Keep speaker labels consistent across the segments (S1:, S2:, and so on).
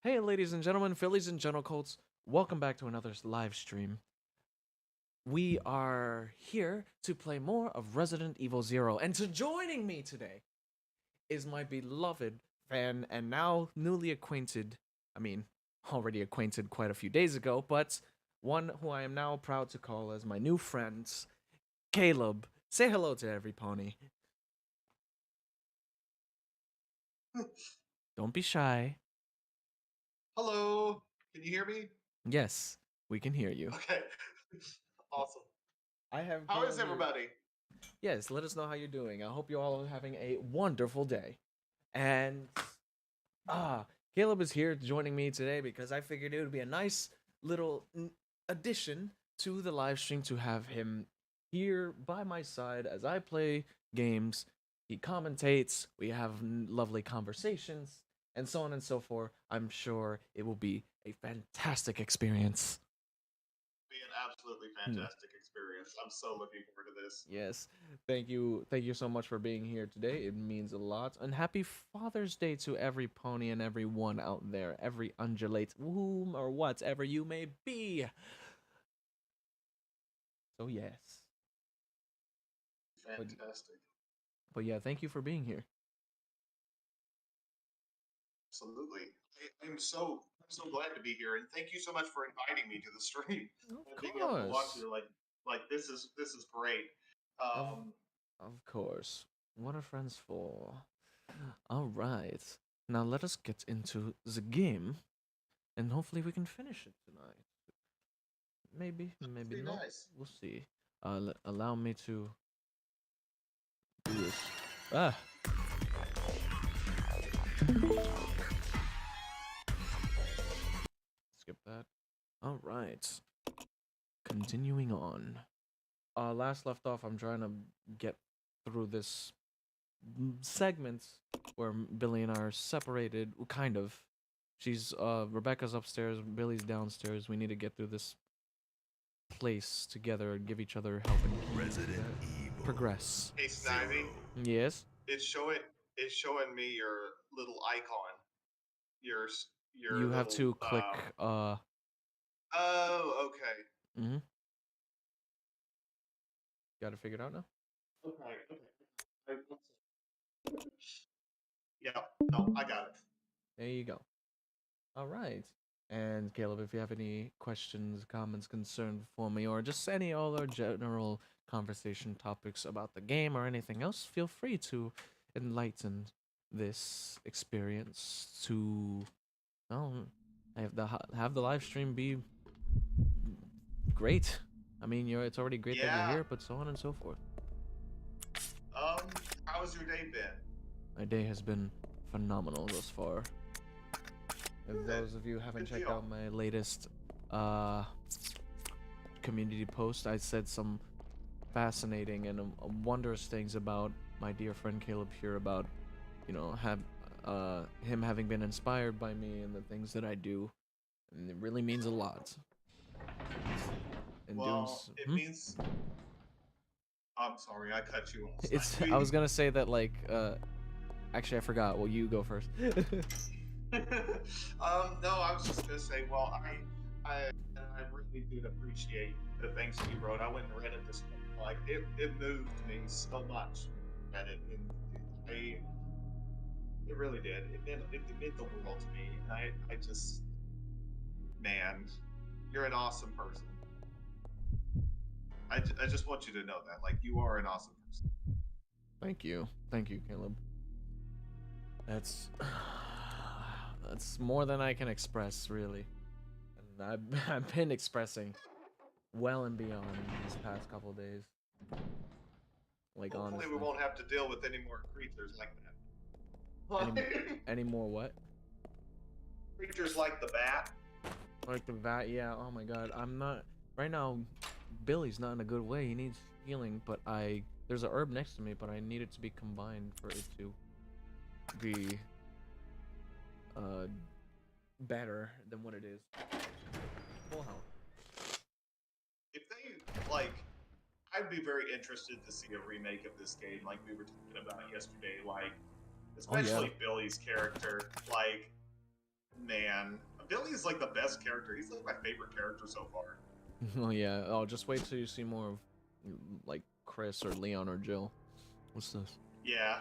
S1: Hey, ladies and gentlemen, Phillies and General Colts, welcome back to another live stream. We are here to play more of Resident Evil Zero, and joining me today is my beloved fan and now newly acquainted, I mean, already acquainted quite a few days ago, but one who I am now proud to call as my new friend, Caleb. Say hello to every pony. Don't be shy.
S2: Hello, can you hear me?
S1: Yes, we can hear you.
S2: Okay, awesome.
S1: I have
S2: How is
S1: Caleb here.
S2: everybody?
S1: Yes, let us know how you're doing. I hope you all are having a wonderful day. And Caleb is here joining me today because I figured it would be a nice little addition to the live stream to have him here by my side as I play games. He commentates, we have lovely conversations, and so on and so forth. I'm sure it will be a fantastic experience.
S2: Be an absolutely
S1: Hmm.
S2: fantastic experience. I'm so looking forward to this.
S1: Yes. Thank you so much for being here today. It means a lot. And happy Father's Day to every pony and everyone out there, every undulate, whom or whatever you may be. So yes. But
S2: Fantastic.
S1: but yeah, thank you for being here.
S2: Absolutely. I'm so glad to be here, and thank you so much for inviting me to the stream
S1: Of
S2: and being able to watch
S1: course.
S2: you. Like this is great.
S1: Of
S2: Um,
S1: of course. What are friends for? All right. Now let us get into the game and hopefully we can finish it tonight. Maybe,
S2: that would
S1: maybe
S2: be
S1: not.
S2: nice.
S1: We'll see. Allow me to do this. Ah, skip that. All right. Continuing on. Last left off, I'm trying to get through this segment where Billy and I are separated, kind of. Rebecca's upstairs, Billy's downstairs. We need to get through this place together and give each other help and
S3: Resident Evil
S1: progress.
S2: Hey,
S3: Zero.
S2: Snivy,
S1: Yes.
S2: it's showing it's showing me your little icon, your
S1: You have
S2: little.
S1: to click.
S2: Oh, okay.
S1: Mm-hmm. Got to figure it out now.
S2: Okay. Okay. Yeah, no, I got it.
S1: There you go. All right. And Caleb, if you have any questions, comments, concerns for me, or just any other general conversation topics about the game or anything else, feel free to enlighten this experience to um, have the live stream be great. I mean, it's already great that you're
S2: Yeah.
S1: here, but so on and so forth.
S2: How's your day been?
S1: My day has been phenomenal thus far. If
S2: Good.
S1: those of you haven't
S2: Good
S1: checked
S2: deal.
S1: out my latest uh community post, I said some fascinating and wondrous things about my dear friend Caleb here about, have him having been inspired by me and the things that I do, and it really means a lot. And doing,
S2: Well, it means I'm sorry, I cut you off,
S1: it's. I
S2: Snivy.
S1: was gonna say that like, actually I forgot. Well, you go first.
S2: No, I was just gonna say, well, I really did appreciate the things that you wrote. I went and read it this morning. Like it moved me so much. Read it, and I it really did. It meant the world to me. And I just man, you're an awesome person. I just want you to know that, like, you are an awesome person.
S1: Thank you, Caleb. That's that's more than I can express, really. And I've been expressing well and beyond these past couple days. Like
S2: Hopefully, we
S1: honestly,
S2: won't have to deal with any more creatures like
S1: any
S2: that.
S1: any more what?
S2: Creatures like the bat.
S1: Like the vat? Yeah. Oh my God, I'm not right now. Billy's not in a good way. He needs healing, but there's a herb next to me, but I need it to be combined for it to be uh better than what it is. Full health.
S2: If they like, I'd be very interested to see a remake of this game, like we were talking about yesterday. Like,
S1: Oh yeah.
S2: especially Billy's character. Like, Man, Billy is like the best character. He's like my favorite character so far.
S1: Oh yeah. Oh, just wait till you see more of like Chris or Leon or Jill. What's this?
S2: Yeah.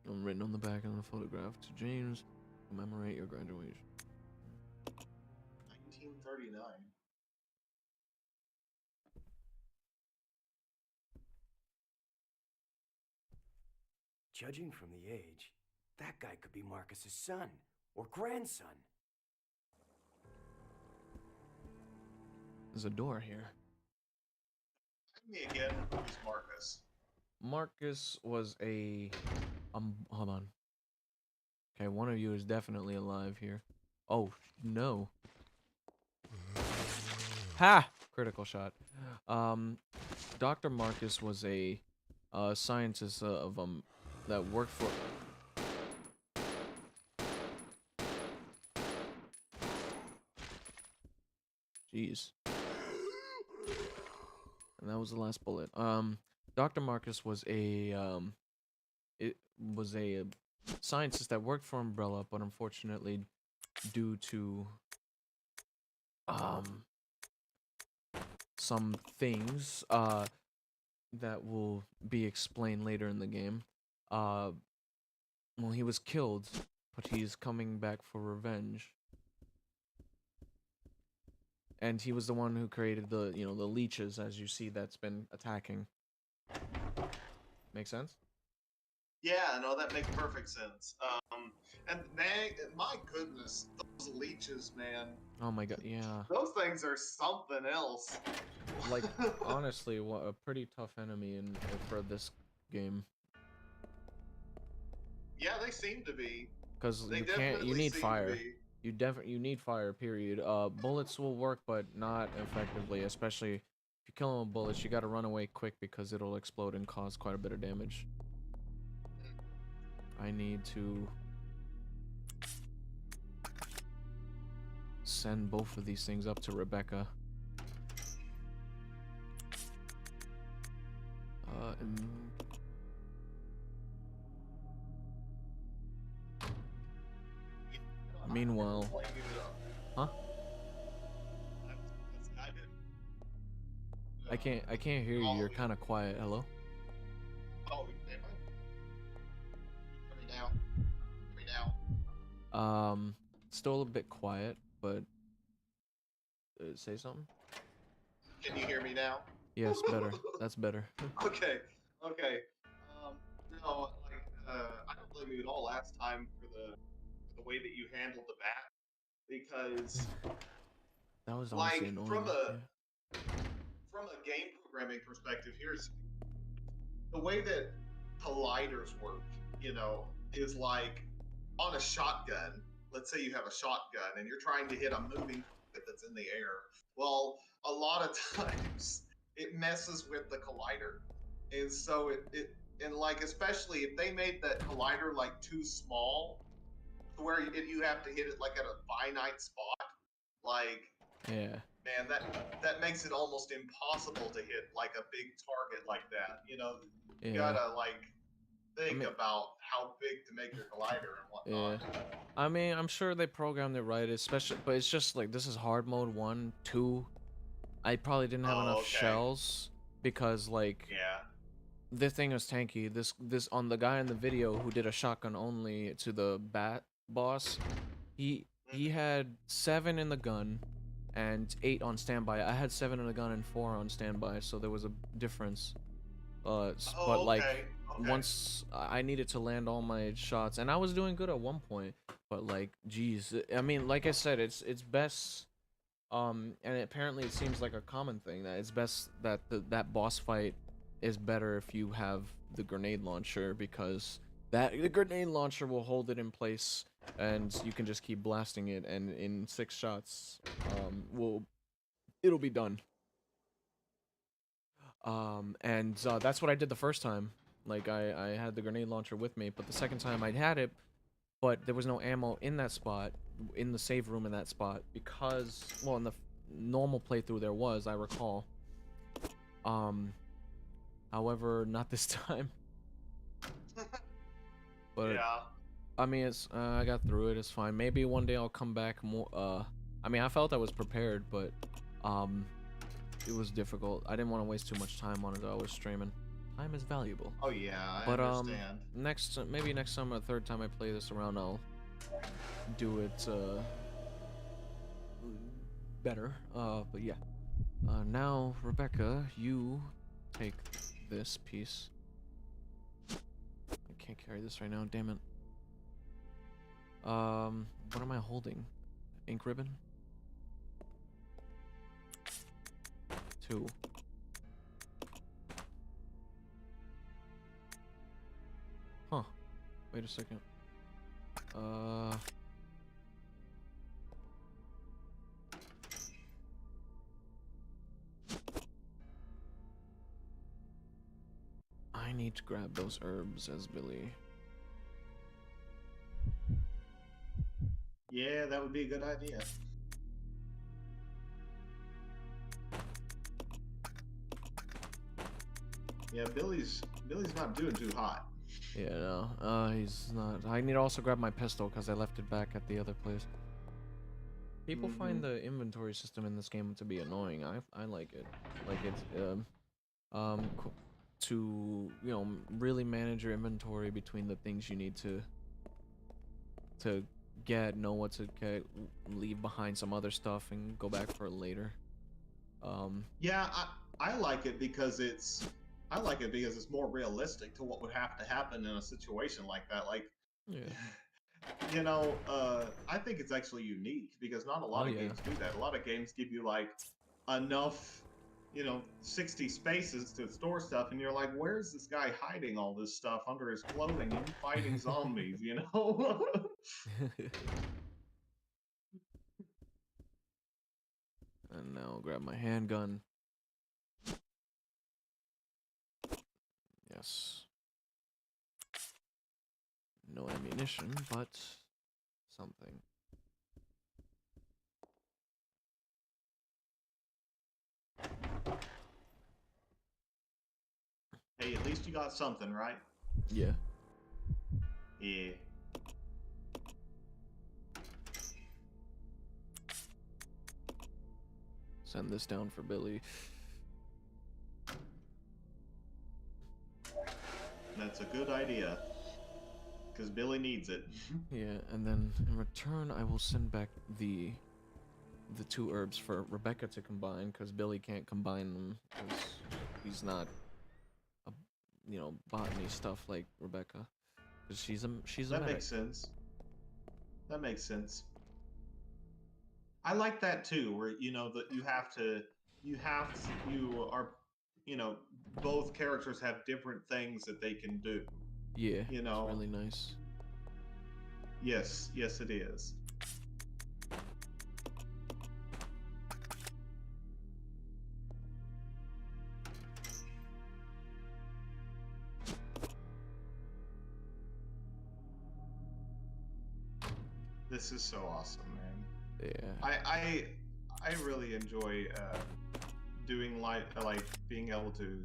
S1: Written on the back of the photograph to James, commemorate your graduation.
S2: 1939.
S3: Judging from the age, that guy could be Marcus's son or grandson.
S1: There's a door here.
S2: Tell me again, who's Marcus?
S1: Marcus was a hold on. Okay, one of you is definitely alive here. Oh no. Ha! Critical shot. Dr. Marcus was a scientist of that worked for Jeez. And that was the last bullet. Dr. Marcus was a scientist that worked for Umbrella, but unfortunately, due to some things that will be explained later in the game, well, he was killed, but he's coming back for revenge. And he was the one who created the, the leeches, as you see, that's been attacking. Make sense?
S2: Yeah, no, that makes perfect sense. And my goodness, those leeches, man.
S1: Oh my god, yeah.
S2: Those things are something else.
S1: Like, honestly, what a pretty tough enemy for this game.
S2: Yeah, they seem to be.
S1: Because
S2: They
S1: you can't, you
S2: definitely
S1: need
S2: seem
S1: fire.
S2: to be.
S1: You need fire, period. Bullets will work, but not effectively, especially if you kill them with bullets, you gotta run away quick because it'll explode and cause quite a bit of damage. I need to send both of these things up to Rebecca. And meanwhile, huh? I can't hear you. You're kind of quiet. Hello?
S2: Oh, hear me now. Hear me now.
S1: Still a bit quiet, but say something.
S2: Can you hear me now?
S1: Yes, better. That's better.
S2: Okay. Okay. No, like I don't blame you at all last time for the way that you handled the bat because
S1: That was honestly
S2: like
S1: annoying. Yeah.
S2: from a game programming perspective, here's the way that colliders work, is like on a shotgun. Let's say you have a shotgun and you're trying to hit a moving target that's in the air. Well, a lot of times it messes with the collider. And so and like, especially if they made that collider like too small to where you have to hit it like at a finite spot, like,
S1: Yeah.
S2: man, that makes it almost impossible to hit like a big target like that. You
S1: Yeah.
S2: gotta like think about how big to make your collider and whatnot.
S1: Yeah. I mean, I'm sure they programmed it right, especially, but it's just like this is hard mode 1, 2. I probably didn't have enough shells because like
S2: Yeah.
S1: this thing was tanky. This on the guy in the video who did a shotgun only to the bat boss. He had 7 in the gun and 8 on standby. I had 7 in the gun and 4 on standby, so there was a difference. But like once I needed to land all my shots, and I was doing good at one point, but like, geez, I mean, like I said, it's best. And apparently it seems like a common thing that it's best that that boss fight is better if you have the grenade launcher, because the grenade launcher will hold it in place and you can just keep blasting it, and in 6 shots it'll be done. And that's what I did the first time. Like I had the grenade launcher with me, but the second time I'd had it, but there was no ammo in that spot, in the save room in that spot, because, well, in the normal playthrough there was, I recall. However, not this time. But
S2: yeah.
S1: I mean, it's I got through it. It's fine. Maybe one day I'll come back more. I mean, I felt I was prepared, but um, it was difficult. I didn't want to waste too much time on it. I was streaming. Time is valuable.
S2: Oh yeah, I
S1: But
S2: understand.
S1: maybe next time or third time I play this around, I'll do it better. But yeah. Now Rebecca, you take this piece. I can't carry this right now. Damn it. What am I holding? Ink ribbon? 2. Huh. Wait a second. I need to grab those herbs as Billy.
S2: Yeah, that would be a good idea. Yeah, Billy's not doing too hot.
S1: Yeah, no. He's not. I need to also grab my pistol because I left it back at the other place. People find the inventory system in this game to be annoying. I like it. Like it's to really manage your inventory between the things you need to get, know what to get, leave behind some other stuff, and go back for it later.
S2: Yeah, I like it because it's more realistic to what would have to happen in a situation like that. Like,
S1: Yeah.
S2: I think it's actually unique because not a lot
S1: Oh,
S2: of
S1: yeah.
S2: games do that. A lot of games give you like enough, 60 spaces to store stuff, and you're like, where's this guy hiding all this stuff under his clothing and fighting zombies,
S1: And now grab my handgun. Yes. No ammunition, but something.
S2: Hey, at least you got something, right?
S1: Yeah.
S2: Yeah.
S1: Send this down for Billy.
S2: That's a good idea. Because Billy needs it.
S1: Yeah, and then in return, I will send back the 2 herbs for Rebecca to combine, because Billy can't combine them, because he's not a, botany stuff like Rebecca. Because she's a
S2: That
S1: medic.
S2: makes sense. That makes sense. I like that too, where that you are, both characters have different things that they can do.
S1: Yeah, it's really nice.
S2: Yes, yes, it is. This is so awesome, man.
S1: Yeah.
S2: I really enjoy doing like being able to,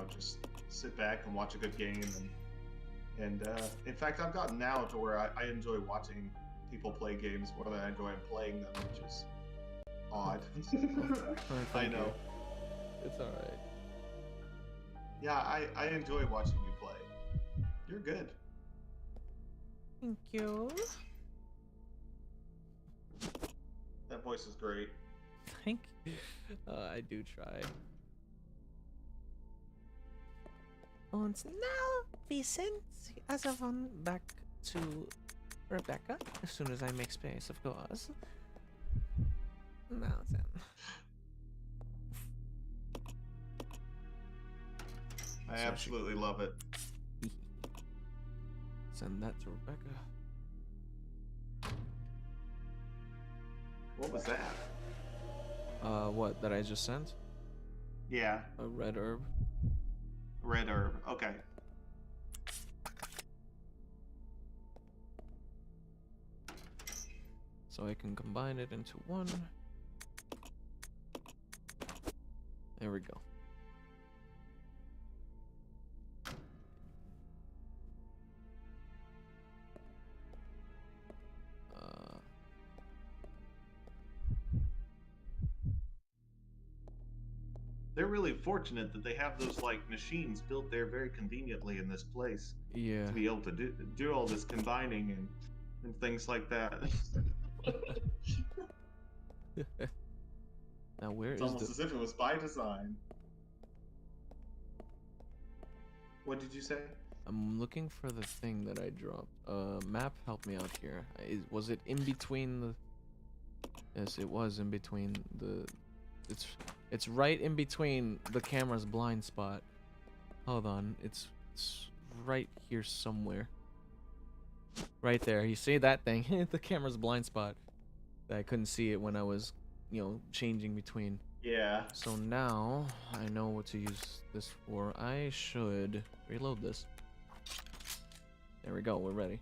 S2: just sit back and watch a good game, and in fact, I've gotten now to where I enjoy watching people play games more than I enjoy playing them, which is odd. I know.
S1: You. It's alright.
S2: Yeah, I enjoy watching you play. You're good.
S1: Thank you.
S2: That voice is great.
S1: Thank you. I do try. Und now we send other one back to Rebecca as soon as I make space, of course. Now then.
S2: I absolutely love it.
S1: Send that to Rebecca.
S2: What was that?
S1: What that I just sent?
S2: Yeah.
S1: A red herb.
S2: Red herb. Okay.
S1: So I can combine it into one. There we go.
S2: they're really fortunate that they have those like machines built there very conveniently in this place
S1: Yeah.
S2: to be able to do all this combining and things like that.
S1: Now where
S2: It's
S1: is
S2: almost
S1: the?
S2: as if it was by design. What did you say?
S1: I'm looking for the thing that I dropped. Map, help me out here. Was it in between the? Yes, it was in between the. It's right in between the camera's blind spot. Hold on, it's right here somewhere. Right there. You see that thing? The camera's blind spot. I couldn't see it when I was, changing between.
S2: Yeah.
S1: So now I know what to use this for. I should reload this. There we go. We're ready.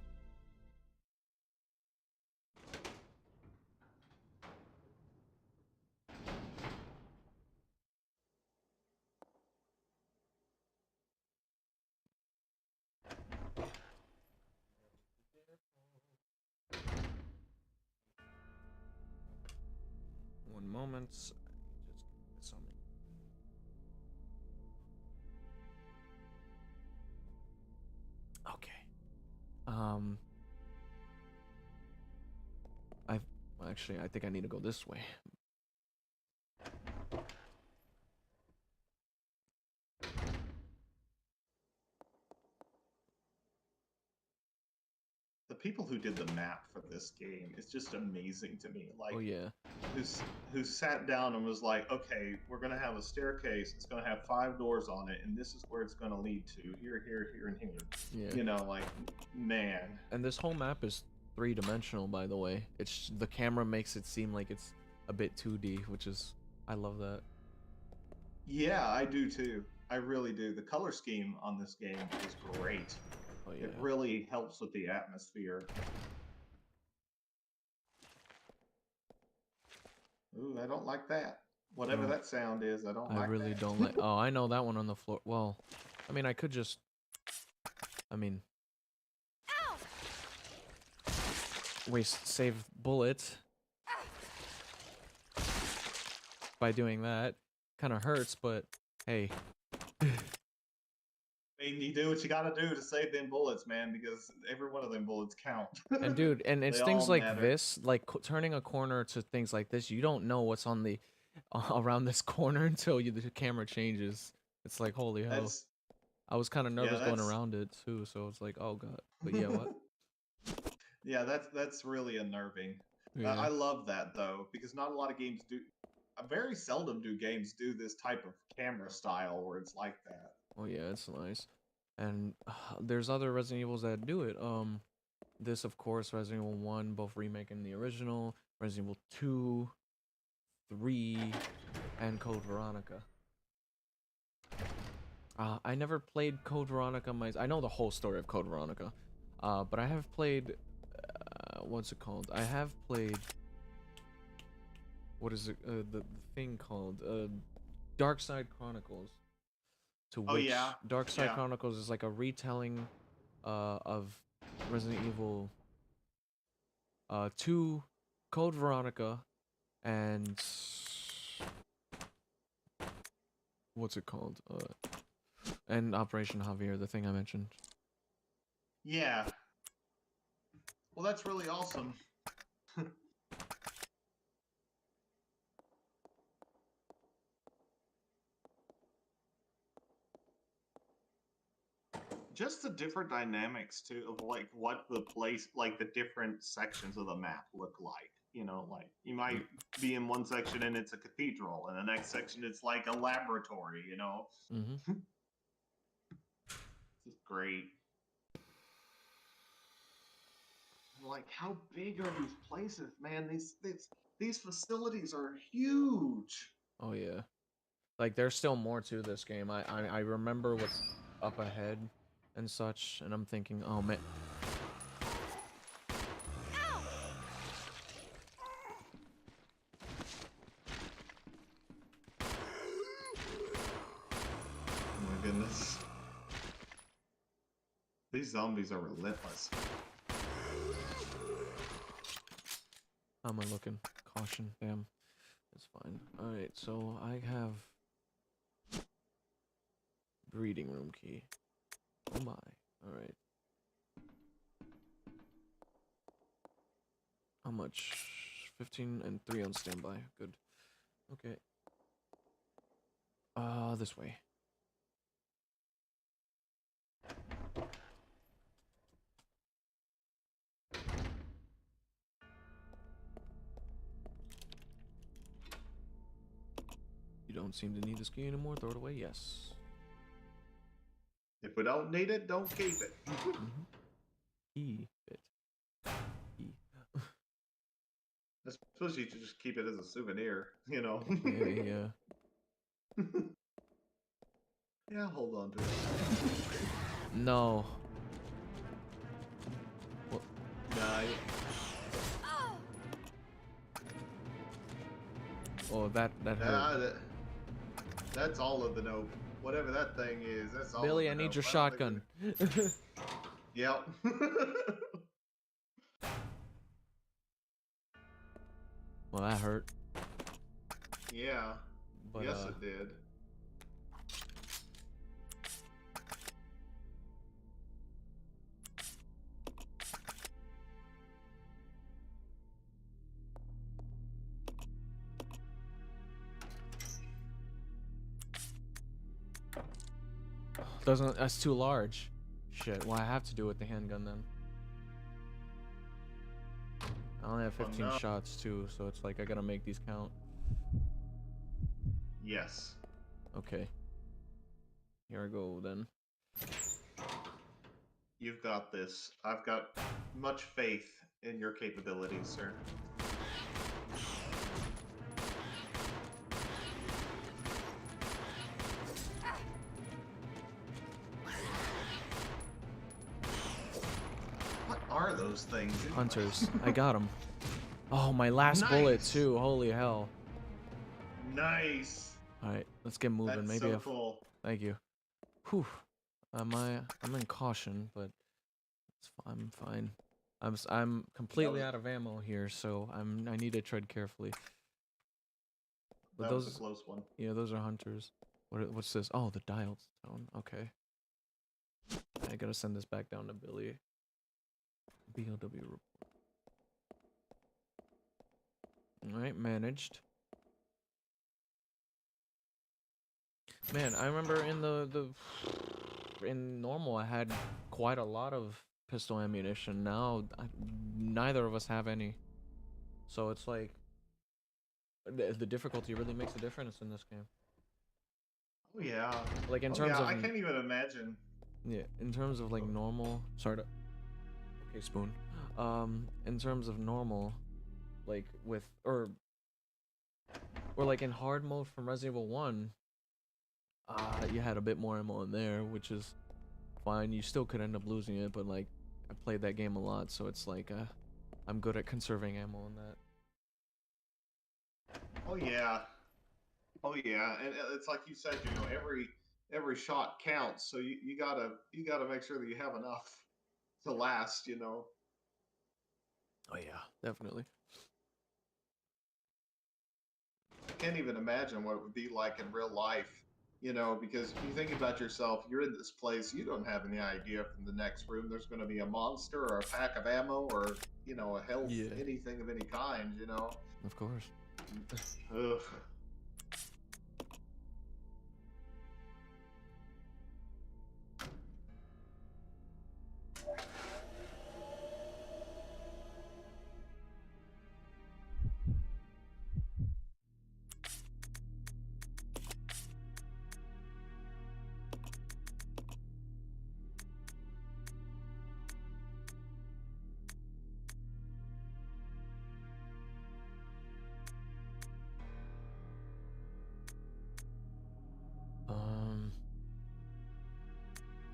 S1: One moment. Just get this on me. Okay. Actually, I think I need to go this way.
S2: The people who did the map for this game is just amazing to me. Like,
S1: Oh yeah.
S2: who sat down and was like, okay, we're gonna have a staircase. It's gonna have 5 doors on it, and this is where it's gonna lead to here, here, here, and here.
S1: Yeah.
S2: You know, like, man.
S1: And this whole map is 3-dimensional, by the way. It's the camera makes it seem like it's a bit 2D, which is I love that.
S2: Yeah, I do too. I really do. The color scheme on this game is great.
S1: Oh yeah.
S2: It really helps with the atmosphere. Ooh, I don't like that. Whatever that sound is, I don't like that.
S1: I really don't like. Oh, I know that one on the floor. Well, I mean, I could just. I mean. Save bullets. By doing that. Kind of hurts, but hey.
S2: I mean, you do what you gotta do to save them bullets, man, because every one of them bullets count.
S1: And dude, and it's
S2: They
S1: things
S2: all
S1: like
S2: matter.
S1: this, like turning a corner to things like this. You don't know what's on the around this corner until the camera changes. It's like holy hell.
S2: That's
S1: I was kind of nervous going
S2: that's
S1: around it too, so it's like oh god. But yeah, what?
S2: yeah, that's really unnerving.
S1: Yeah.
S2: I love that though, because not a lot of games do. Very seldom do games do this type of camera style where it's like that.
S1: Oh yeah, it's nice. And there's other Resident Evils that do it. This of course, Resident Evil 1, both remake and the original, Resident Evil 2, 3, and Code Veronica. I never played Code Veronica. I know the whole story of Code Veronica, but I have played. What's it called? I have played. What is it? The thing called Dark Side Chronicles. To which
S2: yeah.
S1: Dark Side
S2: Yeah.
S1: Chronicles is like a retelling of Resident Evil 2, Code Veronica, and what's it called? And Operation Javier, the thing I mentioned.
S2: Yeah. Well, that's really awesome. Just the different dynamics too of like what the place, like the different sections of the map look like. You know, like you might be in one section and it's a cathedral, and the next section it's like a laboratory. You know,
S1: Mm-hmm.
S2: this is great. Like, how big are these places, man? These facilities are huge.
S1: Oh yeah. Like there's still more to this game. I remember what's up ahead and such, and I'm thinking, oh man.
S2: Oh my goodness. These zombies are relentless.
S1: How am I looking? Caution. Damn. It's fine. Alright, so I have Breeding room key. Oh my. Alright. How much? 15 and 3 on standby. Good. Okay. This way. You don't seem to need this key anymore. Throw it away. Yes.
S2: If we don't need it, don't keep it.
S1: Mm-hmm. Keep it. Key.
S2: I suppose you should just keep it as a souvenir, you know.
S1: Yeah.
S2: Yeah, hold on to it.
S1: No. What?
S2: Nah,
S1: Oh, that hurt.
S2: that's all of the nope. Whatever that thing is, that's all.
S1: Billy,
S2: of
S1: I
S2: the
S1: need
S2: nope.
S1: your
S2: I don't
S1: shotgun.
S2: think Yep.
S1: Well, that hurt.
S2: Yeah.
S1: But
S2: Yes, it did.
S1: doesn't. That's too large. Shit. Well, I have to do it with the handgun then. I only have 15
S2: no.
S1: shots too, so it's like I gotta make these count.
S2: Yes.
S1: Okay. Here I go then.
S2: You've got this. I've got much faith in your capabilities, sir. What are those things? anyway?
S1: Hunters. I got them. Oh, my last bullet
S2: Nice.
S1: too. Holy hell.
S2: Nice.
S1: All right, let's get moving.
S2: That's
S1: Maybe
S2: so cool.
S1: Thank you. Whew. I'm in caution, but I'm fine. I'm completely out of ammo here, so I need to tread carefully. But
S2: That
S1: those,
S2: was a close one.
S1: yeah, those are hunters. What's this? Oh, the dialed stone. Okay. I gotta send this back down to Billy. BOW report. All right, managed. Man, I remember in in normal I had quite a lot of pistol ammunition. Now neither of us have any, so it's like the difficulty really makes a difference in this game.
S2: Oh yeah.
S1: Like in
S2: Oh
S1: terms
S2: yeah,
S1: of
S2: I can't even imagine.
S1: yeah, in terms of like normal. Sorry to. Okay, spoon. In terms of normal, like with or like in hard mode from Resident Evil 1, you had a bit more ammo in there, which is fine. You still could end up losing it, but like I played that game a lot, so it's like I'm good at conserving ammo in that.
S2: Oh yeah. Oh yeah, and it's like you said, you know, every shot counts. So you gotta make sure that you have enough to last. You know.
S1: Oh yeah, definitely.
S2: I can't even imagine what it would be like in real life. You know, because you think about yourself, you're in this place, you don't have any idea from the next room there's going to be a monster or a pack of ammo or you know a health
S1: Yeah.
S2: anything of any kind. You know.
S1: Of course.
S2: Ugh.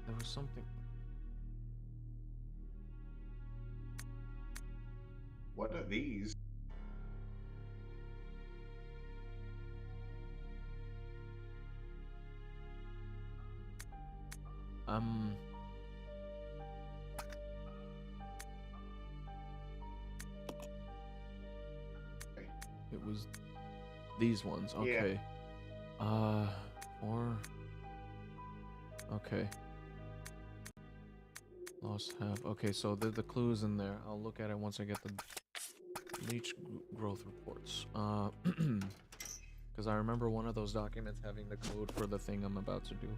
S1: There was something.
S2: What are these?
S1: It was these ones.
S2: Yeah.
S1: Okay. Four. Okay. Lost half. Okay, so the clues in there. I'll look at it once I get the growth reports. Because I remember one of those documents having the code for the thing I'm about to do.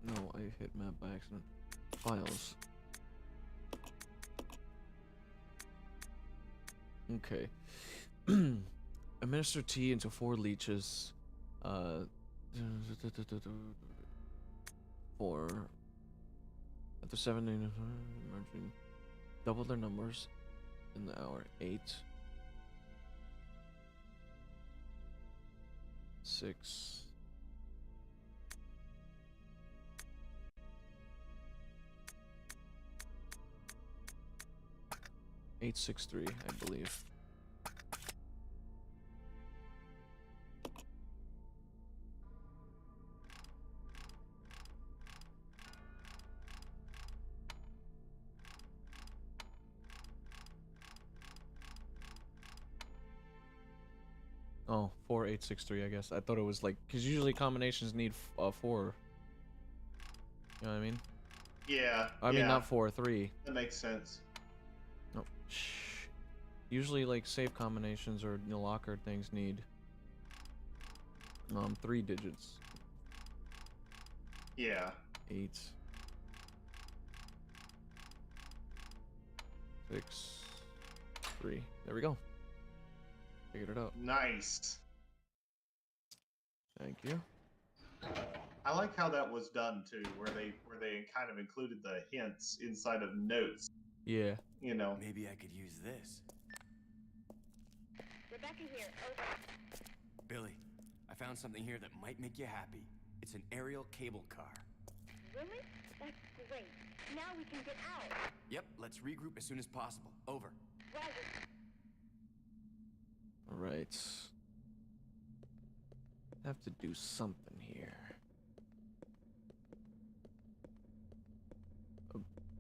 S1: No, I hit map by accident. Files. Okay. Administer tea into 4 leeches. 4. After 7 emerging. Double their numbers in the hour. 8. 6. 863, I believe. Oh, 4863, I guess. I thought it was like, because usually combinations need 4. You know what I mean?
S2: Yeah.
S1: I mean, not 4, 3.
S2: That makes sense.
S1: No, shh. Usually, like, save combinations or locker things need 3 digits.
S2: Yeah.
S1: 8. 6. 3. There we go. Figured it out.
S2: Nice.
S1: Thank you.
S2: I like how that was done too, where they kind of included the hints inside of notes.
S1: Yeah.
S2: You know.
S3: Maybe I could use this.
S4: Rebecca here. Over.
S3: Billy, I found something here that might make you happy. It's an aerial cable car.
S4: Really? That's great. Now we can get out.
S3: Yep, let's regroup as soon as possible. Over.
S4: Roger.
S1: Alright. Have to do something here.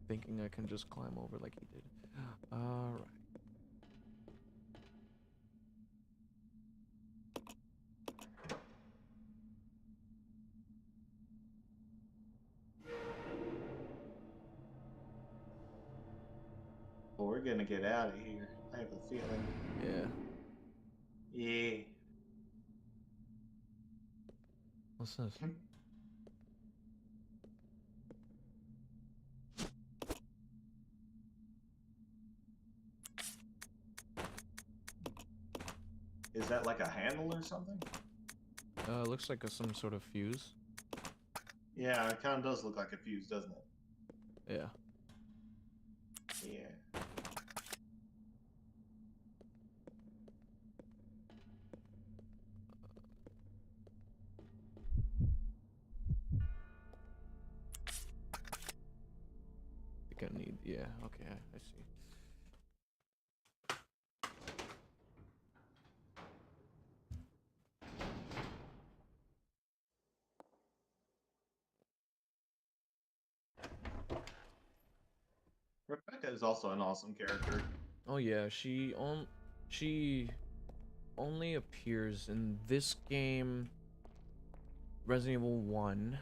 S1: Thinking I can just climb over like he did. Alright.
S2: Well, we're gonna get out of here. I have a feeling.
S1: Yeah.
S2: Yeah.
S1: What's this?
S2: Is that like a handle or something?
S1: Looks like some sort of fuse.
S2: Yeah, it kind of does look like a fuse, doesn't it?
S1: Yeah.
S2: Yeah.
S1: I think I need. Yeah. Okay. I see.
S2: Rebecca is also an awesome character.
S1: Oh yeah. She only appears in this game, Resident Evil 1,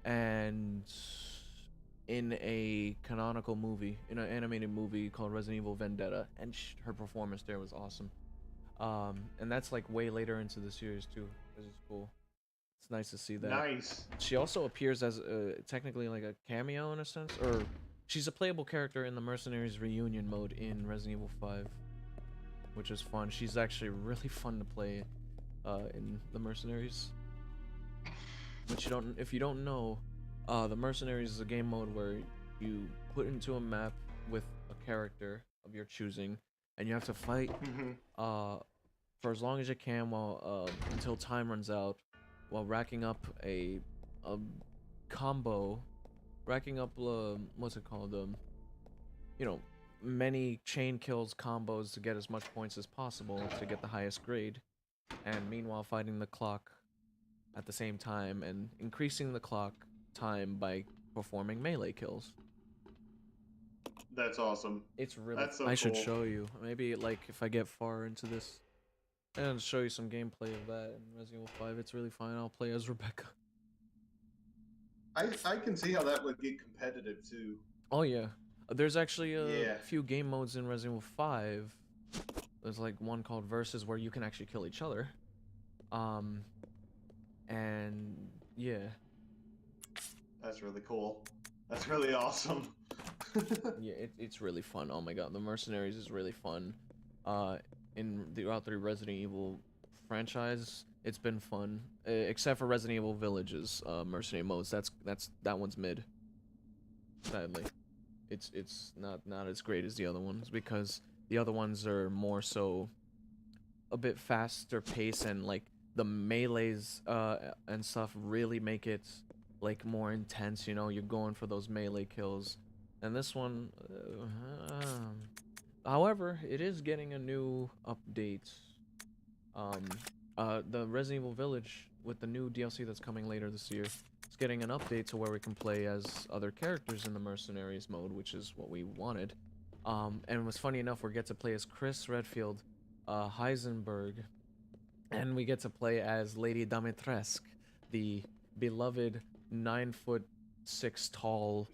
S1: and in a canonical movie, in an animated movie called Resident Evil Vendetta, and her performance there was awesome. And that's like way later into the series too, which is cool. It's nice to see that.
S2: Nice.
S1: She also appears as technically like a cameo in a sense, or she's a playable character in the Mercenaries Reunion mode in Resident Evil 5, which is fun. She's actually really fun to play in the Mercenaries. But if you don't know, the Mercenaries is a game mode where you put into a map with a character of your choosing, and you have to fight for as long as you can while until time runs out, while racking up a combo, racking up what's it called, you know, many chain kills combos to get as much points as possible to get the highest grade, and meanwhile fighting the clock at the same time and increasing the clock time by performing melee kills.
S2: That's awesome.
S1: It's really
S2: That's so
S1: I should
S2: cool.
S1: show you. Maybe like if I get far into this and show you some gameplay of that in Resident Evil 5. It's really fun. I'll play as Rebecca.
S2: I can see how that would get competitive too.
S1: Oh yeah. There's actually a
S2: Yeah.
S1: few game modes in Resident Evil 5. There's like one called Versus where you can actually kill each other. And yeah.
S2: That's really cool. That's really awesome.
S1: Yeah, it's really fun. Oh my god, the Mercenaries is really fun. Throughout the Resident Evil franchise, it's been fun. Except for Resident Evil Villages, mercenary modes. That one's mid. Sadly, it's not as great as the other ones because the other ones are more so a bit faster pace and like the melees and stuff really make it like more intense. You know, you're going for those melee kills. And this one, however, it is getting a new update. The Resident Evil Village with the new DLC that's coming later this year, it's getting an update to where we can play as other characters in the Mercenaries mode, which is what we wanted. And it was funny enough, we get to play as Chris Redfield, Heisenberg, and we get to play as Lady Dimitrescu, the beloved 9'6" tall,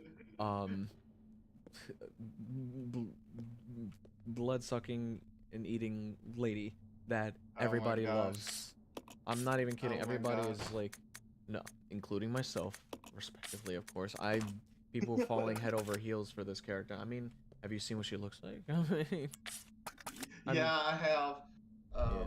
S1: blood-sucking and eating lady that everybody loves. I'm not even kidding. Everybody is like, no, including myself, respectively, of course. People falling head over heels for this character. I mean, have you seen what she looks like?
S2: Yeah, I have.
S1: Yeah.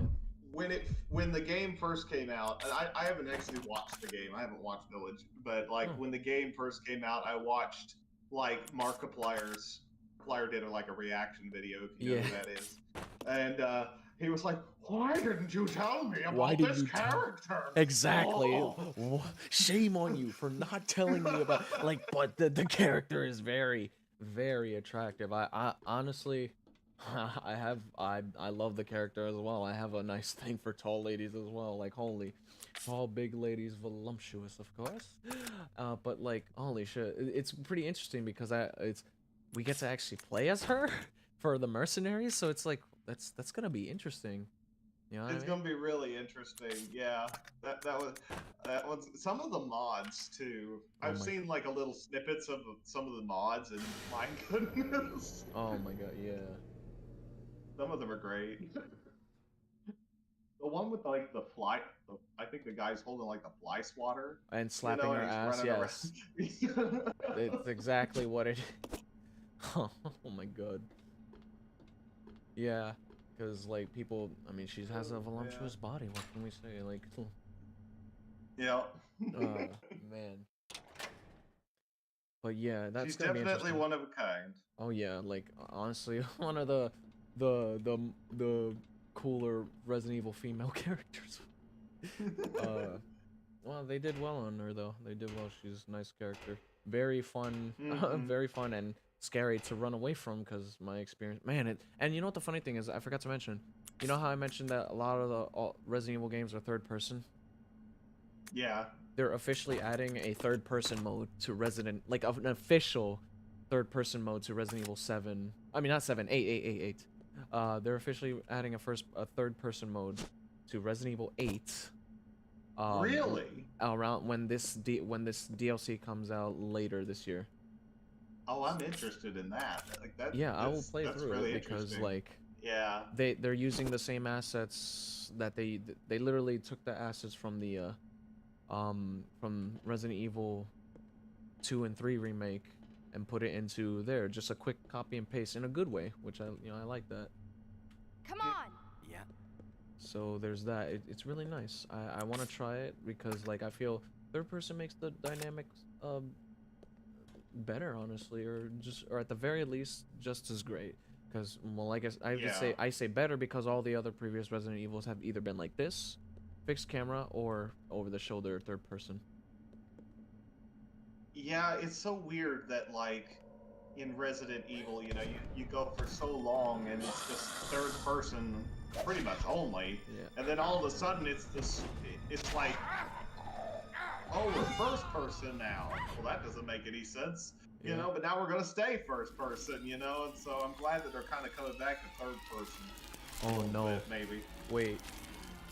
S2: When the game first came out, and I haven't actually watched the game. I haven't watched Village, but like when the game first came out, I watched like Markiplier's. Markiplier did like a reaction video, if you know who that is, and he was like, "Why didn't you tell me about this character?"
S1: Exactly. Oh. Shame on you for not telling me about but the character is very, very attractive. I honestly I love the character as well. I have a nice thing for tall ladies as well. Like holy tall big ladies, voluptuous of course. But like holy shit. It's pretty interesting because we get to actually play as her for the mercenaries, so it's like that's gonna be interesting. You know what
S2: it's
S1: I mean?
S2: gonna be really interesting. Yeah, that was some of the mods too. I've seen like a little snippets of some of the mods, and my goodness.
S1: Oh my god, yeah.
S2: Some of them are great. The one with like the fly, I think the guy's holding like the fly swatter
S1: And slapping her
S2: and he's
S1: ass,
S2: running
S1: yes.
S2: around.
S1: It's exactly what it. Oh my god. Yeah, because like people, I mean, she has a voluptuous body. What can we say? Like,
S2: Yeah.
S1: man. But yeah, that's
S2: She's
S1: gonna be
S2: definitely
S1: interesting.
S2: one of a kind.
S1: Oh yeah, like honestly, one of the cooler Resident Evil female characters. Well, they did well on her though. They did well. She's a nice character. Very fun, very fun and scary to run away from because my experience, man. And you know what the funny thing is? I forgot to mention. You know how I mentioned that a lot of the Resident Evil games are third person?
S2: Yeah.
S1: They're officially adding a third person mode to like an official third person mode to Resident Evil 7. I mean, not 7, 8. They're officially adding a third person mode to Resident Evil 8.
S2: Really?
S1: Around when this DLC comes out later this year.
S2: Oh, I'm interested in that. Like that.
S1: Yeah, I will play through
S2: really
S1: it because like
S2: yeah,
S1: they're using the same assets that they literally took the assets from the from Resident Evil 2 and 3 remake and put it into there. Just a quick copy and paste in a good way, which I like that.
S4: Come on.
S3: Yeah.
S1: So there's that. It's really nice. I want to try it because like I feel third person makes the dynamics better honestly, or at the very least just as great. Because, well, I guess
S2: Yeah.
S1: I say better because all the other previous Resident Evils have either been like this, fixed camera, or over the shoulder third person.
S2: Yeah, it's so weird that like in Resident Evil, you know, you go for so long and it's just third person pretty much only,
S1: Yeah.
S2: and then all of a sudden it's like, oh, we're first person now. Well, that doesn't make any sense, you
S1: Yeah.
S2: know. But now we're gonna stay first person, you know, and so I'm glad that they're kind of coming back to third person. A
S1: Oh
S2: little
S1: no.
S2: bit, maybe.
S1: Wait.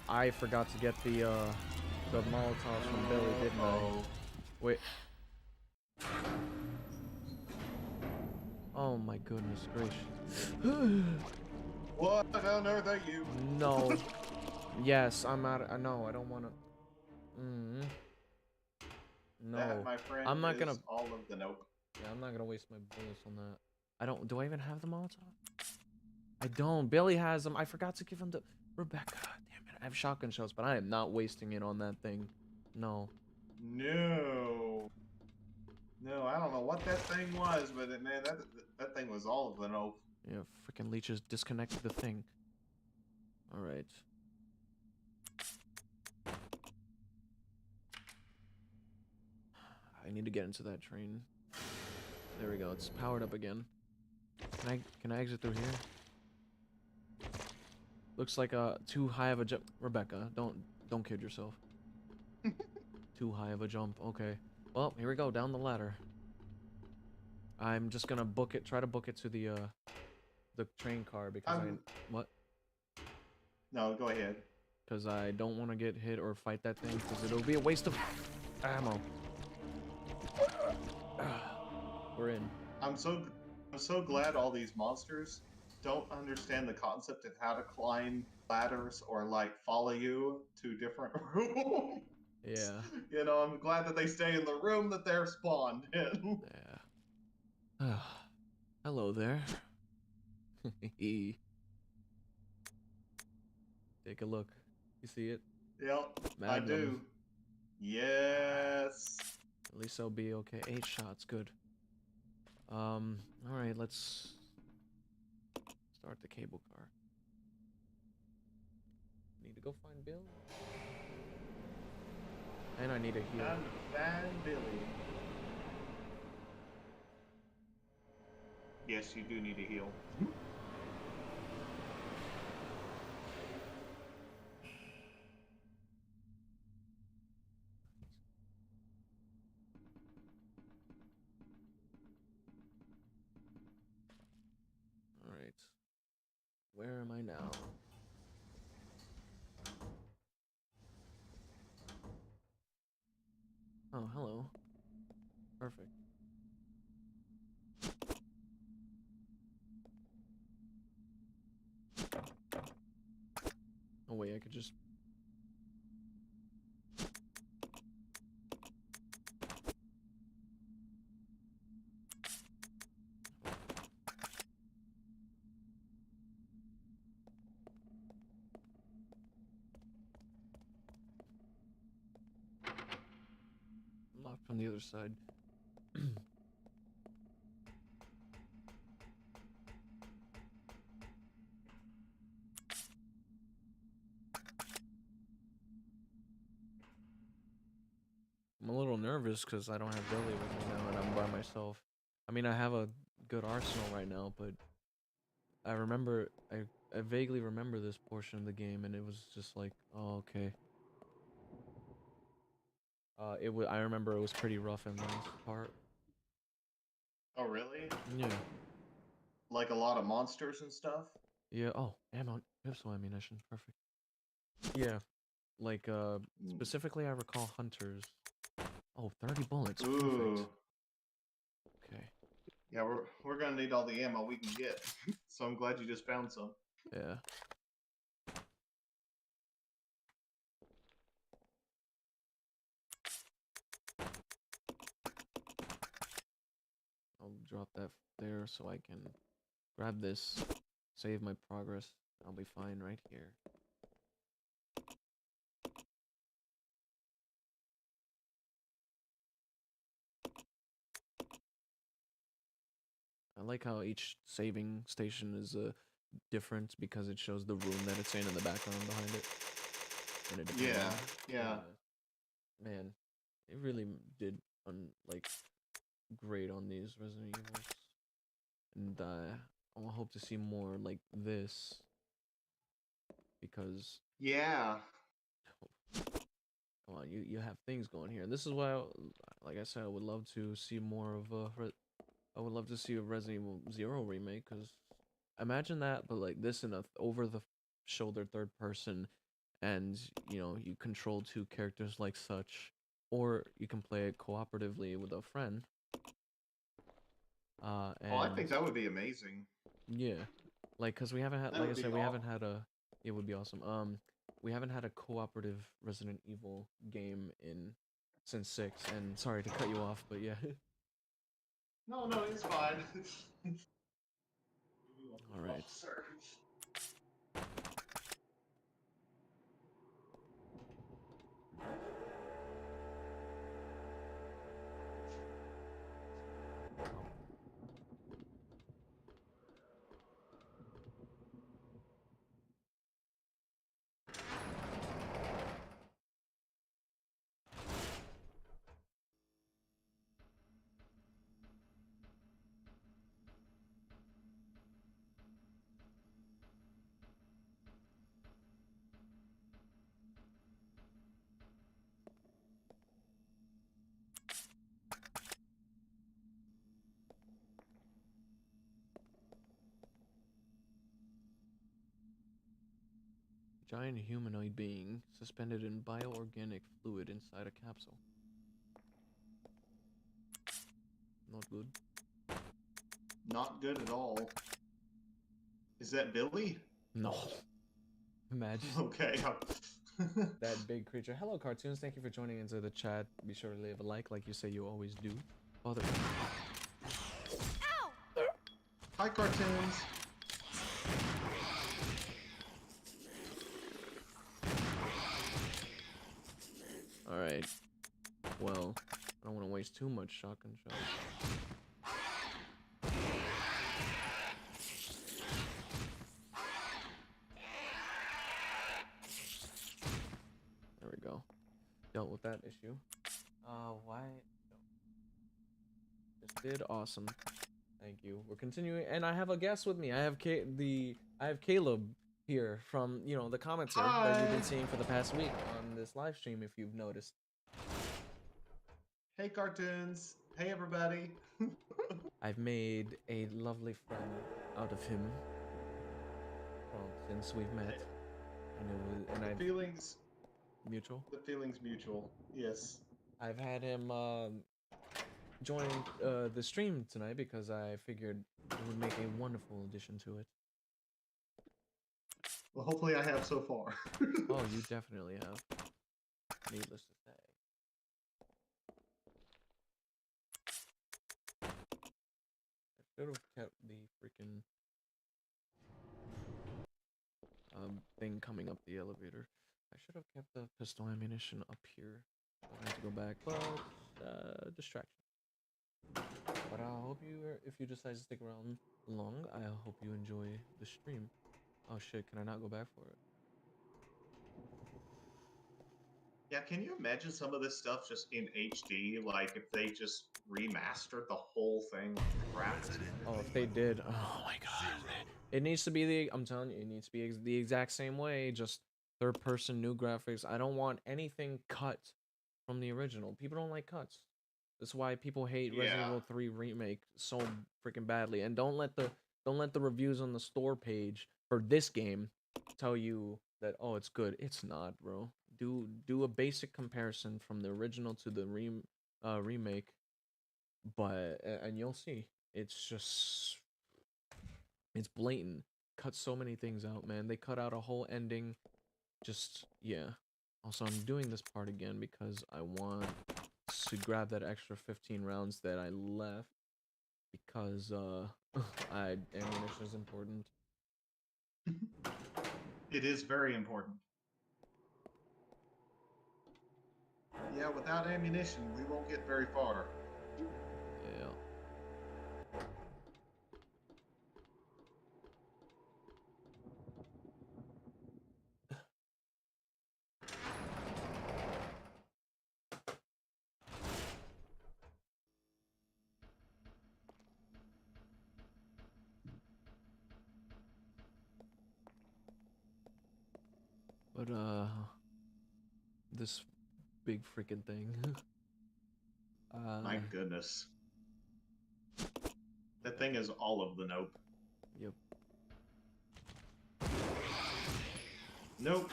S1: I forgot to get the Molotovs from Billy, didn't I?
S2: Oh.
S1: Wait. Oh my goodness gracious.
S2: What on earth are you?
S1: No. Yes, I'm out. No, I don't want to. Mm. No.
S2: That, my friend,
S1: I'm not
S2: is
S1: gonna.
S2: all of the nope.
S1: Yeah, I'm not gonna waste my bullets on that. I don't. Do I even have the Molotov? I don't. Billy has them. I forgot to give him to Rebecca. Damn it. I have shotgun shells, but I am not wasting it on that thing. No.
S2: No. No, I don't know what that thing was, but man, that thing was all of the nope.
S1: Yeah, freaking leeches disconnected the thing. All right. I need to get into that train. There we go. It's powered up again. Can I exit through here? Looks like too high of a jump. Rebecca, don't kid yourself. Too high of a jump. Okay. Well, here we go down the ladder. I'm just gonna book it. Try to book it to the train car because what?
S2: No, go ahead.
S1: Because I don't want to get hit or fight that thing because it'll be a waste of ammo. We're in.
S2: I'm so glad all these monsters don't understand the concept of how to climb ladders or like follow you to different rooms.
S1: Yeah.
S2: You know, I'm glad that they stay in the room that they're spawned in.
S1: Yeah. Hello there. Take a look. You see it?
S2: Yep, I
S1: Magnum.
S2: do. Yes.
S1: At least I'll be okay. 8 shots, good. Alright, let's start the cable car. Need to go find Bill. And I need a heal.
S2: Time to find Billy. Yes, you do need a heal.
S1: Alright. Where am I now? Oh, hello. Perfect. Oh wait, I could just... Locked from the other side. I'm a little nervous because I don't have Billy with me now and I'm by myself. I mean, I have a good arsenal right now, but I remember, I vaguely remember this portion of the game and it was just like, oh, okay. I remember it was pretty rough in this part.
S2: Oh, really?
S1: Yeah.
S2: Like a lot of monsters and stuff?
S1: Yeah, oh, ammo, pistol ammunition, perfect. Yeah, like, specifically I recall hunters. Oh, 30 bullets, perfect.
S2: Ooh.
S1: Okay.
S2: Yeah, we're gonna need all the ammo we can get. So I'm glad you just found some.
S1: Yeah. I'll drop that there so I can grab this, save my progress. I'll be fine right here. like how each saving station is different because it shows the room that it's in the background behind it. In a different
S2: Yeah,
S1: room.
S2: yeah.
S1: Man, it really did like great on these Resident Evils, and I hope to see more like this because
S2: Yeah.
S1: come on, you have things going here, and this is why, like I said, I would love to see more of I would love to see a Resident Evil Zero remake, because imagine that, but like this in a over the shoulder third person, and you know you control two characters like such, or you can play it cooperatively with a friend.
S2: Oh, I
S1: And
S2: think that would be amazing.
S1: yeah, like because we haven't had,
S2: That
S1: like I
S2: would be
S1: said, we haven't
S2: awesome.
S1: had a. It would be awesome. We haven't had a cooperative Resident Evil game in since 6. And sorry to cut you off, but yeah.
S2: No, no, it's fine.
S1: All right.
S2: Officer.
S1: Giant humanoid being suspended in bioorganic fluid inside a capsule. Not good.
S2: Not good at all. Is that Billy?
S1: No. Imagine
S2: Okay.
S1: that big creature. Hello, cartoons. Thank you for joining into the chat. Be sure to leave a like you say you always do. Father.
S2: Hi, cartoons.
S1: All right. Well, I don't want to waste too much shotgun shots. There we go. Dealt with that issue. Why? Just did awesome. Thank you. We're continuing, and I have a guest with me. I have Caleb here from the commenter that you've
S2: Hi.
S1: been seeing for the past week on this live stream. If you've noticed,
S2: Hey, cartoons. Hey, everybody.
S1: I've made a lovely friend out of him. Well, since we've met, and
S2: Feelings.
S1: mutual.
S2: The feelings mutual. Yes.
S1: I've had him join the stream tonight because I figured it would make a wonderful addition to it.
S2: Well, hopefully I have so far.
S1: Oh, you definitely have. Needless to say. I should have kept the freaking thing coming up the elevator. I should have kept the pistol ammunition up here. I have to go back, but distraction. But I hope if you decide to stick around long, I hope you enjoy the stream. Oh shit, can I not go back for it?
S2: Yeah, can you imagine some of this stuff just in HD? Like if they just remastered the whole thing, like the graphics.
S1: Oh, if they did, oh my god. It needs to be I'm telling you, it needs to be the exact same way, just third person, new graphics. I don't want anything cut from the original. People don't like cuts. That's why people hate Resident
S2: Yeah.
S1: Evil 3 remake so freaking badly. And don't let the reviews on the store page for this game tell you that oh it's good. It's not, bro. Do a basic comparison from the original to the remake, but and you'll see. It's blatant. Cut so many things out, man. They cut out a whole ending. Just yeah. Also, I'm doing this part again because I want to grab that extra 15 rounds that I left because ammunition is important.
S2: It is very important. Yeah, without ammunition, we won't get very far.
S1: Yeah. this big freaking thing.
S2: My goodness. That thing is all of the nope.
S1: Yep.
S2: Nope.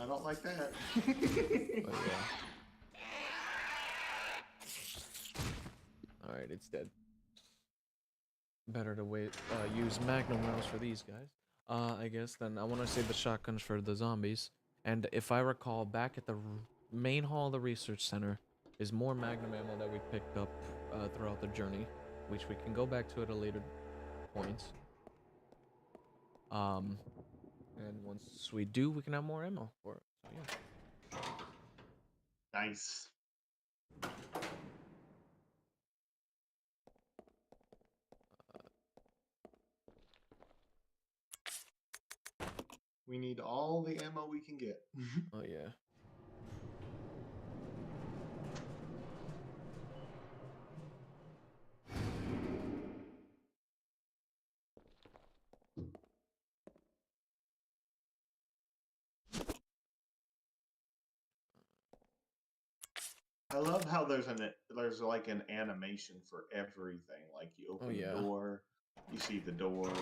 S2: I don't like that.
S1: But yeah. Alright, it's dead. Better to use magnum rounds for these guys. I guess then I want to save the shotguns for the zombies. And if I recall, back at the main hall of the research center is more magnum ammo that we picked up throughout the journey, which we can go back to at a later point. And once we do, we can have more ammo for it. So yeah.
S2: Nice. We need all the ammo we can get.
S1: Oh yeah.
S2: I love how there's like an animation for everything. Like you open the door, you see the door.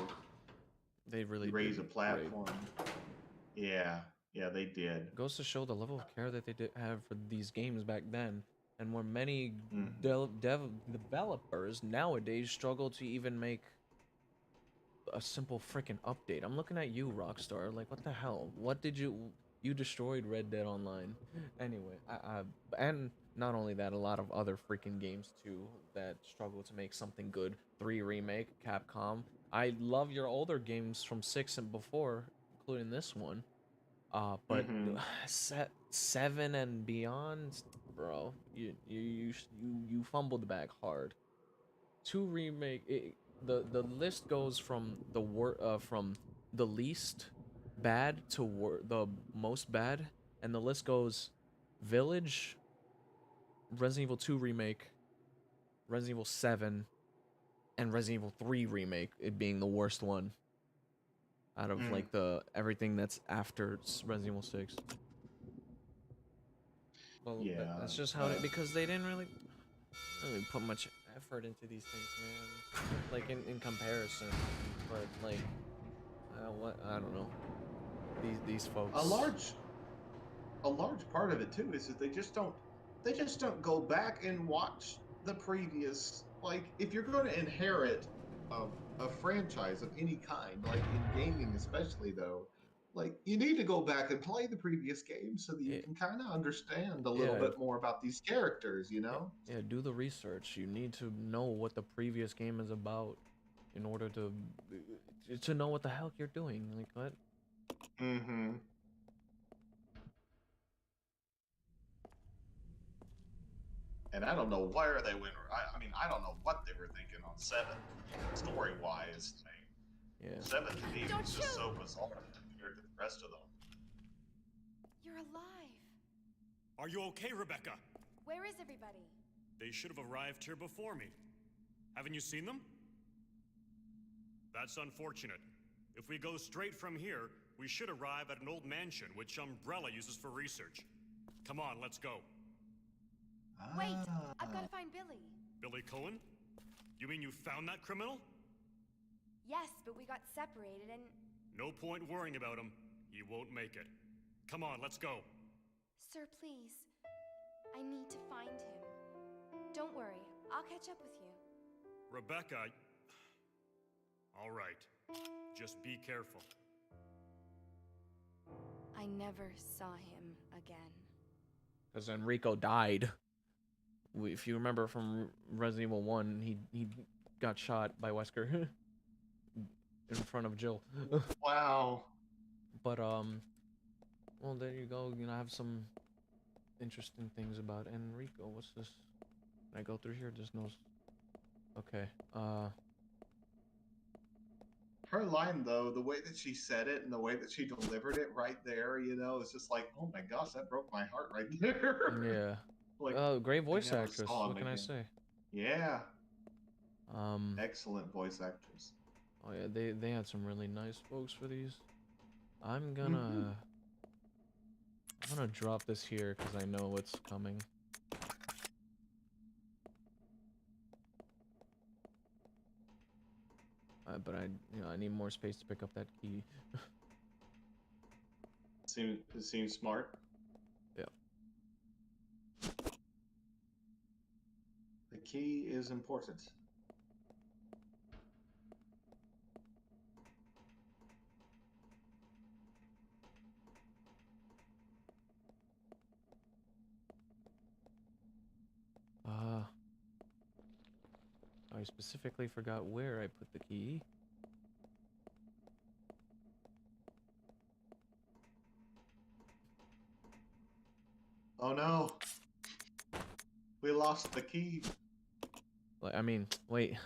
S1: They really
S2: you raise
S1: did
S2: a platform. Yeah, they did.
S1: Goes to show the level of care that they did have for these games back then, and where many developers nowadays struggle to even make a simple freaking update. I'm looking at you, Rockstar. Like, what the hell? What did you destroyed Red Dead Online? Anyway, and not only that, a lot of other freaking games too that struggle to make something good. 3 remake, Capcom. I love your older games from 6 and before, including this one. But 7 and beyond, bro, you fumbled the bag hard. 2 remake, the list goes from from the least bad to the most bad, and the list goes Village, Resident Evil 2 remake, Resident Evil 7, and Resident Evil 3 remake, it being the worst one out of like everything that's after Resident Evil 6. Well,
S2: yeah,
S1: that's just how it, because they didn't really put much effort into these things, man. Like in comparison, but like, I don't know. These folks.
S2: A large part of it too is that they just don't go back and watch the previous. Like, if you're going to inherit a franchise of any kind, like in gaming especially, though, like you need to go back and play the previous game so that you can kind of understand a little bit more about these characters, you know?
S1: Yeah, do the research. You need to know what the previous game is about in order to know what the hell you're doing. Like, what?
S2: Mm-hmm. And I don't know where they went. I mean, I don't know what they were thinking on 7, story-wise.
S1: Yeah.
S2: 7 to me was just so bizarre compared to the rest of them.
S4: You're alive.
S5: Are you okay, Rebecca?
S4: Where is everybody?
S5: They should have arrived here before me. Haven't you seen them? That's unfortunate. If we go straight from here, we should arrive at an old mansion which Umbrella uses for research. Come on, let's go.
S4: Wait, I've got to find Billy.
S5: Billy Cohen? You mean you found that criminal?
S4: Yes, but we got separated and...
S5: No point worrying about him. He won't make it. Come on, let's go.
S4: Sir, please. I need to find him. Don't worry, I'll catch up with you.
S5: Rebecca... All right. Just be careful.
S4: I never saw him again.
S1: Because Enrico died. If you remember from Resident Evil 1, he got shot by Wesker in front of Jill.
S2: Wow.
S1: But well, there you go. You know, I have some interesting things about Enrico. What's this? Can I go through here? There's no. Okay.
S2: Her line, though, the way that she said it and the way that she delivered it right there, you know, it's just like, oh my gosh, that broke my heart right there.
S1: Yeah.
S2: Like,
S1: Great voice actress. What can I say?
S2: Yeah. Excellent voice actors.
S1: Oh yeah, they had some really nice folks for these. I'm
S2: Mm-hmm.
S1: gonna drop this here because I know what's coming. But I need more space to pick up that key.
S2: It seems smart.
S1: Yeah.
S2: The key is important.
S1: I specifically forgot where I put the key.
S2: Oh no. We lost the key.
S1: Like, I mean, wait.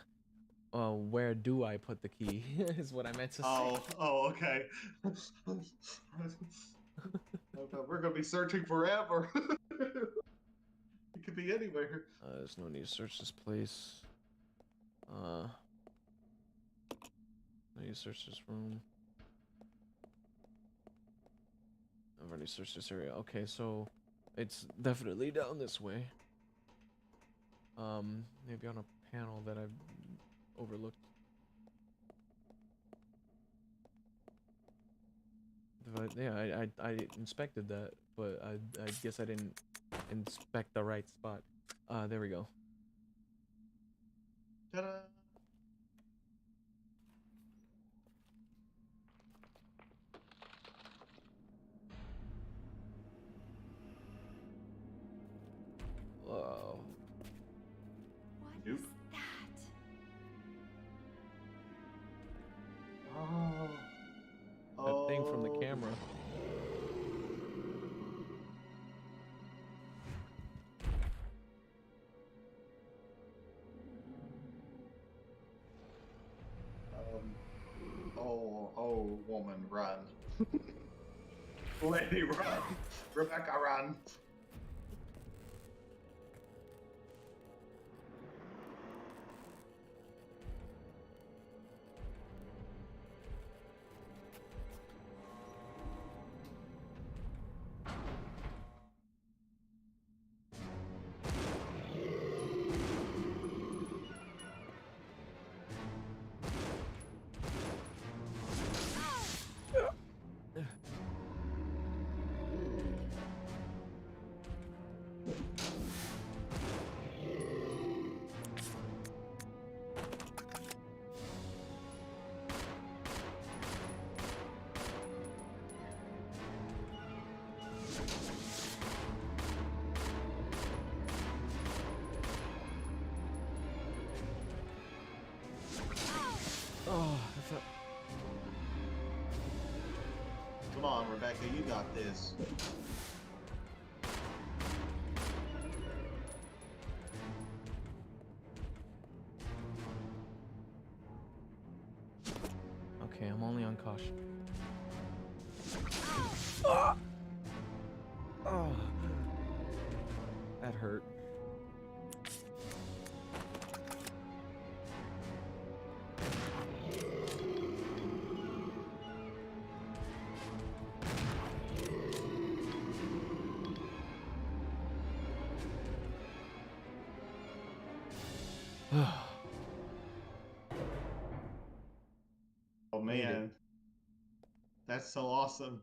S1: Where do I put the key? Is what I meant to say.
S2: Oh, okay. We're gonna be searching forever. It could be anywhere.
S1: There's no need to search this place. No need to search this room. I've already searched this area. Okay, so it's definitely down this way. Maybe on a panel that I've overlooked. But yeah, I inspected that, but I guess I didn't inspect the right spot. There we go.
S2: Ta-da.
S1: Whoa.
S4: What
S2: Nope.
S4: is that?
S2: Oh.
S1: That thing from the
S2: Oh.
S1: camera.
S2: Oh, woman, run. Lady, run. Rebecca, run.
S1: Oh, I thought.
S2: Come on, Rebecca, you got this.
S1: Okay, I'm only on caution. Oh, that hurt.
S2: Oh
S1: Made it.
S2: man. That's so awesome.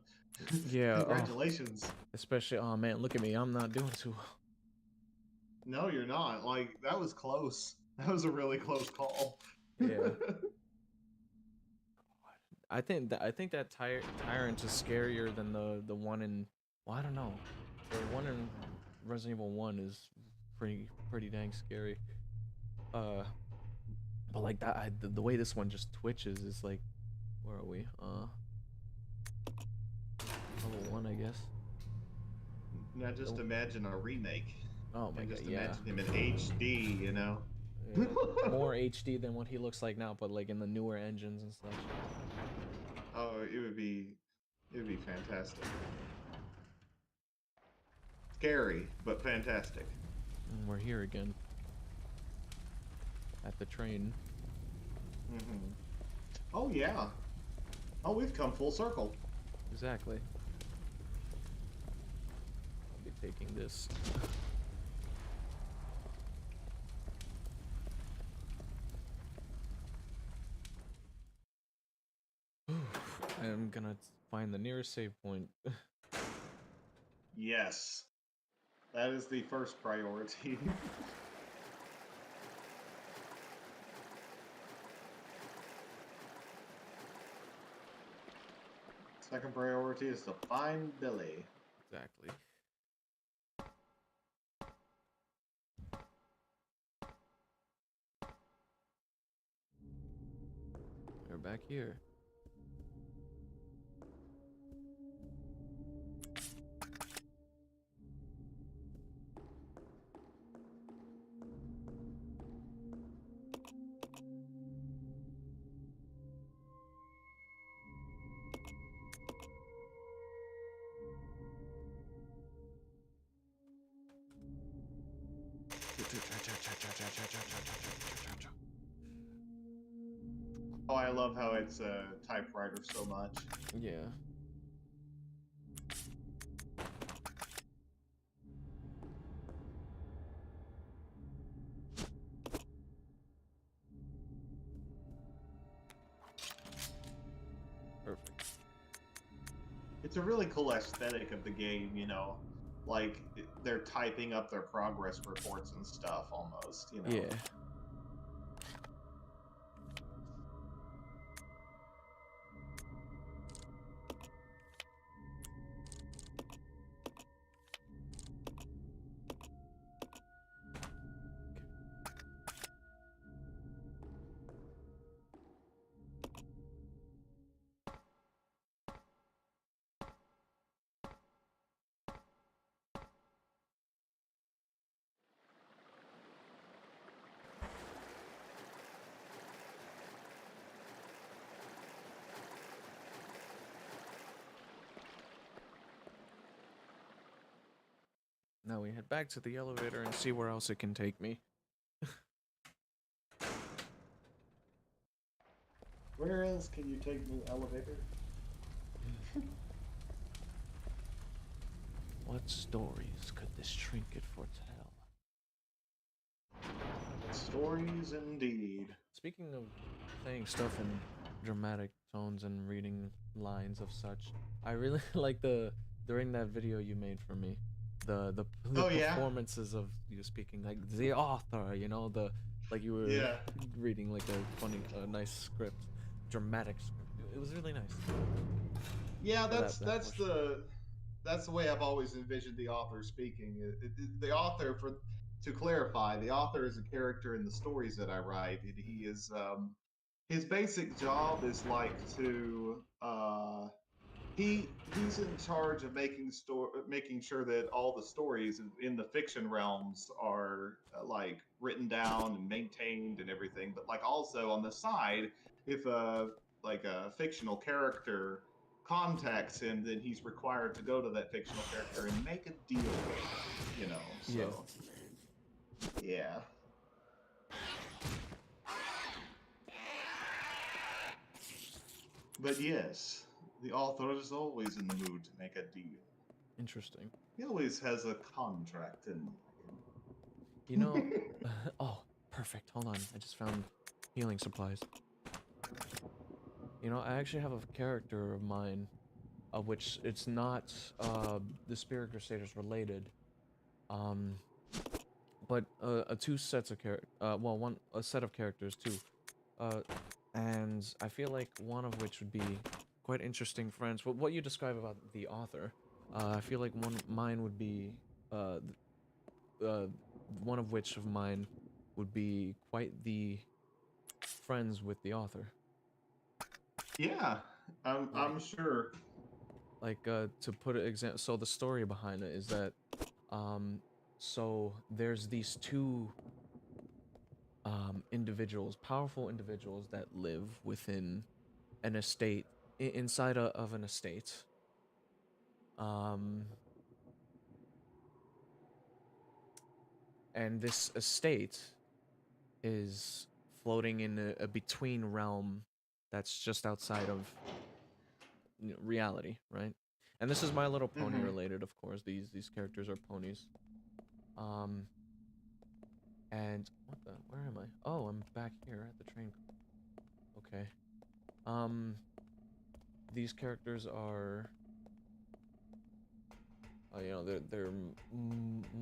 S1: Yeah.
S2: Congratulations.
S1: Especially, oh man, look at me. I'm not doing too well.
S2: No, you're not. Like, that was close. That was a really close call.
S1: Yeah. I think that tyrant is scarier than the one in. Well, I don't know. The one in Resident Evil 1 is pretty dang scary. But like that, the way this one just twitches is like, where are we? Level 1, I guess.
S2: Now just imagine a remake.
S1: Oh my
S2: And
S1: god,
S2: just
S1: yeah.
S2: imagine him in HD, you know?
S1: Yeah. More HD than what he looks like now, but like in the newer engines and stuff.
S2: Oh, it would be fantastic. Scary, but fantastic.
S1: And we're here again. at the train.
S2: Mm-hmm. Oh yeah. Oh, we've come full circle.
S1: Exactly. I'll be taking this. I'm gonna find the nearest save point.
S2: Yes. That is the first priority. Second priority is to find Billy.
S1: Exactly. We're back here.
S2: Oh, I love how it's a typewriter so much.
S1: Yeah. Perfect.
S2: It's a really cool aesthetic of the game, you know. Like they're typing up their progress reports and stuff almost, you know.
S1: Yeah. Now we head back to the elevator and see where else it can take me.
S2: Where else can you take me, elevator?
S1: What stories could this trinket foretell?
S2: Stories indeed.
S1: Speaking of saying stuff in dramatic tones and reading lines of such, I really like during that video you made for me, the
S2: Oh yeah?
S1: performances of you speaking like the author, you know, like you were
S2: Yeah.
S1: reading like a nice script, dramatic script. It was really nice.
S2: Yeah,
S1: For
S2: that's
S1: that
S2: that's
S1: portion.
S2: the way I've always envisioned the author speaking. The author, for to clarify, the author is a character in the stories that I write, and he is his basic job is like to he's in charge of making sure that all the stories in the fiction realms are like written down and maintained and everything. But like also on the side, if like a fictional character contacts him, then he's required to go to that fictional character and make a deal with them. You know,
S1: Yeah.
S2: so yeah. But yes, the author is always in the mood to make a deal.
S1: Interesting.
S2: He always has a contract in
S1: You
S2: mind.
S1: know, oh, perfect. Hold on. I just found healing supplies. You know, I actually have a character of mine, which it's not the Spirit Crusaders related, um, but two sets of well, a set of characters too, uh, and I feel like one of which would be quite interesting friends. What you describe about the author, I feel like mine would be, uh, uh, one of which of mine would be quite the friends with the author.
S2: Yeah,
S1: Like,
S2: I'm sure.
S1: to put it so the story behind it is that, um, so there's these two individuals, powerful individuals that live within an estate, inside of an estate. Um, and this estate is floating in a between realm that's just outside of reality, right? And this is My Little Pony
S2: Mm-hmm.
S1: related, of course. These characters are ponies. Um, and what the? Where am I? Oh, I'm back here at the train. Okay. Um, these characters are, you know, they're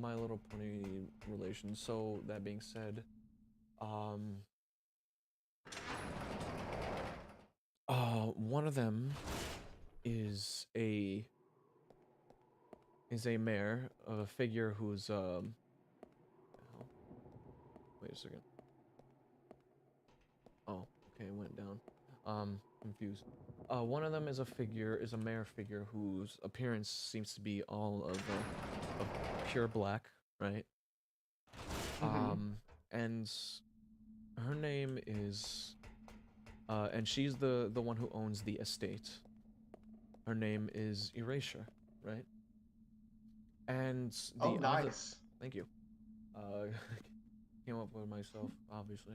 S1: My Little Pony relations. So that being said, um, one of them is a mayor, a figure who's hell? Wait a second. Oh, okay, it went down. Confused. One of them is a mayor figure whose appearance seems to be all of pure black, right?
S2: Mm-hmm.
S1: And her name is, and she's the one who owns the estate. Her name is Erasure, right? And
S2: Oh,
S1: the other,
S2: nice.
S1: thank you. Uh, came up with myself, obviously.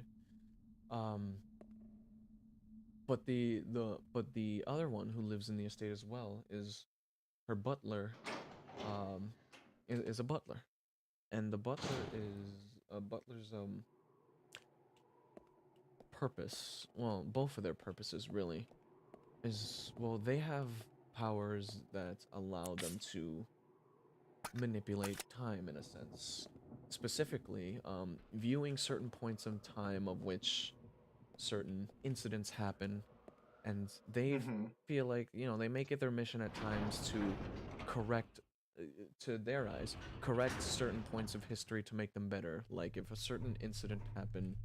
S1: Um, but the other one who lives in the estate as well is her butler. Um, is a butler, and the butler is a butler's purpose. Well, both of their purposes really is, well, they have powers that allow them to manipulate time in a sense. Specifically, viewing certain points in time of which certain incidents happen, and they
S2: Mm-hmm.
S1: feel like, you know, they make it their mission at times to correct, to their eyes, correct certain points of history to make them better. Like if a certain incident happened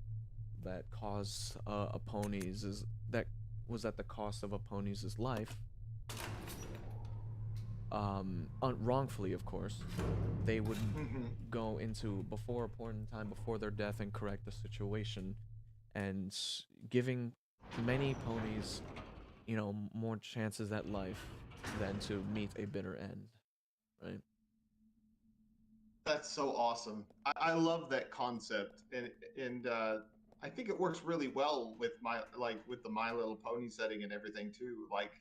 S1: that caused a pony's is that was at the cost of a pony's life, wrongfully, of course, they would
S2: Mm-hmm.
S1: go into before a point in time before their death and correct the situation, and giving many ponies, you know, more chances at life than to meet a bitter end, right?
S2: That's so awesome. I love that concept, and I think it works really well with with the My Little Pony setting and everything too. Like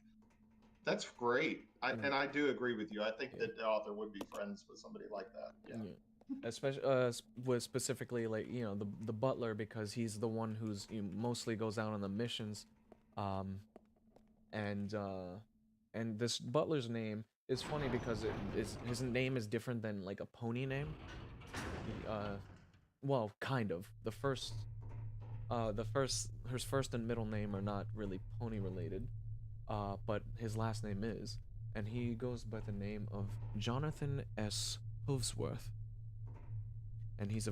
S2: that's great.
S1: Mm,
S2: And I do agree with you. I think
S1: yeah,
S2: that the author would be friends with somebody like that. Yeah.
S1: yeah. Especially with specifically, like, you know, the butler, because he's the one who's, you know, mostly goes out on the missions, um, and this butler's name is funny because it is his name is different than like a pony name. He, well, kind of. His first and middle name are not really pony related, but his last name is, and he goes by the name of Jonathan S. Hoofsworth, and he's a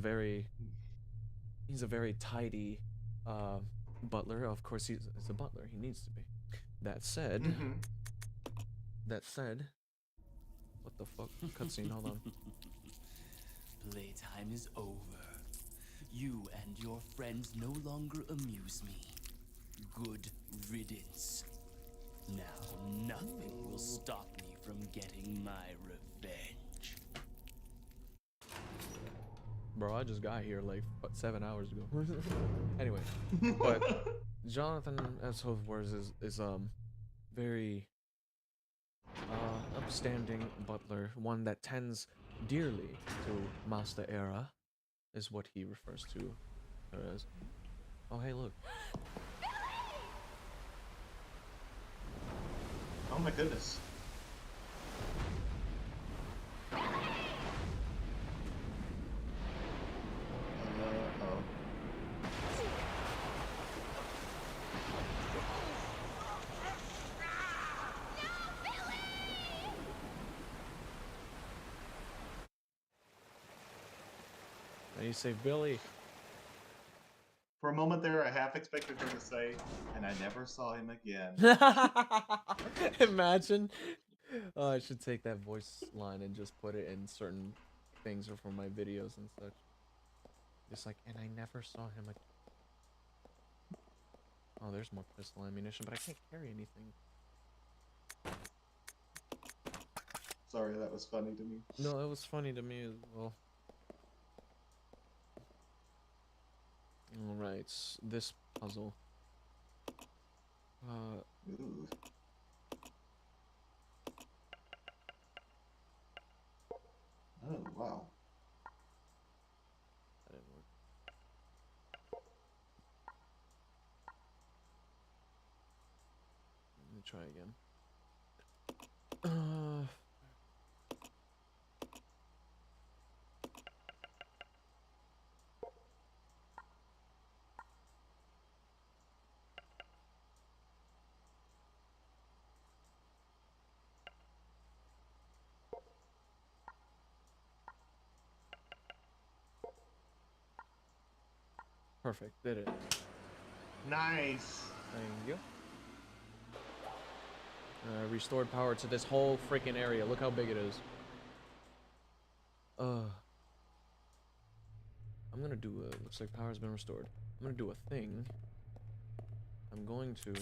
S1: very tidy, uh, butler. Of course, he's a butler. He needs to be. That said,
S2: Mm-hmm.
S1: that said, what the fuck? Cutscene. Hold on.
S6: Playtime is over. You and your friends no longer amuse me. Good riddance. Now nothing will stop me from getting my revenge.
S1: Bro, I just got here like 7 hours ago. Anyway, but Jonathan S. Hoofsworth is very upstanding butler, one that tends dearly to Master Era, is what he refers to her as. Oh, hey, look.
S2: Oh my goodness. Oh.
S1: And you say, Billy.
S2: For a moment there, I half expected her to say, "And I never saw him again."
S1: Imagine. Oh, I should take that voice line and just put it in certain things or for my videos and such. Just like, and I never saw him again. Oh, there's more pistol ammunition, but I can't carry anything.
S2: Sorry, that was funny to me.
S1: No, it was funny to me as well. Alright, this puzzle.
S2: Ooh. Oh, wow.
S1: That didn't work. Let me try again. Perfect, did it.
S2: Nice.
S1: Thank you. Restored power to this whole freaking area. Look how big it is. I'm gonna do a... Looks like power's been restored. I'm gonna do a thing. I'm going to...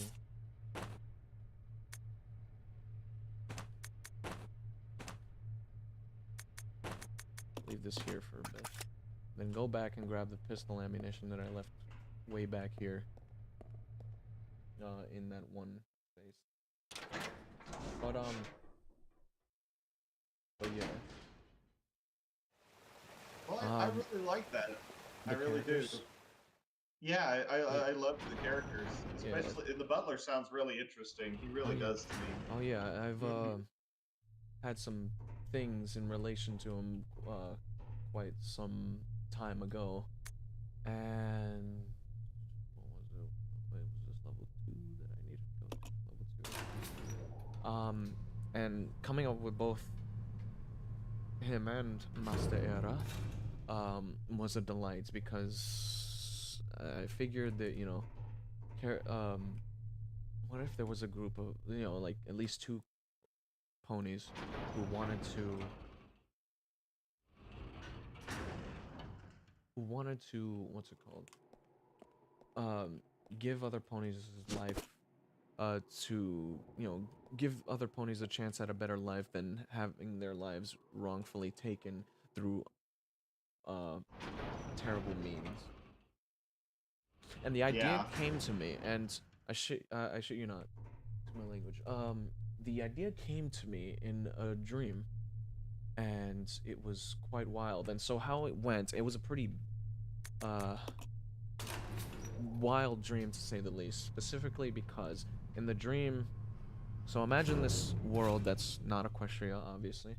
S1: leave this here for a bit. Then go back and grab the pistol ammunition that I left way back here. In that one space. But yeah.
S2: Well, I really like that. I
S1: the
S2: really
S1: characters?
S2: do. Yeah, I love the characters,
S1: Yeah.
S2: especially the butler sounds really interesting. He really
S1: yeah.
S2: does to me.
S1: Oh yeah, I've had some things in relation to him quite some time ago. And what was it? Wait, was this level 2 that I needed to go to? Level 2. And coming up with both him and Master Era was a delight because I figured that, you know, what if there was a group of, you know, like at least 2 ponies who wanted to what's it called, give other ponies life, to, you know, give other ponies a chance at a better life than having their lives wrongfully taken through terrible means. And the idea came to me, and I shit you not, to my language. The idea came to me in a dream, and it was quite wild. And so how it went, it was a pretty wild dream, to say the least. Specifically because in the dream, so imagine this world that's not Equestria, obviously.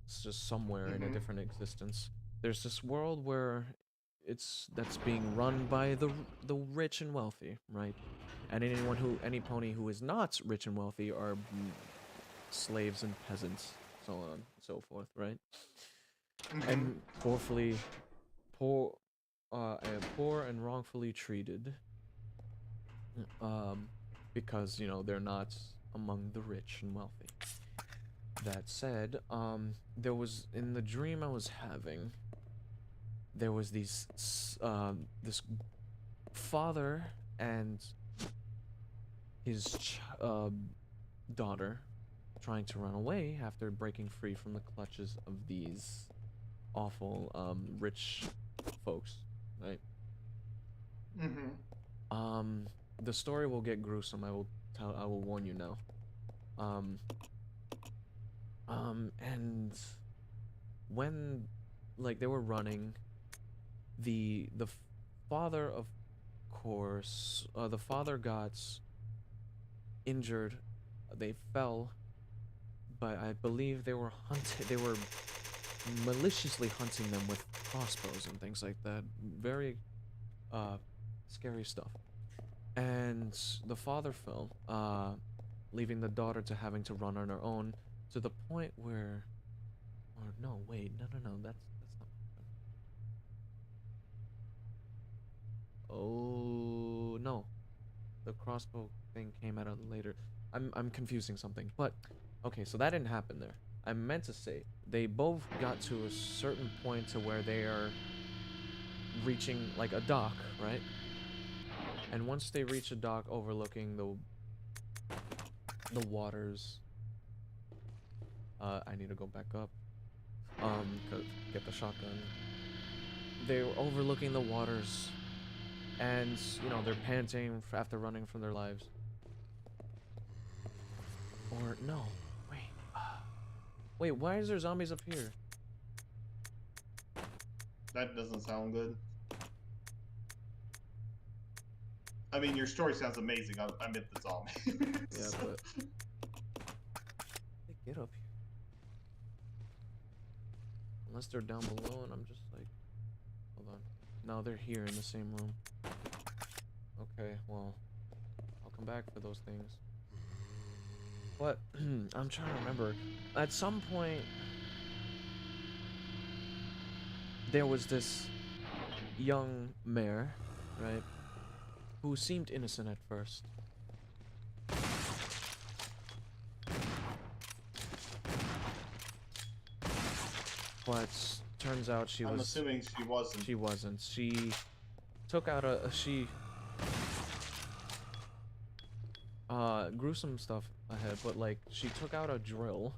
S1: It's just somewhere in a different existence. There's this world where that's being run by the rich and wealthy, right? And any pony who is not rich and wealthy are slaves and peasants, so on and so forth, right? And poor and wrongfully treated, because, you know, they're not among the rich and wealthy. That said, there was, in the dream I was having, there was this father and his daughter trying to run away after breaking free from the clutches of these awful rich folks, right? The story will get gruesome. I will warn you now. And when, like, they were running, the father, of course, the father got injured. They fell, but I believe they were maliciously hunting them with crossbows and things like that. Very scary stuff. And the father fell, leaving the daughter to having to run on her own, to the point where, or no, wait, no, that's not. Oh no, the crossbow thing came out later. I'm confusing something, but okay, so that didn't happen there. I meant to say they both got to a certain point to where they are reaching like a dock, right? And once they reach a dock overlooking the waters, I need to go back up, get the shotgun. They were overlooking the waters, and you know they're panting after running from their lives. Or no, wait, wait, why is there zombies up here?
S2: That doesn't sound good. I mean, your story sounds amazing. I meant the zombie.
S1: Yeah, but they get up here unless they're down below, and I'm just like, hold on. No, they're here in the same room. Okay, well, I'll come back for those things. But I'm trying to remember. At some point, there was this young mayor, right, who seemed innocent at first. But turns out
S2: I'm assuming she wasn't.
S1: She wasn't. She took out gruesome stuff ahead, but like she took out a drill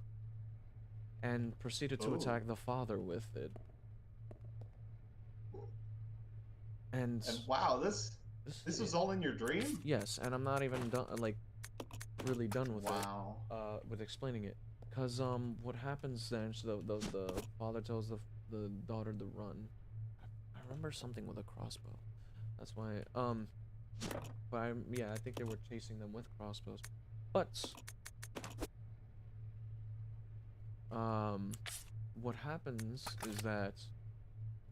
S1: and proceeded to attack the father with it. And
S2: wow, this was all in your dream?
S1: Yes, and I'm not even done, like, really done with
S2: Wow.
S1: with explaining it. Cause what happens then? So the father tells the daughter to run. I remember something with a crossbow. That's why. But yeah, I think they were chasing them with crossbows. But what happens is that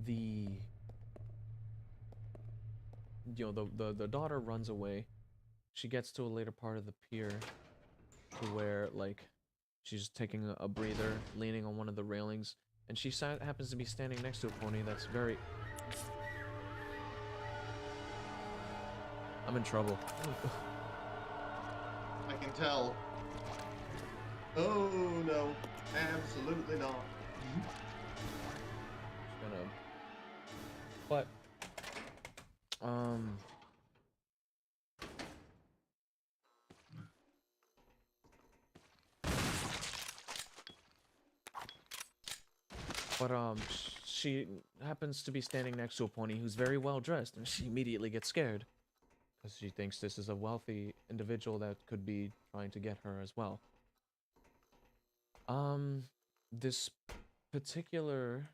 S1: the the daughter runs away. She gets to a later part of the pier to where like she's taking a breather, leaning on one of the railings, and she happens to be standing next to a pony that's very... I'm in trouble.
S2: I can tell. Oh no, absolutely not.
S1: Just gonna... But she happens to be standing next to a pony who's very well dressed, and she immediately gets scared because she thinks this is a wealthy individual that could be trying to get her as well. This particular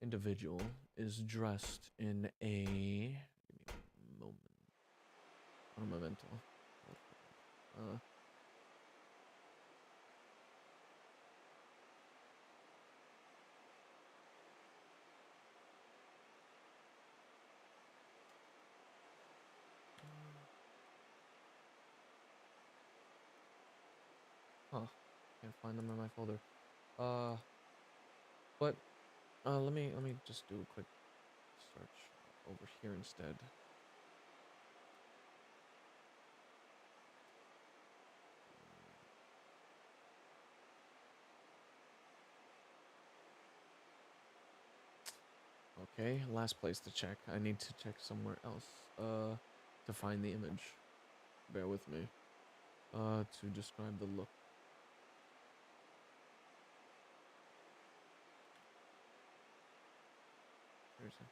S1: individual is dressed in a... Give me a moment. A memento. Huh. Can't find them in my folder. But let me just do a quick search over here instead. Okay, last place to check. I need to check somewhere else to find the image. Bear with me. To describe the look. Seriously.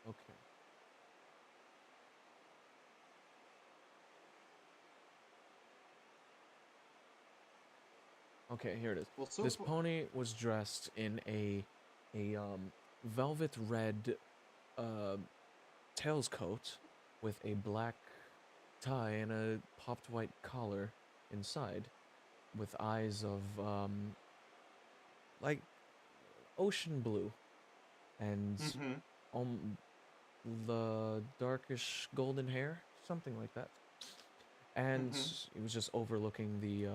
S1: Okay. Okay, here it is.
S2: Well,
S1: This pony was dressed in a velvet red tails coat with a black tie and a popped white collar inside, with eyes of like ocean blue and the darkish golden hair, something like that. And it was just overlooking the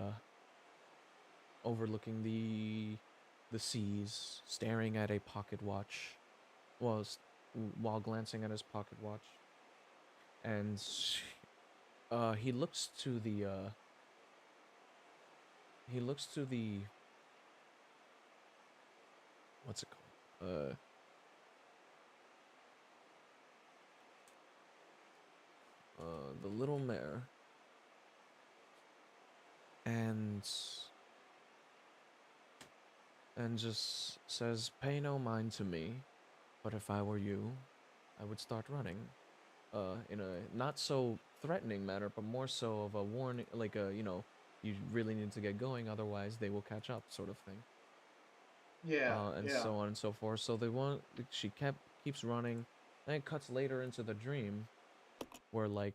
S1: seas, staring at a pocket watch, while glancing at his pocket watch. And he looks to the what's it called? The little mare, and just says, "Pay no mind to me, but if I were you, I would start running." In a not so threatening manner, but more so of a warning, like a, you really need to get going, otherwise they will catch up, sort of thing.
S2: Yeah,
S1: And
S2: yeah,
S1: so on and so forth. So she keeps running. Then it cuts later into the dream, where like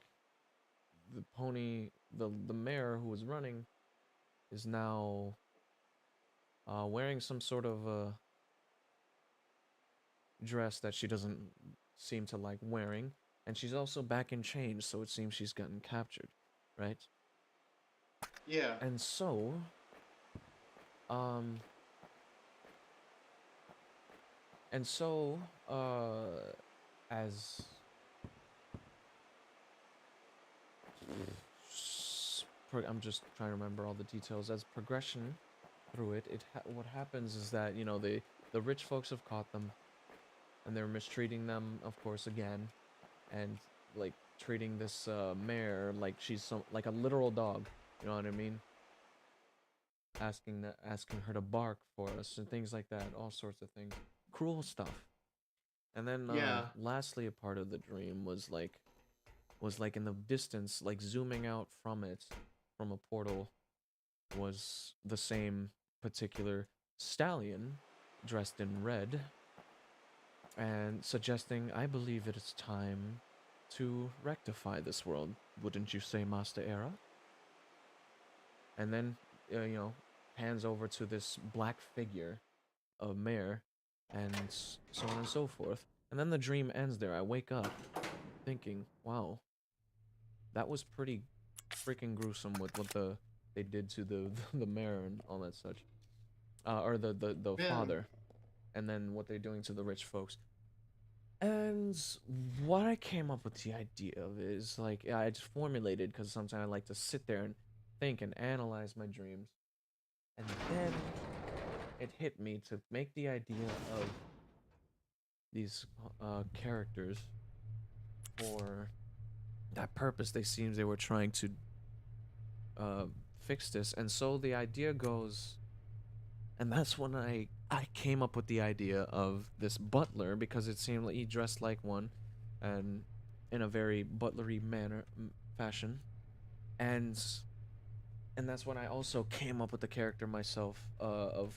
S1: the pony, the mare who was running, is now wearing some sort of dress that she doesn't seem to like wearing, and she's also back in chains. So it seems she's gotten captured, right?
S2: yeah,
S1: And so, um, and so, as I'm just trying to remember all the details. As progression through it, what happens is that the rich folks have caught them, and they're mistreating them, of course, again, and like treating this mare like she's like a literal dog. You know what I mean? Asking her to bark for us and things like that, all sorts of things, cruel stuff. And then
S2: yeah,
S1: lastly, a part of the dream was like in the distance, like zooming out from it, from a portal, was the same particular stallion dressed in red and suggesting, "I believe it is time to rectify this world. Wouldn't you say, Master Era?" And then, hands over to this black figure of mare, and so on and so forth. And then the dream ends there. I wake up thinking, wow, that was pretty freaking gruesome with what they did to the the mare and all that such. Or the
S2: man,
S1: father, and then what they're doing to the rich folks. And what I came up with the idea of is like I just formulated, because sometimes I like to sit there and think and analyze my dreams, and then it hit me to make the idea of these characters for that purpose. They seems they were trying to uh, fix this, and so the idea goes, and that's when I came up with the idea of this butler, because it seemed like he dressed like one, and in a very butlery manner fashion, and that's when I also came up with the character myself, of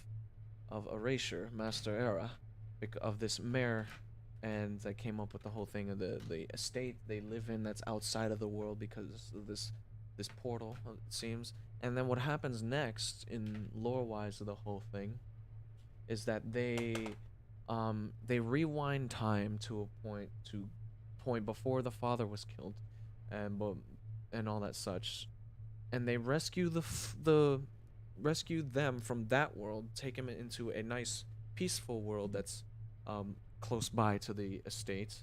S1: Erasure, Master Era, of this mayor, and I came up with the whole thing of the estate they live in that's outside of the world because of this portal, it seems. And then what happens next in lore wise of the whole thing is that they rewind time to a point before the father was killed, and and all that such, and they rescue them from that world, take them into a nice peaceful world that's close by to the estate.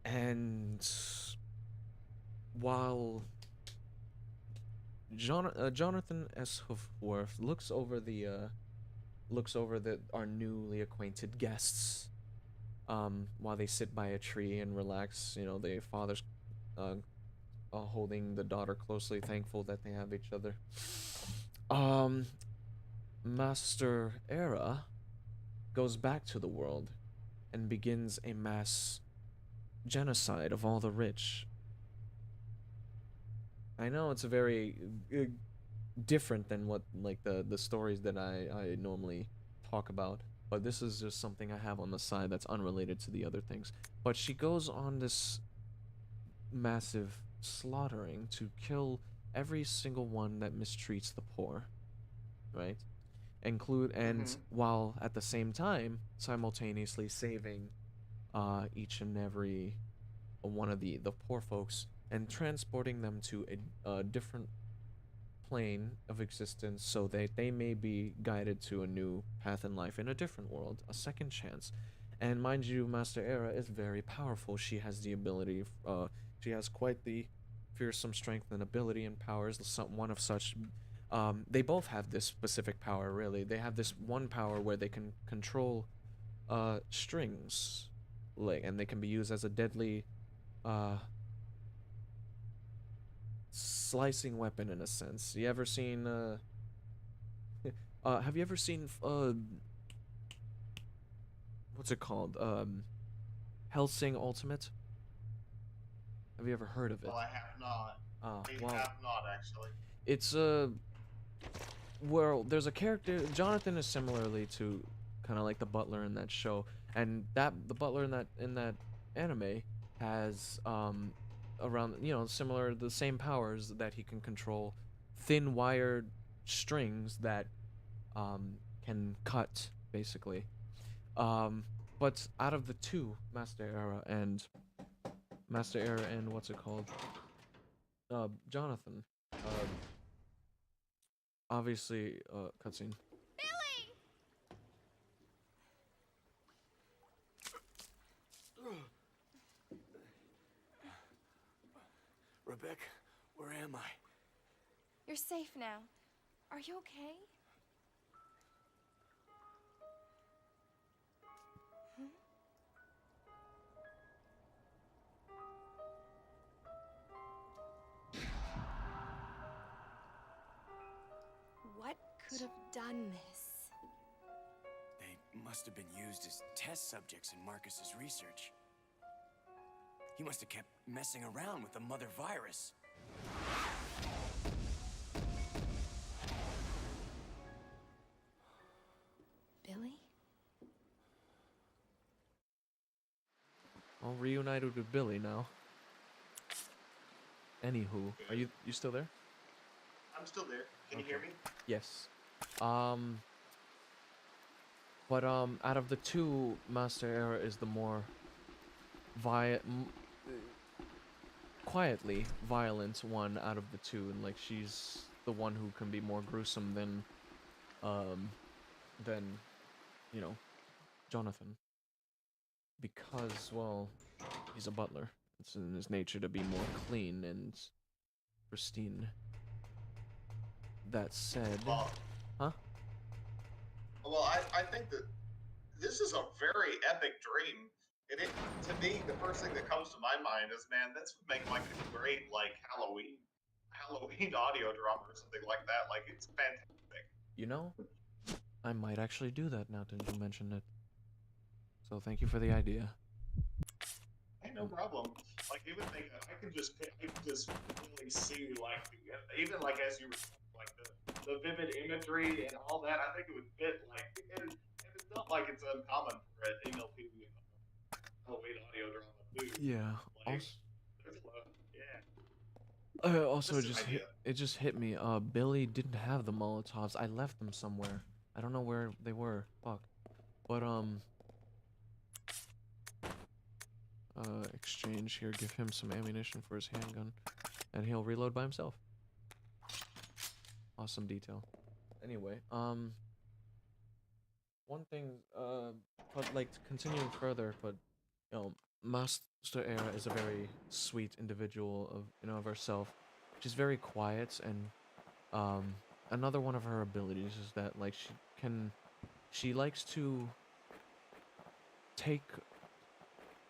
S1: And while Jonathan S. Hoofworth looks over the our newly acquainted guests, while they sit by a tree and relax. The father's uh, holding the daughter closely, thankful that they have each other. Um, Master Era goes back to the world and begins a mass genocide of all the rich. I know it's a very different than what like the stories that I normally talk about, but this is just something I have on the side that's unrelated to the other things. But she goes on this massive slaughtering to kill every single one that mistreats the poor, right? And
S2: mm-hmm,
S1: while at the same time simultaneously saving each and every one of the poor folks and transporting them to a different plane of existence so that they may be guided to a new path in life in a different world, a second chance. And mind you, Master Era is very powerful. She has the ability, she has quite the fearsome strength and ability and powers. One of such, they both have this specific power, really. They have this one power where they can control strings, like, and they can be used as a deadly uh, slicing weapon in a sense. You ever seen have you ever seen what's it called? Hellsing Ultimate? Have you ever heard of it?
S2: Well, I have not. I
S1: Well,
S2: have not actually.
S1: it's well, there's a character. Jonathan is similarly to kind of like the butler in that show, and that the butler in that anime has around similar the same powers that he can control thin wired strings that can cut basically. But out of the two, Master Era and what's it called? Jonathan. Obviously, cutscene.
S4: Billy!
S3: Rebecca, where am I?
S4: You're safe now. Are you okay? What could have done this?
S3: They must have been used as test subjects in Marcus's research. He must have kept messing around with the mother virus.
S4: Billy?
S1: All reunited with Billy now. Anywho, are you still there?
S2: I'm still there. Can you hear me?
S1: Yes. But out of the two, Master Era is the more quietly violent one out of the two, and like she's the one who can be more gruesome than you know, Jonathan. Because, well, he's a butler. It's in his nature to be more clean and pristine. That said,
S2: Well,
S1: huh?
S2: well, I think that this is a very epic dream. To me, the first thing that comes to my mind is, man, this would make like a great like Halloween audio drama or something like that. Like it's fantastic.
S1: You know, I might actually do that now that you mention it. So thank you for the idea.
S2: Hey, no problem. Like it would make I could just really see like even like as you were like the vivid imagery and all that. I think it would fit like and it's not like it's uncommon for an MLP Halloween audio drama too.
S1: Yeah.
S2: Like
S1: Also,
S2: there's a lot. Yeah.
S1: also
S2: Just an idea.
S1: it just hit me. Billy didn't have the Molotovs. I left them somewhere. I don't know where they were. Fuck. But exchange here. Give him some ammunition for his handgun, and he'll reload by himself. Awesome detail. Anyway, one thing, but like continuing further, but Master Era is a very sweet individual of herself. She's very quiet, and another one of her abilities is that like she likes to take,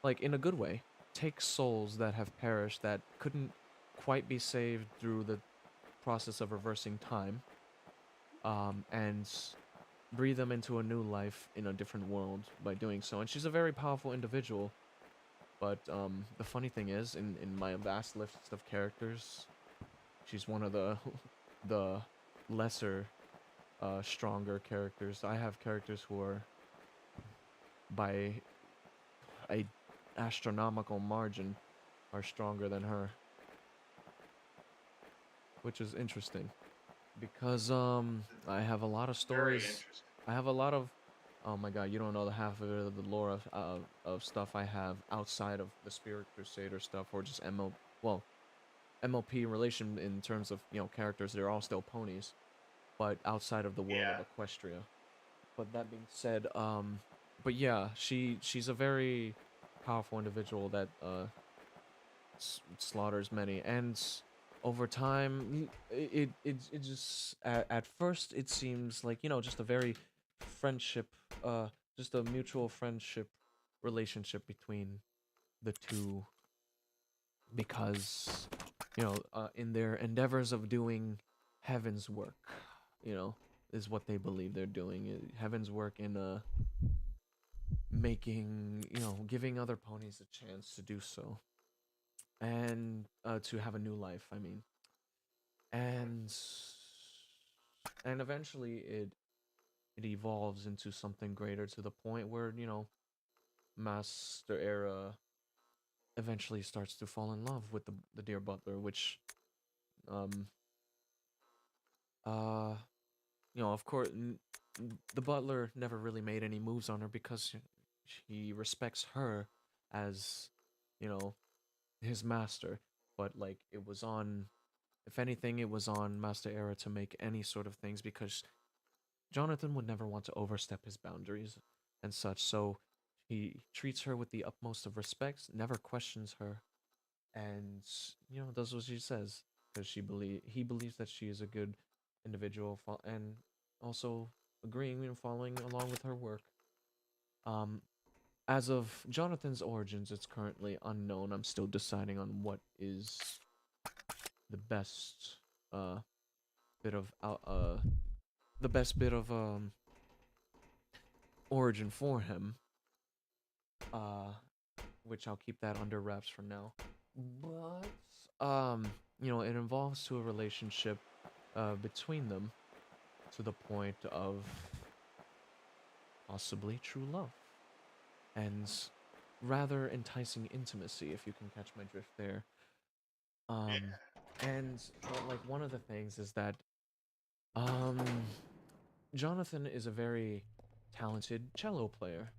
S1: like in a good way, take souls that have perished that couldn't quite be saved through the process of reversing time, and breathe them into a new life in a different world by doing so. And she's a very powerful individual. But the funny thing is, in my vast list of characters, she's one of the the lesser, stronger characters. I have characters who are by a astronomical margin are stronger than her, which is interesting because I have a lot of
S2: Very
S1: stories.
S2: interesting.
S1: I have a lot of, oh my god, you don't know the half of it, of the lore of stuff I have outside of the Spirit Crusader stuff, or just MLP in relation in terms of characters. They're all still ponies, but outside of the world
S2: Yeah.
S1: of Equestria. But that being said, but yeah, she's a very powerful individual that slaughters many, and over time, it just at first it seems like just a very friendship, just a mutual friendship relationship between the two, because in their endeavors of doing heaven's work, you know is what they believe they're doing. Heaven's work in making, giving other ponies a chance to do so, and to have a new life, I mean. And eventually it evolves into something greater, to the point where, Master Era eventually starts to fall in love with the dear butler, which um uh of course, the butler never really made any moves on her because he respects her as, you know, his master. But like, it was on, if anything, it was on Master Era to make any sort of things, because Jonathan would never want to overstep his boundaries and such. So he treats her with the utmost of respect, never questions her, and does what she says, because he believes that she is a good individual, and also agreeing and following along with her work. Um, as of Jonathan's origins, it's currently unknown. I'm still deciding on what is the best uh bit of the best bit of origin for him. Uh, which I'll keep that under wraps for now. But it involves to a relationship between them, to the point of possibly true love and rather enticing intimacy, if you can catch my drift there.
S2: Yeah.
S1: And like, one of the things is that um Jonathan is a very talented cello player,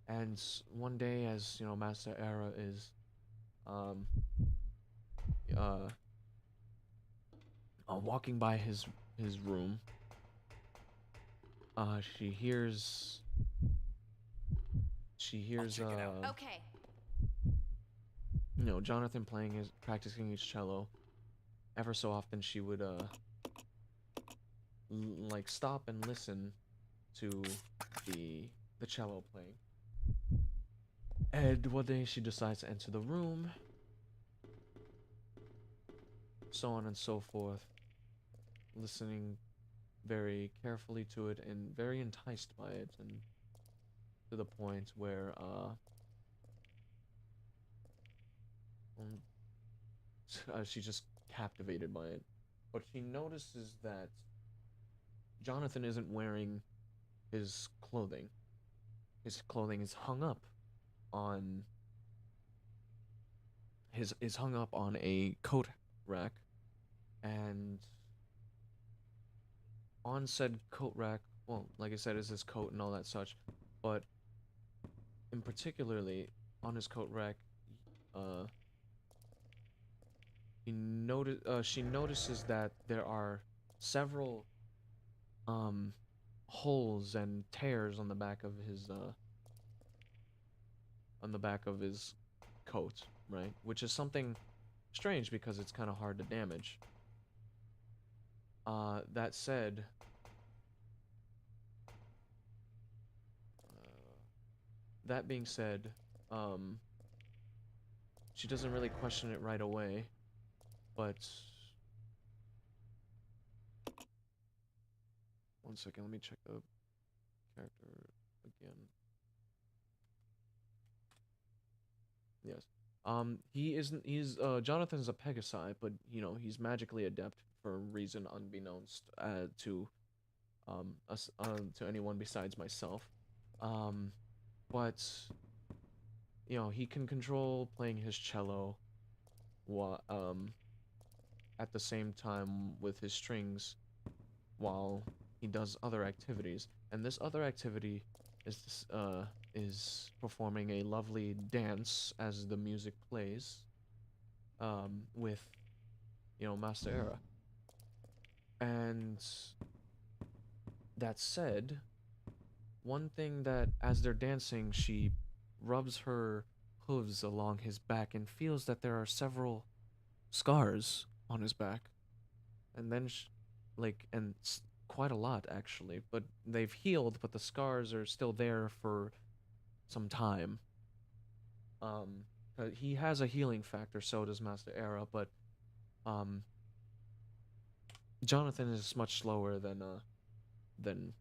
S1: and one day, as Master Era is um uh walking by his room, she
S3: I'll
S1: hears
S3: check it out.
S4: Okay.
S1: Jonathan practicing his cello. Ever so often, she would like, stop and listen to the cello playing. And one day she decides to enter the room, so on and so forth, listening very carefully to it and very enticed by it, and to the point where um, she's just captivated by it. But she notices that Jonathan isn't wearing his clothing. His clothing is hung up on is hung up on a coat rack, and on said coat rack, well, like I said, is his coat and all that such, but in particularly on his coat rack, uh, she notices that there are several um holes and tears on the back of his coat, right? Which is something strange because it's kind of hard to damage. That said, that being said, um, she doesn't really question it right away, but one second, let me check the character again. Yes. Jonathan's a Pegasi, but he's magically adept for a reason unbeknownst to anyone besides myself. Um, but he can control playing his cello while at the same time with his strings, while he does other activities. And this other activity is performing a lovely dance as the music plays, with Master Era. And that said, one thing that, as they're dancing, she rubs her hooves along his back and feels that there are several scars on his back. And then quite a lot, actually, but they've healed, but the scars are still there for some time. He has a healing factor, so does Master Era, but um Jonathan is much slower than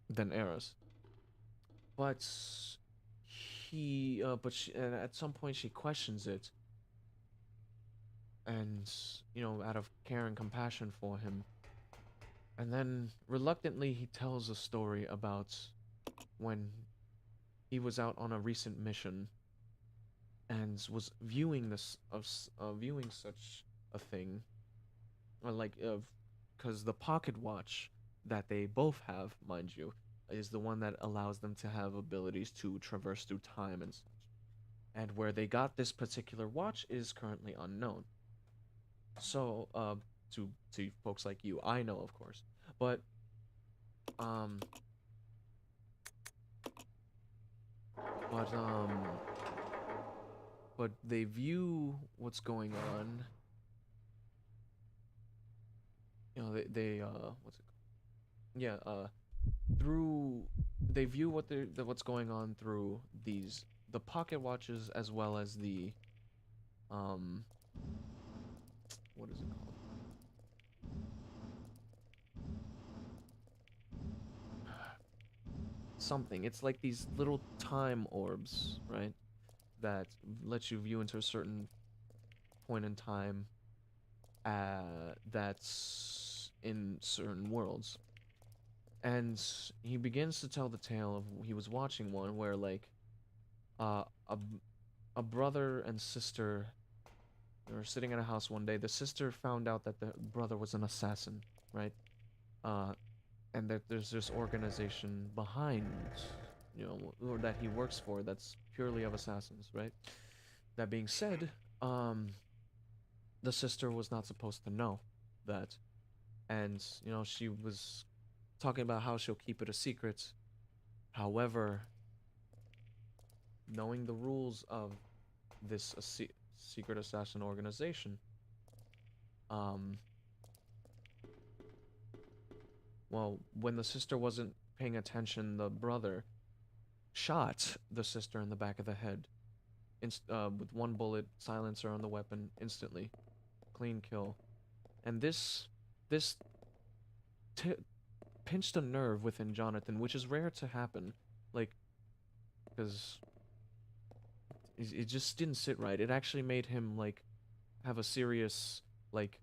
S1: than Eris, but and at some point she questions it, and out of care and compassion for him, and then reluctantly he tells a story about when he was out on a recent mission and was viewing viewing such a thing, or like because the pocket watch that they both have, mind you, is the one that allows them to have abilities to traverse through time and such. And where they got this particular watch is currently unknown. So, to folks like you, I know, of course, but um, but um, but they view what's going on. They what's it called? Yeah, through they view what's going on through the pocket watches as well as the um what is it called? Something. It's like these little time orbs, right? That lets you view into a certain point in time that's in certain worlds. And he begins to tell the tale of he was watching one where like uh a a brother and sister were sitting in a house one day. The sister found out that the brother was an assassin, right? Uh and that there's this organization behind, or that he works for that's purely of assassins, right? That being said, um the sister was not supposed to know that, and she was talking about how she'll keep it a secret. However, knowing the rules of this secret assassin organization, um well, when the sister wasn't paying attention, the brother shot the sister in the back of the head, with one bullet, silencer on the weapon, instantly, clean kill. And this t- pinched a nerve within Jonathan, which is rare to happen, like, because it just didn't sit right. It actually made him like have a serious, like,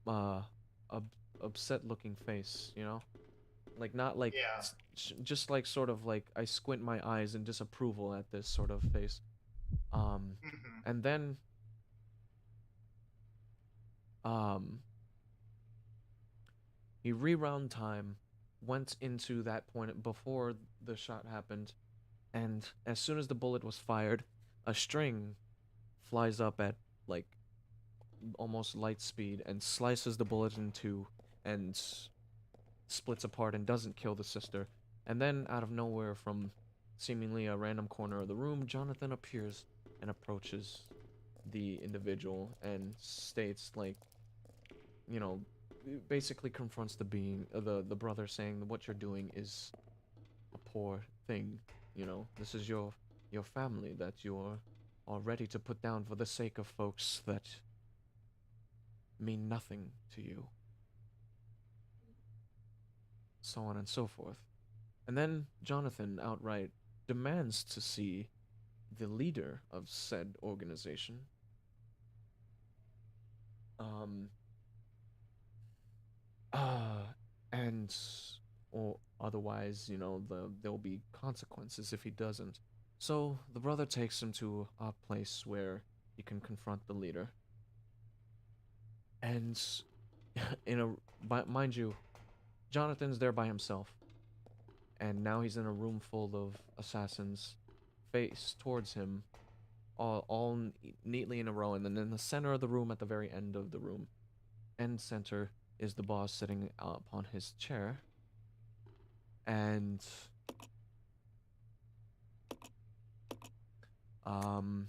S1: uh, upset looking face, like not like
S2: Yeah.
S1: just like sort of like I squint my eyes in disapproval at this sort of face. Um,
S2: Hmm.
S1: and then um he rewound time, went into that point before the shot happened, and as soon as the bullet was fired, a string flies up at like almost light speed and slices the bullet in two and splits apart and doesn't kill the sister. And then, out of nowhere, from seemingly a random corner of the room, Jonathan appears and approaches the individual and states, like, you know, basically confronts the being, the brother, saying that what you're doing is a poor thing. This is your family that you're all ready to put down for the sake of folks that mean nothing to you, so on and so forth. And then Jonathan outright demands to see the leader of said organization. Um, uh, and or otherwise, there'll be consequences if he doesn't. So the brother takes him to a place where he can confront the leader. And mind you, Jonathan's there by himself, and now he's in a room full of assassins, face towards him, all neatly in a row, and then in the center of the room, at the very end of the room, end center, is the boss sitting upon his chair, and um,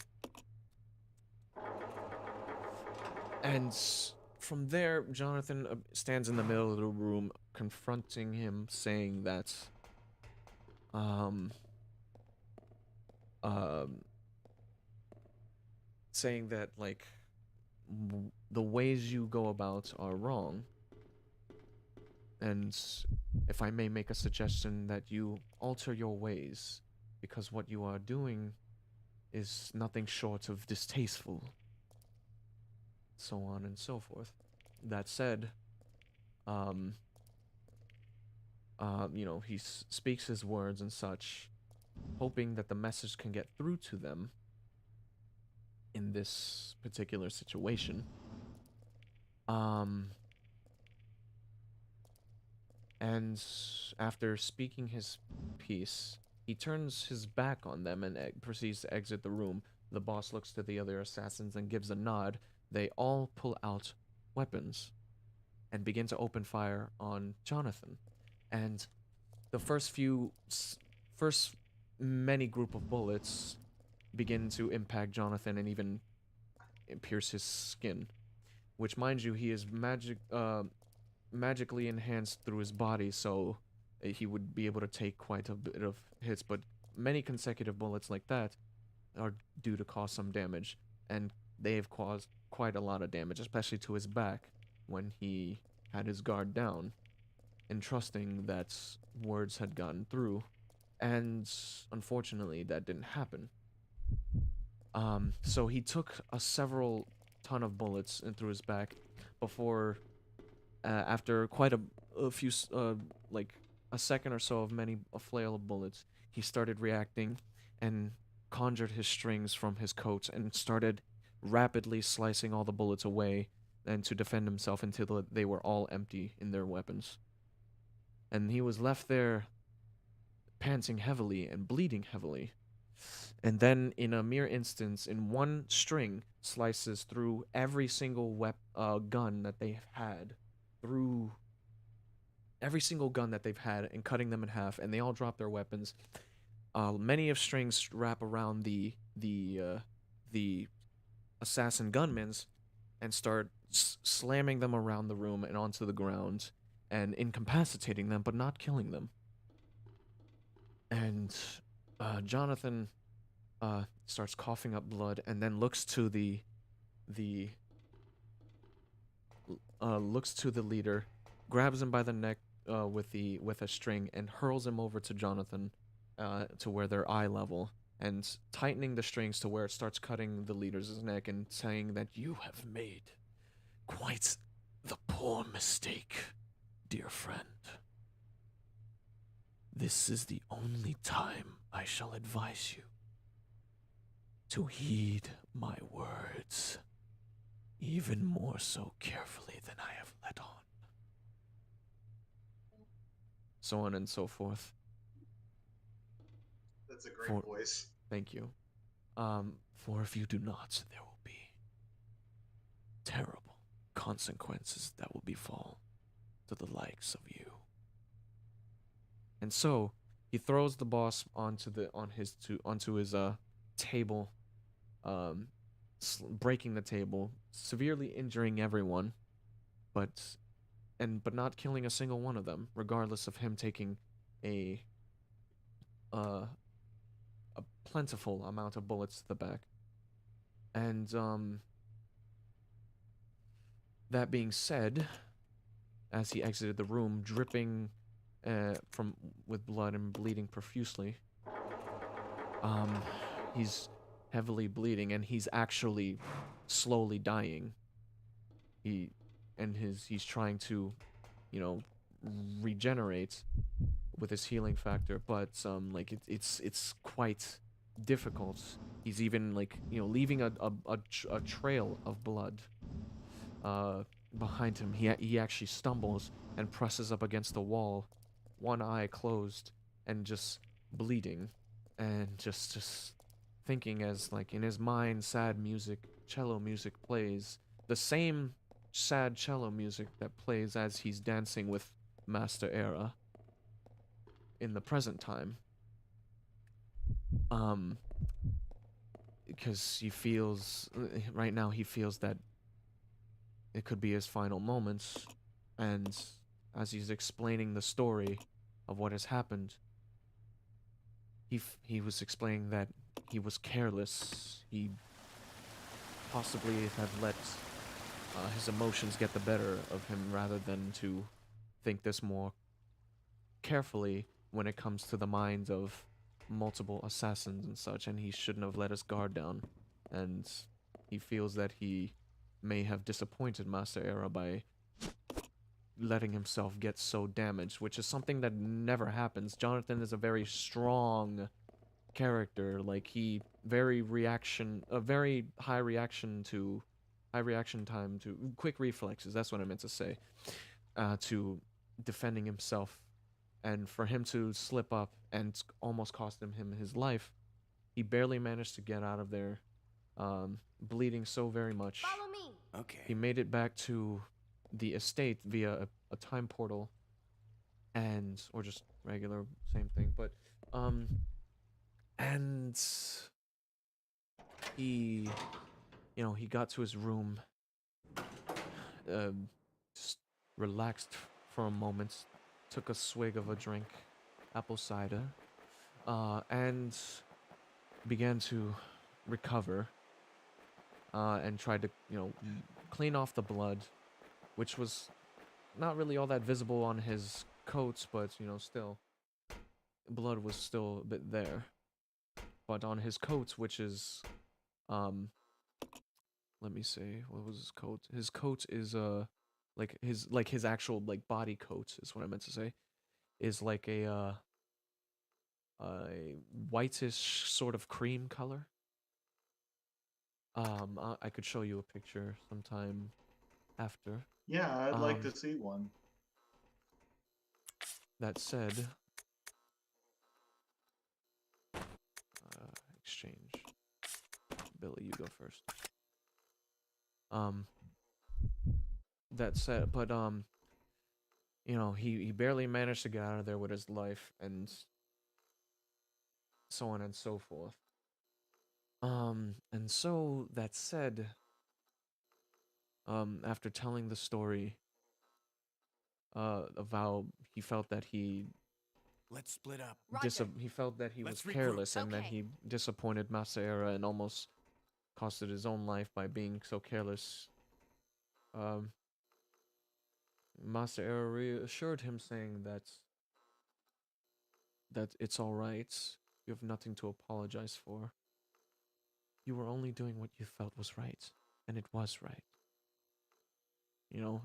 S1: from there, Jonathan stands in the middle of the room, confronting him, saying that, um, um, saying that like the ways you go about are wrong. And if I may make a suggestion, that you alter your ways, because what you are doing is nothing short of distasteful. So on and so forth. That said, um, he speaks his words and such, hoping that the message can get through to them in this particular situation. And after speaking his piece, he turns his back on them and proceeds to exit the room. The boss looks to the other assassins and gives a nod. They all pull out weapons and begin to open fire on Jonathan. And the first many group of bullets begin to impact Jonathan and even pierce his skin, which, mind you, he is magically enhanced through his body, so he would be able to take quite a bit of hits, but many consecutive bullets like that are due to cause some damage, and they have caused quite a lot of damage, especially to his back when he had his guard down, and trusting that words had gotten through, and unfortunately that didn't happen. So he took a several ton of bullets in through his back before, after quite a few, like a second or so of a flail of bullets, he started reacting and conjured his strings from his coat and started rapidly slicing all the bullets away and to defend himself until they were all empty in their weapons. And he was left there panting heavily and bleeding heavily. And then, in a mere instance, in one string, slices through every single gun that they've had, through every single gun that they've had, and cutting them in half, and they all drop their weapons. Many of strings wrap around the assassin gunmen's and start slamming them around the room and onto the ground, and incapacitating them, but not killing them. And Jonathan starts coughing up blood, and then looks to the leader, grabs him by the neck with a string, and hurls him over to Jonathan, to where they're eye level, and tightening the strings to where it starts cutting the leader's neck, and saying that you have made quite the poor mistake, dear friend. This is the only time I shall advise you to heed my words, even more so carefully than I have let on. So on and so forth.
S2: That's a great voice.
S1: Thank you. For if you do not, there will be terrible consequences that will befall to the likes of you. And so he throws the boss onto his table, breaking the table, severely injuring everyone, but not killing a single one of them, regardless of him taking a plentiful amount of bullets to the back. And that being said, as he exited the room, dripping with blood and bleeding profusely, he's heavily bleeding, and he's actually slowly dying. He's trying to, regenerate with his healing factor, but it's quite difficult. He's even leaving a trail of blood behind him. He actually stumbles and presses up against the wall, one eye closed and just bleeding, and just thinking, as in his mind, sad music, cello music plays, the same sad cello music that plays as he's dancing with Master Era in the present time. Because right now he feels that it could be his final moments, and as he's explaining the story of what has happened, he was explaining that he was careless. He possibly had let his emotions get the better of him rather than to think this more carefully when it comes to the minds of multiple assassins and such, and he shouldn't have let his guard down. And he feels that he may have disappointed Master Era by letting himself get so damaged, which is something that never happens. Jonathan is a very strong character. Like, he very high reaction time to quick reflexes. That's what I meant to say. To defending himself, and for him to slip up and almost cost him his life, he barely managed to get out of there, bleeding so very much.
S4: Follow me.
S3: Okay.
S1: He made it back to the estate via a time portal, or just regular, same thing, but and he, he got to his room, just relaxed for a moment, took a swig of a drink, apple cider, and began to recover, and tried to, clean off the blood, which was not really all that visible on his coats, but, still, blood was still a bit there. But on his coat, which is, let me see, what was his coat? His coat is, his actual, body coat is what I meant to say, is like a whitish sort of cream color. I could show you a picture sometime after.
S2: Yeah, I'd like
S1: Um,
S2: to see one.
S1: That said, exchange. Billy, you go first. That said, but he barely managed to get out of there with his life, and so on and so forth. And so that said, after telling the story, of how he felt that
S3: Let's split up.
S4: Roger.
S1: he felt that he
S3: Let's
S1: was
S3: regroup.
S1: careless, and that
S4: Okay.
S1: he disappointed Masaera and almost costed his own life by being so careless. Masaera reassured him, saying that it's all right. You have nothing to apologize for. You were only doing what you felt was right, and it was right.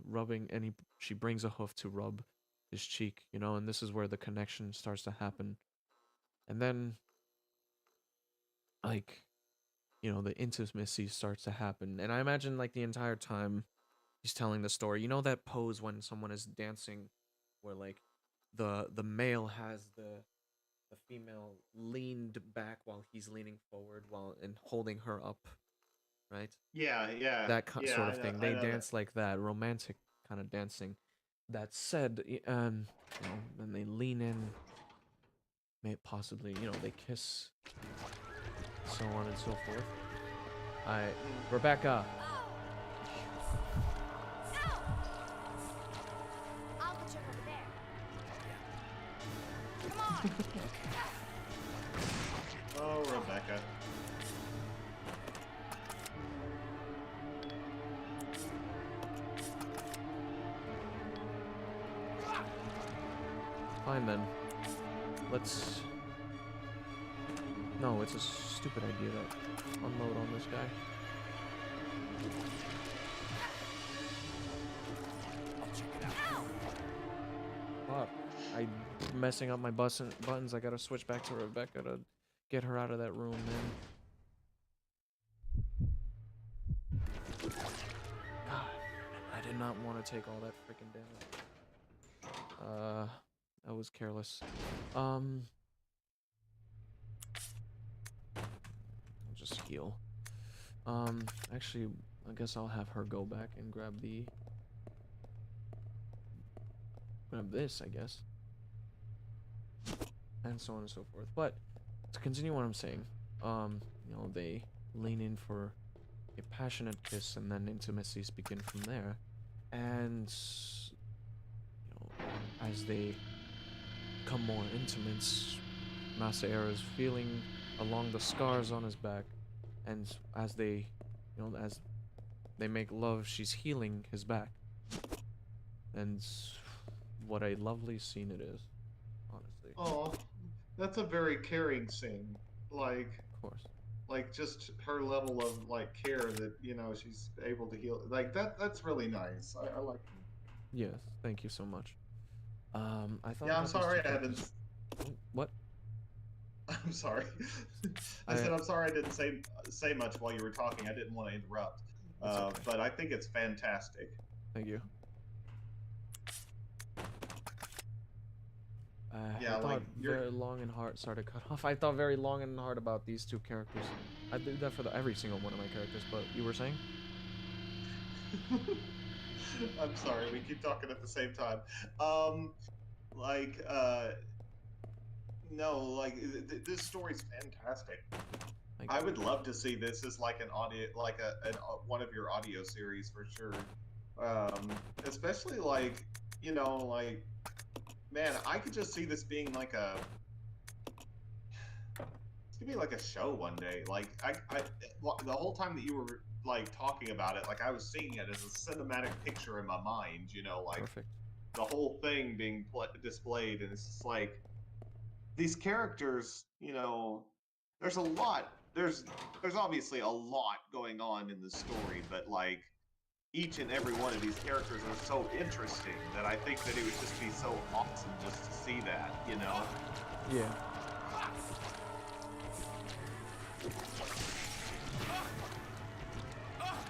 S1: Rubbing, and she brings a hoof to rub his cheek, and this is where the connection starts to happen. And then, like, the intimacy starts to happen. And I imagine, like, the entire time he's telling the story, that pose when someone is dancing, where, like, the male has the female leaned back while he's leaning forward, and holding her up, right?
S2: Yeah, yeah,
S1: That
S2: yeah.
S1: sort of thing.
S2: I
S1: They
S2: know that.
S1: dance like that, romantic kind of dancing. That said, then they lean in, may possibly, they kiss, so on and so forth. Rebecca.
S4: I'll go check over there. Come on.
S2: Oh, Rebecca.
S1: Fine then. Let's. No, it's a stupid idea to unload on this guy. Fuck. I'm messing up my buttons. I gotta switch back to Rebecca to get her out of that room, man. God, I did not want to take all that freaking damage. I was careless. I'll just heal. Actually, I guess I'll have her go back and grab this, I guess. And so on and so forth. But to continue what I'm saying, they lean in for a passionate kiss, and then intimacies begin from there. And as they become more intimate, Masaera is feeling along the scars on his back, and as they they make love, she's healing his back. And what a lovely scene it is, honestly.
S2: Oh, that's a very caring scene.
S1: Of course.
S2: Like just her level of like care that she's able to heal. Like that's really nice. I like it.
S1: Yes, thank you so much. I thought
S2: Yeah, I'm
S1: about these
S2: sorry
S1: two
S2: I hadn't.
S1: characters. Oh, what?
S2: I'm sorry. I
S1: I
S2: said I'm sorry I didn't say much while you were talking. I didn't want to interrupt.
S1: It's okay.
S2: But I think it's fantastic.
S1: Thank you.
S2: Yeah,
S1: I
S2: like
S1: thought
S2: you're.
S1: very long and hard. Sorry to cut off. I thought very long and hard about these two characters. I do that for every single one of my characters. But you were saying?
S2: I'm sorry. We keep talking at the same time. Like no, like this story's fantastic.
S1: Thank
S2: I
S1: you.
S2: would love to see this as like an audio, like one of your audio series for sure. Especially like like man, I could just see this being like it's gonna be like a show one day. Like the whole time that you were like talking about it, like I was seeing it as a cinematic picture in my mind. Like
S1: Perfect.
S2: the whole thing being displayed, and it's just like these characters. There's a lot. There's obviously a lot going on in the story, but like each and every one of these characters are so interesting that I think that it would just be so awesome just to see that.
S1: Yeah.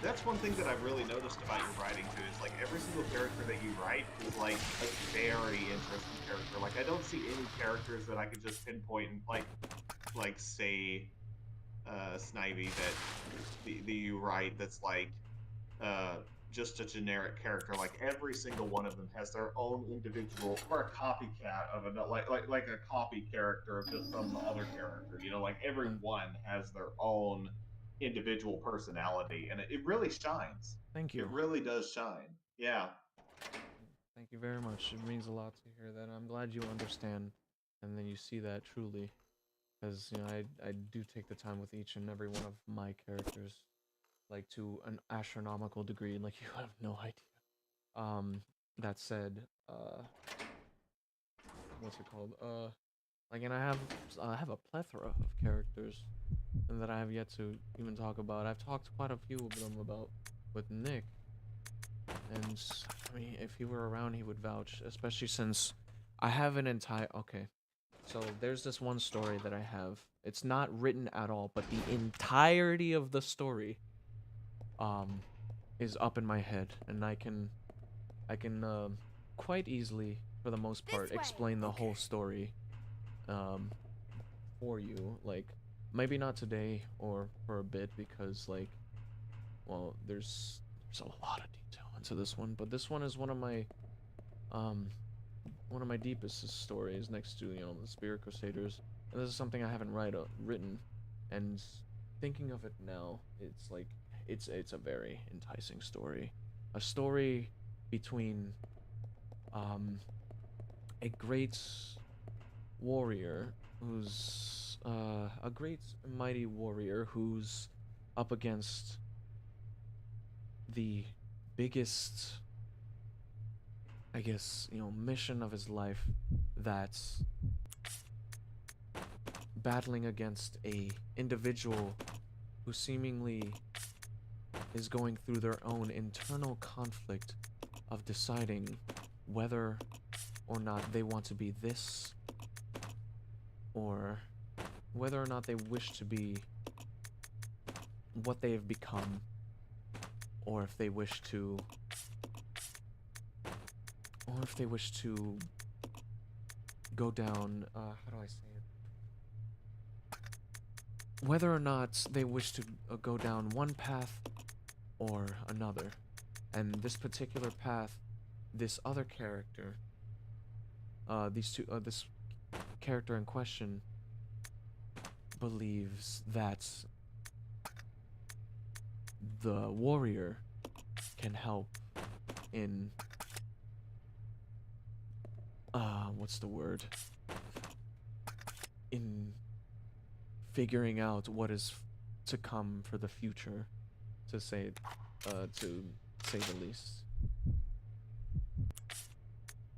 S2: That's one thing that I've really noticed about your writing too. Is like every single character that you write is like a very interesting character. Like I don't see any characters that I could just pinpoint and like say Snivy that the you write that's like just a generic character. Like every single one of them has their own individual or a copycat of another, like a copy character of just some other character. Like every one has their own individual personality, and it really shines.
S1: Thank
S2: It
S1: you.
S2: really does shine. Yeah.
S1: Thank you very much. It means a lot to hear that. I'm glad you understand, and then you see that truly, because I do take the time with each and every one of my characters, like to an astronomical degree, like you have no idea. That said, what's it called? Like, and I have a plethora of characters, and that I have yet to even talk about. I've talked quite a few of them about with Nick, and I mean, if he were around, he would vouch, especially since I have an entire. Okay, so there's this one story that I have. It's not written at all, but the entirety of the story, is up in my head, and I can quite easily, for the most part,
S4: This way.
S1: explain the whole
S3: Okay.
S1: story, for you. Like, maybe not today or for a bit, because like, well, there's a lot of detail into this one, but this one is um one of my deepest stories next to the Spirit Crusaders, and this is something I haven't written, and thinking of it now, it's like it's a very enticing story, a story between a great warrior who's a great mighty warrior who's up against the biggest, I guess, mission of his life, that's battling against a individual who seemingly is going through their own internal conflict of deciding whether or not they want to be this, or whether or not they wish to be what they have become, or if they wish to go down, how do I say it, whether or not they wish to go down one path or another. And this particular path, this other character, this character in question believes that the warrior can help in, what's the word, in figuring out what is to come for the future, to say to say the least.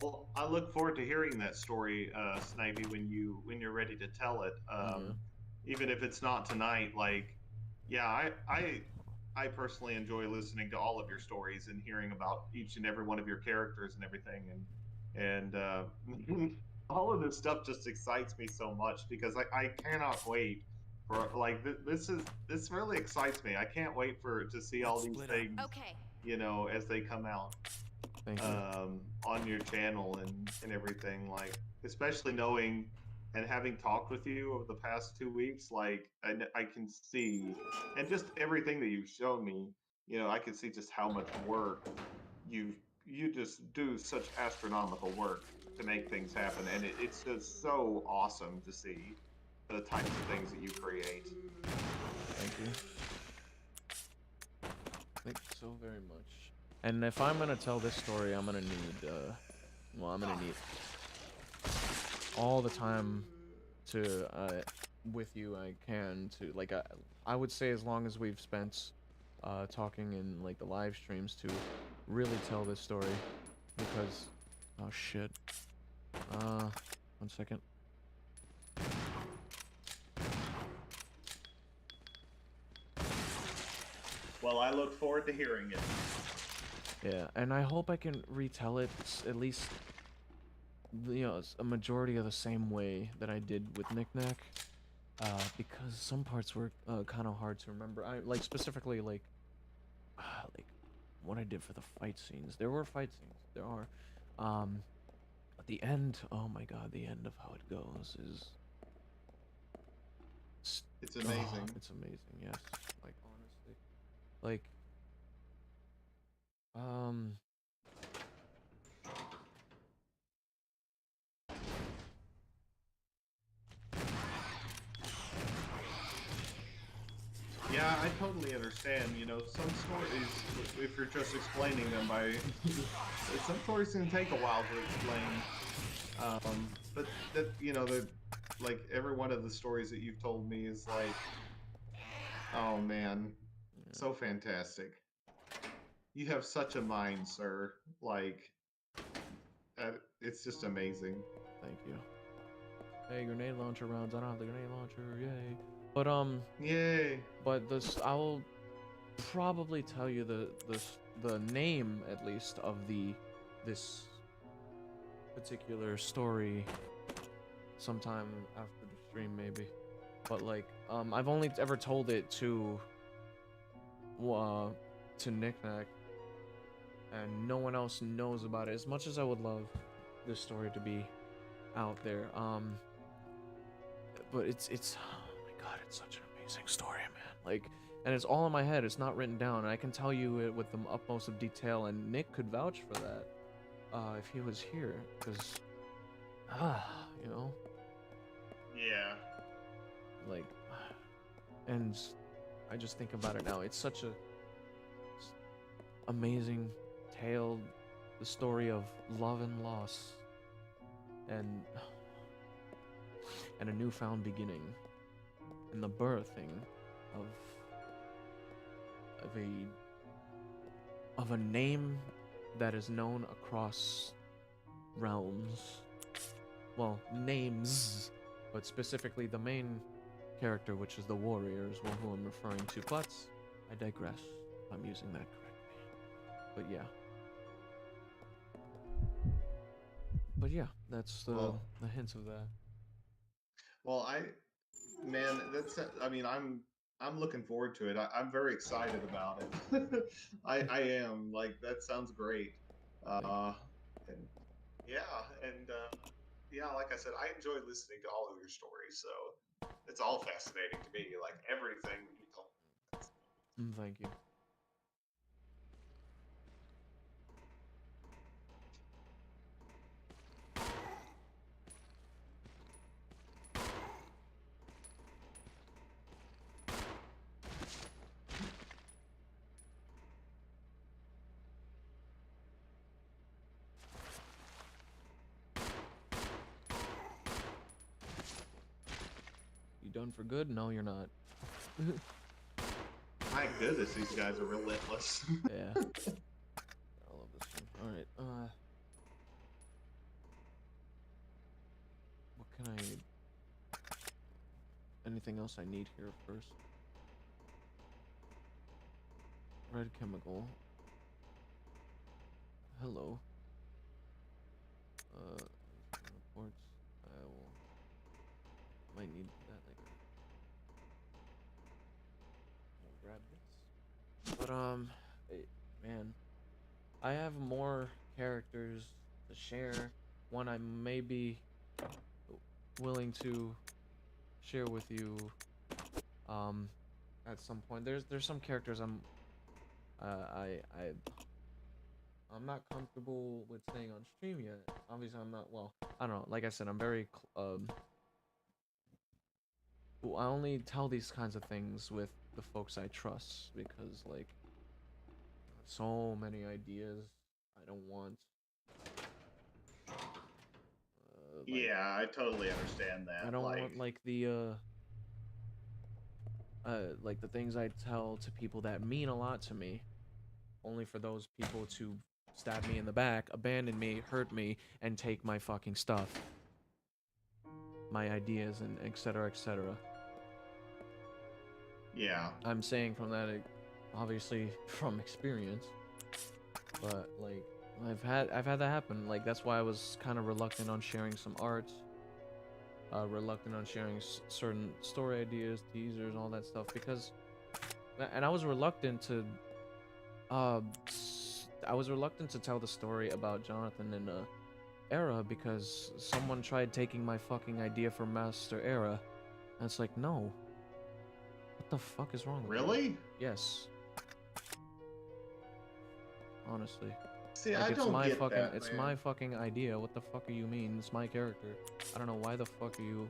S2: Well, I look forward to hearing that story, Snivy, when you're ready to tell it.
S1: Yeah.
S2: Even if it's not tonight, like, yeah, I personally enjoy listening to all of your stories and hearing about each and every one of your characters and everything, and all of this stuff just excites me so much because I cannot wait for like this really excites me. I can't wait for to see all
S3: Let's
S2: these
S3: split up.
S2: things,
S4: Okay.
S2: as they come out
S1: Thank you.
S2: on your channel and everything. Like, especially knowing and having talked with you over the past 2 weeks, like I can see, and just everything that you've shown me, I can see just how much work you just do such astronomical work to make things happen, and it's just so awesome to see the types of things that you create.
S1: Thank you. Thank you so very much. And if I'm gonna tell this story, I'm gonna need, I'm gonna need all the time to, with you I can to, like, I would say as long as we've spent, talking in, like, the live streams to really tell this story, because, oh shit, 1 second.
S2: Well, I look forward to hearing it.
S1: Yeah, and I hope I can retell it at least, a majority of the same way that I did with Knick-Knack, because some parts were kind of hard to remember. I like specifically like what I did for the fight scenes. There were fight scenes. There are, but the end. Oh my god, the end of how it goes is.
S2: It's amazing.
S1: It's amazing. Yes, like honestly, like, um.
S2: Yeah, I totally understand. Some stories, if you're just explaining them some stories can take a while to explain. But like every one of the stories that you've told me is like, oh man, so fantastic. You have such a mind, sir. Like, it's just amazing.
S1: Thank you. Hey, grenade launcher rounds. I don't have the grenade launcher. Yay. But
S2: Yay.
S1: But this, I'll probably tell you the name at least of this particular story sometime after the stream maybe. But like, I've only ever told it to Knick-Knack, and no one else knows about it. As much as I would love this story to be out there, but it's oh my god, it's such an amazing story, man. Like, and it's all in my head. It's not written down. And I can tell you it with the utmost of detail, and Nick could vouch for that, if he was here, because, you know.
S2: Yeah.
S1: Like, and I just think about it now. It's such a amazing tale, the story of love and loss, and a newfound beginning, and the birthing of a name that is known across realms. Well, names, but specifically the main character, which is the warriors, who I'm referring to. But I digress. I'm using that correctly. But yeah. But yeah, that's the hints of that.
S2: Well, man, I mean, I'm looking forward to it. I'm very excited about it. I am, like, that sounds great. And yeah, like I said, I enjoy listening to all of your stories. So it's all fascinating to me, like everything that you told me.
S1: Thank you. You done for good? No, you're not.
S2: My goodness, these guys are relentless.
S1: Yeah. I love this one. All right. What can I? Anything else I need here first? Red chemical. Hello. Reports. I will. Might need that later. I'll grab this. But man, I have more characters to share. One I may be willing to share with you at some point. There's some characters I'm not comfortable with saying on stream yet. Obviously I'm not, well, I don't know, like I said, I'm very I only tell these kinds of things with the folks I trust, because like so many ideas I don't want
S2: Yeah, I totally understand that.
S1: I don't want like the things I tell to people that mean a lot to me, only for those people to stab me in the back, abandon me, hurt me, and take my fucking stuff, my ideas, and etc. etc.
S2: Yeah.
S1: I'm saying from that, obviously from experience, but like I've had that happen. Like that's why I was kind of reluctant on sharing some art. Reluctant on sharing certain story ideas, teasers, all that stuff, because, and I was reluctant to tell the story about Jonathan and Era, because someone tried taking my fucking idea for Master Era, and it's like, no, what the fuck is wrong with you?
S2: Really?
S1: Yes, honestly.
S2: See,
S1: Like,
S2: I don't get
S1: fucking,
S2: that,
S1: it's
S2: man.
S1: my fucking idea. What the fuck do you mean? It's my character. I don't know why the fuck are you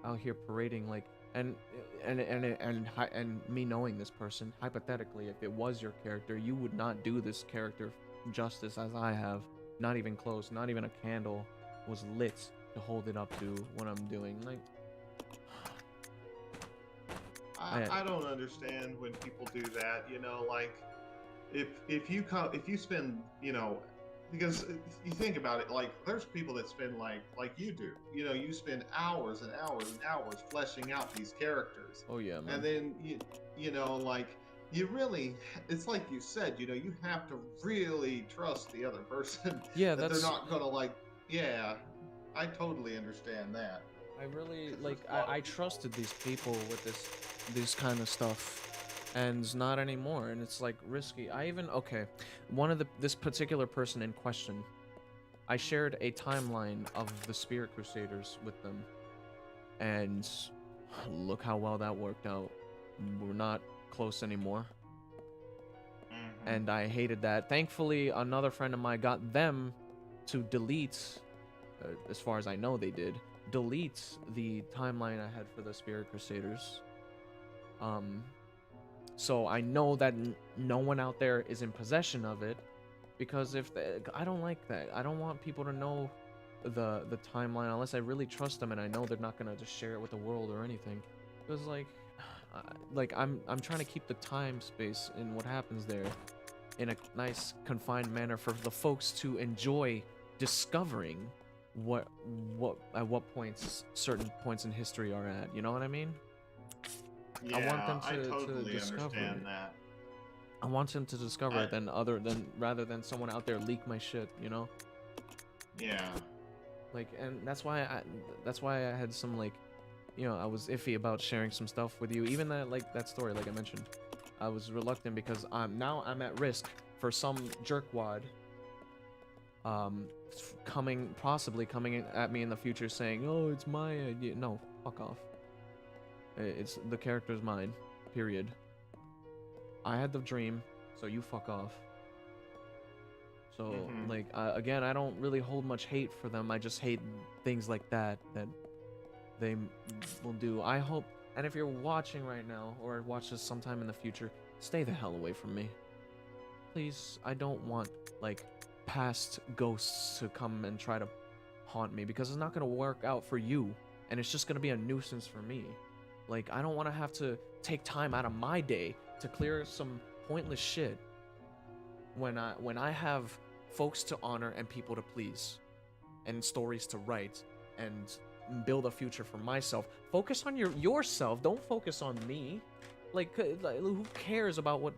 S1: out here parading like, and me knowing this person, hypothetically, if it was your character, you would not do this character justice as I have. Not even close. Not even a candle was lit to hold it up to what I'm doing. Like,
S2: I don't understand when people do that. You know, like if you spend, you know, because you think about it, like there's people that spend like you do. You know, you spend hours and hours and hours fleshing out these characters.
S1: oh yeah, man.
S2: And then you know, like you really, it's like you said, you know, you have to really trust the other person.
S1: Yeah,
S2: that
S1: that's.
S2: they're not gonna like. Yeah, I totally understand that.
S1: I really
S2: 'Cause
S1: like.
S2: there's a lot of
S1: I
S2: people-
S1: trusted these people with this kind of stuff, and not anymore. And it's like risky. I even, okay, one of this particular person in question, I shared a timeline of the Spirit Crusaders with them, and look how well that worked out. We're not close anymore, and I hated that. Thankfully, another friend of mine got them to delete, as far as I know they did, delete the timeline I had for the Spirit Crusaders. So I know that no one out there is in possession of it, because I don't like that. I don't want people to know the timeline unless I really trust them and I know they're not gonna just share it with the world or anything. Because like I'm trying to keep the time space in what happens there in a nice confined manner for the folks to enjoy discovering what at what points certain points in history are at. You know what I mean?
S2: Yeah,
S1: I want them
S2: I
S1: to
S2: totally
S1: discover
S2: understand
S1: it.
S2: that.
S1: I want them to discover it rather than someone out there leak my shit, you know?
S2: Yeah.
S1: Like, and that's why I had some, like, you know, I was iffy about sharing some stuff with you. Even that story, like I mentioned, I was reluctant because I'm at risk for some jerkwad possibly coming at me in the future saying, "Oh, it's my idea." No, fuck off. It's the character's mine. Period. I had the dream, so you fuck off. So, like, again, I don't really hold much hate for them. I just hate things like that they will do. I hope, and if you're watching right now or watch this sometime in the future, stay the hell away from me. Please, I don't want, like, past ghosts to come and try to haunt me, because it's not gonna work out for you, and it's just gonna be a nuisance for me. Like, I don't want to have to take time out of my day to clear some pointless shit when I have folks to honor and people to please and stories to write and build a future for myself. Focus on yourself. Don't focus on me. Like who cares about what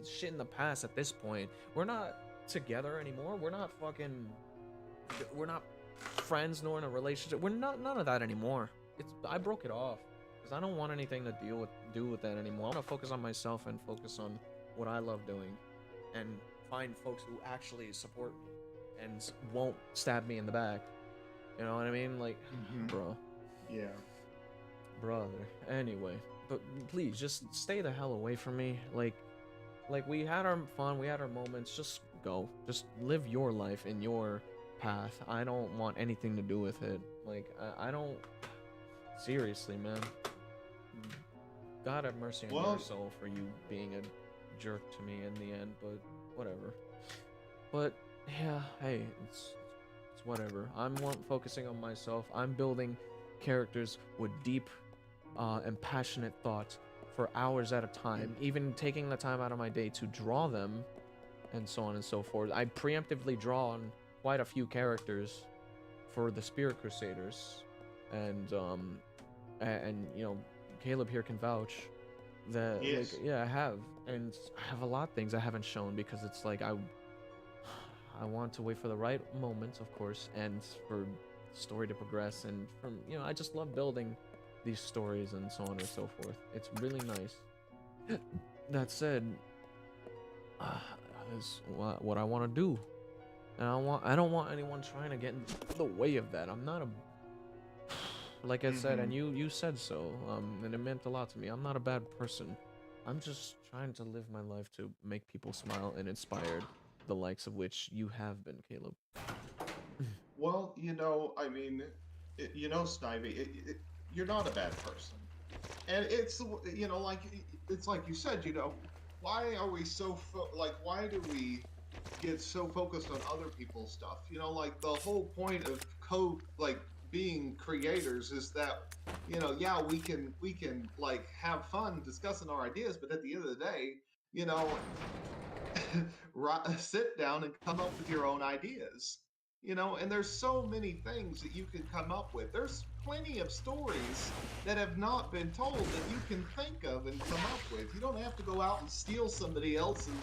S1: shit in the past at this point? We're not together anymore. We're not friends nor in a relationship. We're not none of that anymore. I broke it off because I don't want anything to do with that anymore. I want to focus on myself and focus on what I love doing, and find folks who actually support me and won't stab me in the back. You know what I mean? Like, bro.
S2: Yeah.
S1: Brother. Anyway, but please just stay the hell away from me. Like we had our fun, we had our moments. Just go. Just live your life in your path. I don't want anything to do with it. Like I don't. Seriously, man. God have mercy on your soul for you being a jerk to me in the end, but whatever. But yeah, hey, it's whatever. I'm focusing on myself. I'm building characters with deep and passionate thought for hours at a time, even taking the time out of my day to draw them and so on and so forth. I preemptively draw on quite a few characters for the Spirit Crusaders, and you know, Caleb here can vouch that
S2: Yes.
S1: like, yeah, I have a lot of things I haven't shown because it's like I want to wait for the right moment, of course, and for the story to progress, and from, you know, I just love building these stories and so on and so forth. It's really nice. That said, is what I want to do, and I don't want anyone trying to get in the way of that. I'm not a, like I said, and you said so, and it meant a lot to me. I'm not a bad person. I'm just trying to live my life to make people smile and inspired, the likes of which you have been, Caleb.
S2: Well, you know, I mean, you know, Snivy, you're not a bad person, and it's, you know, like it's like you said, you know, why are we so like why do we get so focused on other people's stuff? You know, like the whole point of like being creators is that, you know, yeah, we can like have fun discussing our ideas, but at the end of the day, you know, sit down and come up with your own ideas. You know, and there's so many things that you can come up with. There's plenty of stories that have not been told that you can think of and come up with. You don't have to go out and steal somebody else's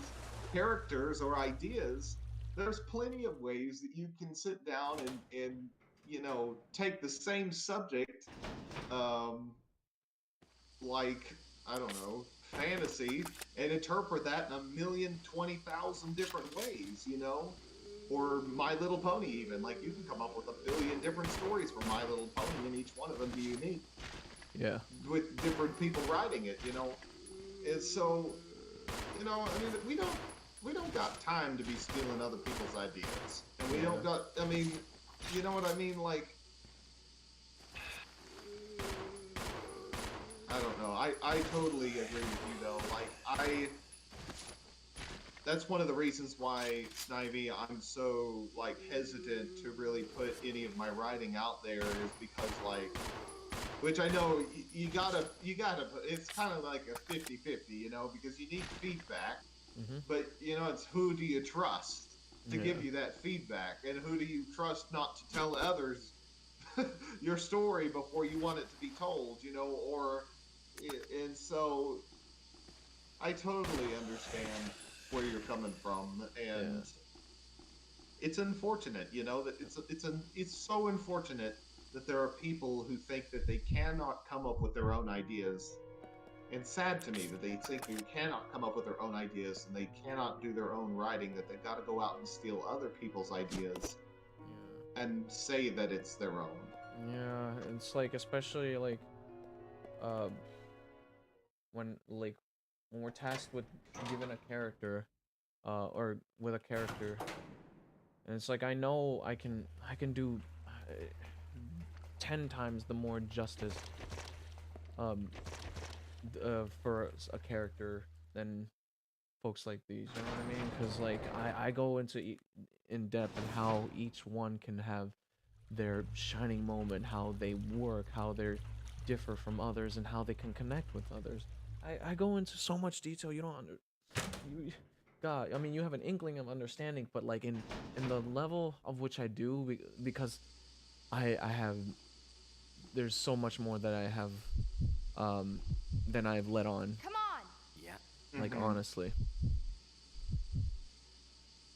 S2: characters or ideas. There's plenty of ways that you can sit down and you know, take the same subject, um, like, I don't know, fantasy, and interpret that in a million, 20,000 different ways, you know? Or My Little Pony, even. Like, you can come up with a billion different stories for My Little Pony, and each one of them be unique.
S1: Yeah.
S2: With different people writing it, you know? And so, you know, I mean, we don't got time to be stealing other people's ideas. And we don't got, I mean, you know what I mean? Like, I don't know. I totally agree with you, though. Like, that's one of the reasons why, Snivy, I'm so, like, hesitant to really put any of my writing out there, is because, like, which I know you gotta, it's kind of like a 50-50, you know, because you need feedback, but, you know, it's who do you trust to give you that feedback, and who do you trust not to tell others your story before you want it to be told, you know, and so I totally understand where you're coming from, and it's unfortunate, you know, that it's so unfortunate that there are people who think that they cannot come up with their own ideas, and sad to me that they think they cannot come up with their own ideas and they cannot do their own writing, that they've got to go out and steal other people's ideas and say that it's their own.
S1: Yeah, it's like, especially like uh when we're tasked with given a character, or with a character, and it's like, I know I can do 10 times the more justice for a character than folks like these, you know what I mean? Because like I go into in depth and how each one can have their shining moment, how they work, how they're differ from others, and how they can connect with others. I go into so much detail. You don't you, God, I mean, you have an inkling of understanding, but like in the level of which I do, because I have, there's so much more that I have um than I've let on.
S4: Come on!
S3: Yeah.
S1: Like
S2: Mhm.
S1: honestly.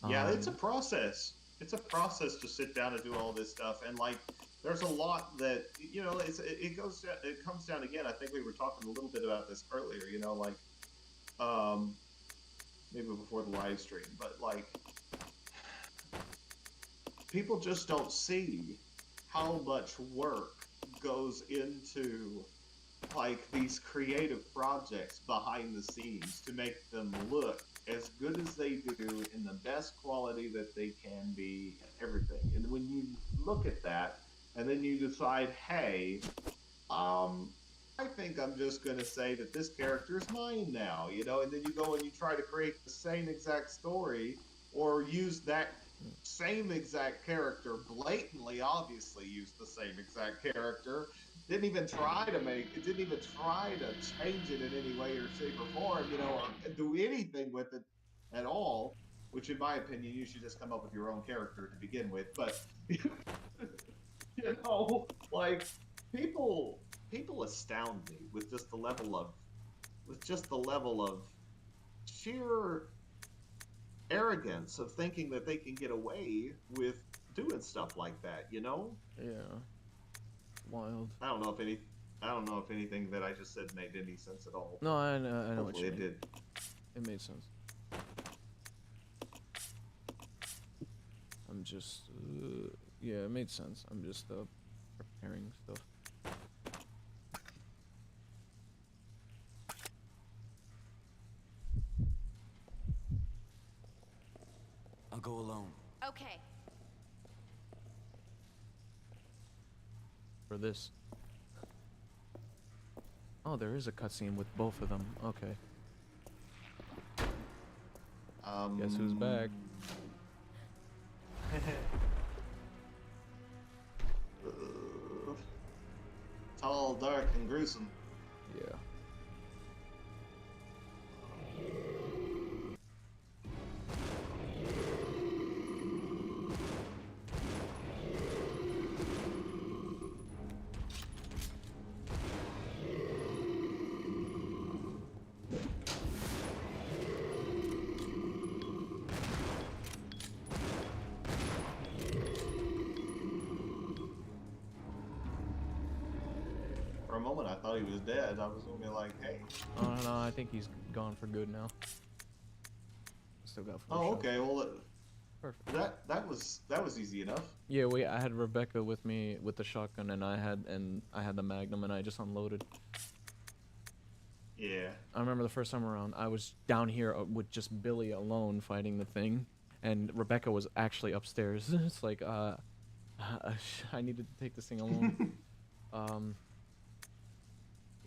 S2: Yeah, it's a
S1: Um
S2: process. It's a process to sit down and do all this stuff, and like, there's a lot that it comes down again. I think we were talking a little bit about this earlier. Like, um, maybe before the live stream, but like, people just don't see how much work goes into like these creative projects behind the scenes to make them look as good as they do in the best quality that they can be and everything. And when you look at that and then you decide, hey, um, I think I'm just going to say that this character is mine now, and then you go and you try to create the same exact story or use that same exact character, blatantly, obviously use the same exact character, didn't even try to change it in any way or shape or form, or do anything with it at all, which in my opinion, you should just come up with your own character to begin with. But, like, people astound me with just the level of sheer arrogance of thinking that they can get away with doing stuff like that.
S1: yeah, wild.
S2: I don't know if any I don't know if anything that I just said made any sense at all,
S1: No,
S2: but
S1: I know what
S2: hopefully
S1: you
S2: it
S1: mean.
S2: did.
S1: It made sense. I'm just yeah, it made sense. I'm just preparing stuff.
S3: I'll go alone.
S4: Okay.
S1: For this. Oh, there is a cutscene with both of them. Okay. Guess who's back?
S2: Tall, dark, and gruesome.
S1: Yeah.
S2: For a moment, I thought he was dead. I was gonna be like, "Hey."
S1: Oh no, I think he's gone for good now. Still got 4
S2: Oh,
S1: shots.
S2: okay. Well,
S1: Perfect.
S2: that was easy enough.
S1: Yeah, I had Rebecca with me with the shotgun, and I had the Magnum, and I just unloaded.
S2: Yeah.
S1: I remember the first time around, I was down here with just Billy alone fighting the thing, and Rebecca was actually upstairs. It's like, I needed to take this thing alone.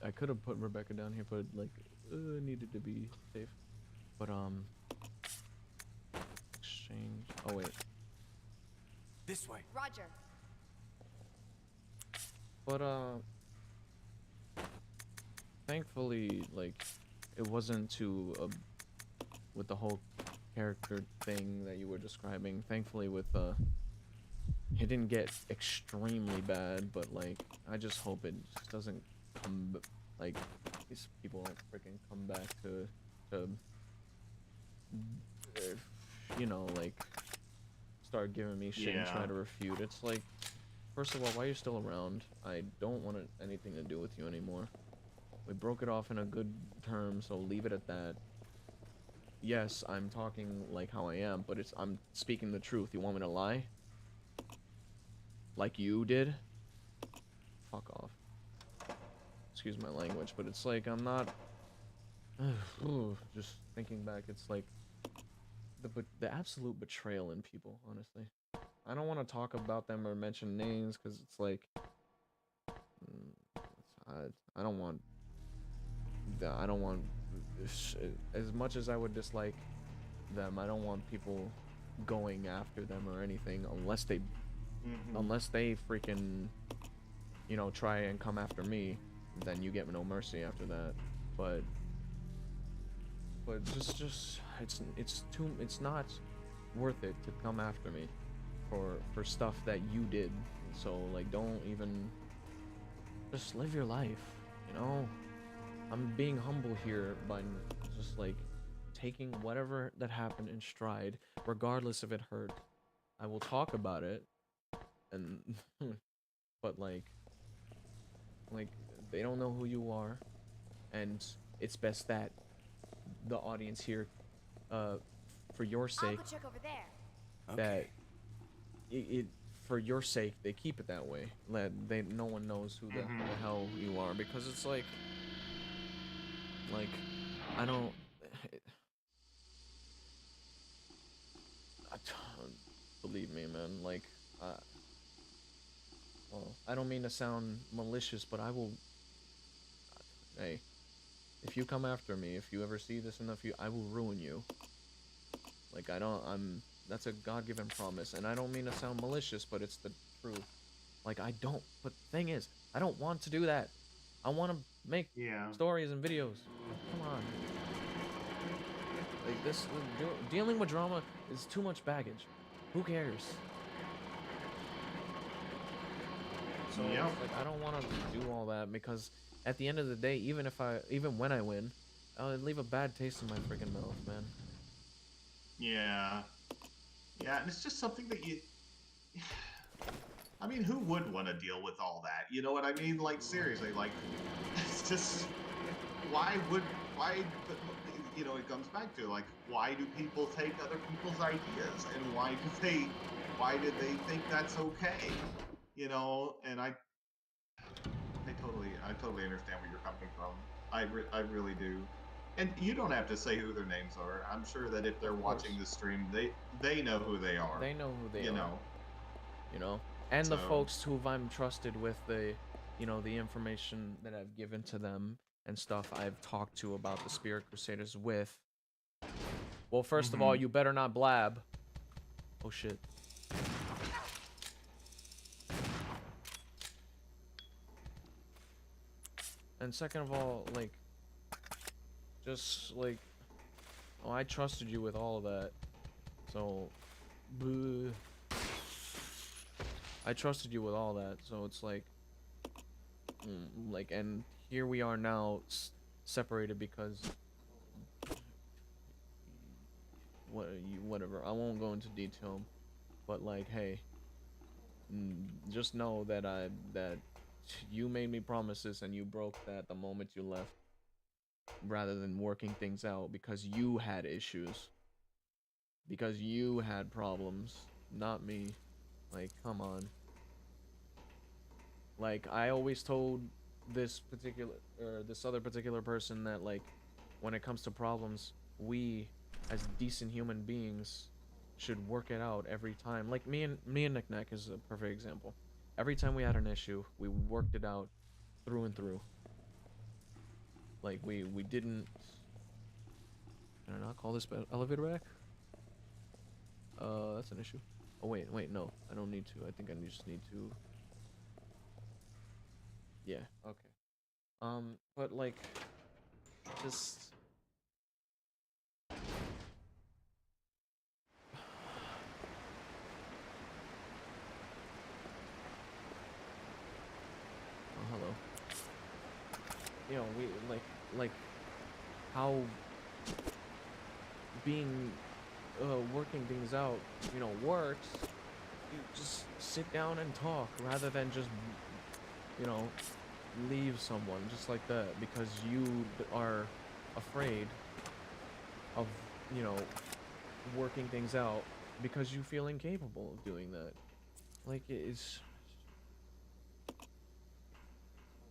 S1: I could have put Rebecca down here, but like, it needed to be safe. But exchange. Oh wait.
S3: This way.
S4: Roger.
S1: But thankfully, like, it wasn't too with the whole character thing that you were describing. Thankfully, with it didn't get extremely bad, but like, I just hope it just doesn't come, like, these people don't freaking come back to like, start giving me shit and try
S2: Yeah.
S1: to refute. It's like, first of all, while you're still around, I don't want anything to do with you anymore. We broke it off in a good term, so leave it at that. Yes, I'm talking like how I am, but I'm speaking the truth. You want me to lie? Like you did? Fuck off. Excuse my language, but it's like, I'm not... just thinking back, it's like the absolute betrayal in people, honestly. I don't want to talk about them or mention names, because it's like... I don't want... I don't want... As much as I would dislike them, I don't want people going after them or anything unless they freaking, try and come after me. Then you get no mercy after that. But but just it's not worth it to come after me for stuff that you did. So like, don't even, just live your life, you know? I'm being humble here by just like taking whatever that happened in stride, regardless if it hurt. I will talk about it, and but like they don't know who you are, and it's best that the audience here, uh, for your
S4: I'll
S1: sake,
S4: go check over there.
S1: that it for your sake they keep it that way. Let they no one knows who the hell you are, because it's like I don't. I don't believe me, man. Like, well, I don't mean to sound malicious, but I will. Hey, if you come after me, if you ever see this in the future, I will ruin you. Like, I don't. That's a God-given promise, and I don't mean to sound malicious, but it's the truth. Like, I don't. But the thing is, I don't want to do that. I want to make
S2: Yeah.
S1: stories and videos. Come on. Like this, dealing with drama is too much baggage. Who cares? So it's
S2: Yep.
S1: like I don't want to do all that, because at the end of the day, even when I win, I'll leave a bad taste in my freaking mouth, man.
S2: Yeah. Yeah, and it's just something that you. I mean, who would want to deal with all that? You know what I mean? Like, seriously, like, it's just. Why, you know, it comes back to, like, why do people take other people's ideas? And why did they think that's okay? You know, and I totally understand where you're coming from. I really do. And you don't have to say who their names are. I'm sure that if they're
S1: Of course,
S2: watching the stream, they know who they are.
S1: they know who they
S2: You
S1: are,
S2: know.
S1: you know, and the
S2: So.
S1: folks who I'm trusted with the information that I've given to them and stuff I've talked to about the Spirit Crusaders with. Well, first of all, you better not blab. Oh shit. And second of all, like, just like, oh, I trusted you with all of that, so, bleh. I trusted you with all that, so it's like, like, and here we are now, separated because, whatever. I won't go into detail, but like, hey, just know that that you made me promises and you broke that the moment you left, rather than working things out because you had issues. Because you had problems, not me. Like, come on. Like, I always told this other particular person that, like, when it comes to problems, we, as decent human beings, should work it out every time. Like, me and Nick Nack is a perfect example. Every time we had an issue, we worked it out through and through. Like, we didn't. Can I not call this elevator back? That's an issue. Oh wait, no, I don't need to. I think I just need to. Yeah, okay. But like, just. Oh, hello. You know, we like how being working things out, works. You just sit down and talk rather than just, you know, leave someone just like that because you are afraid of, working things out because you feel incapable of doing that. Like, it's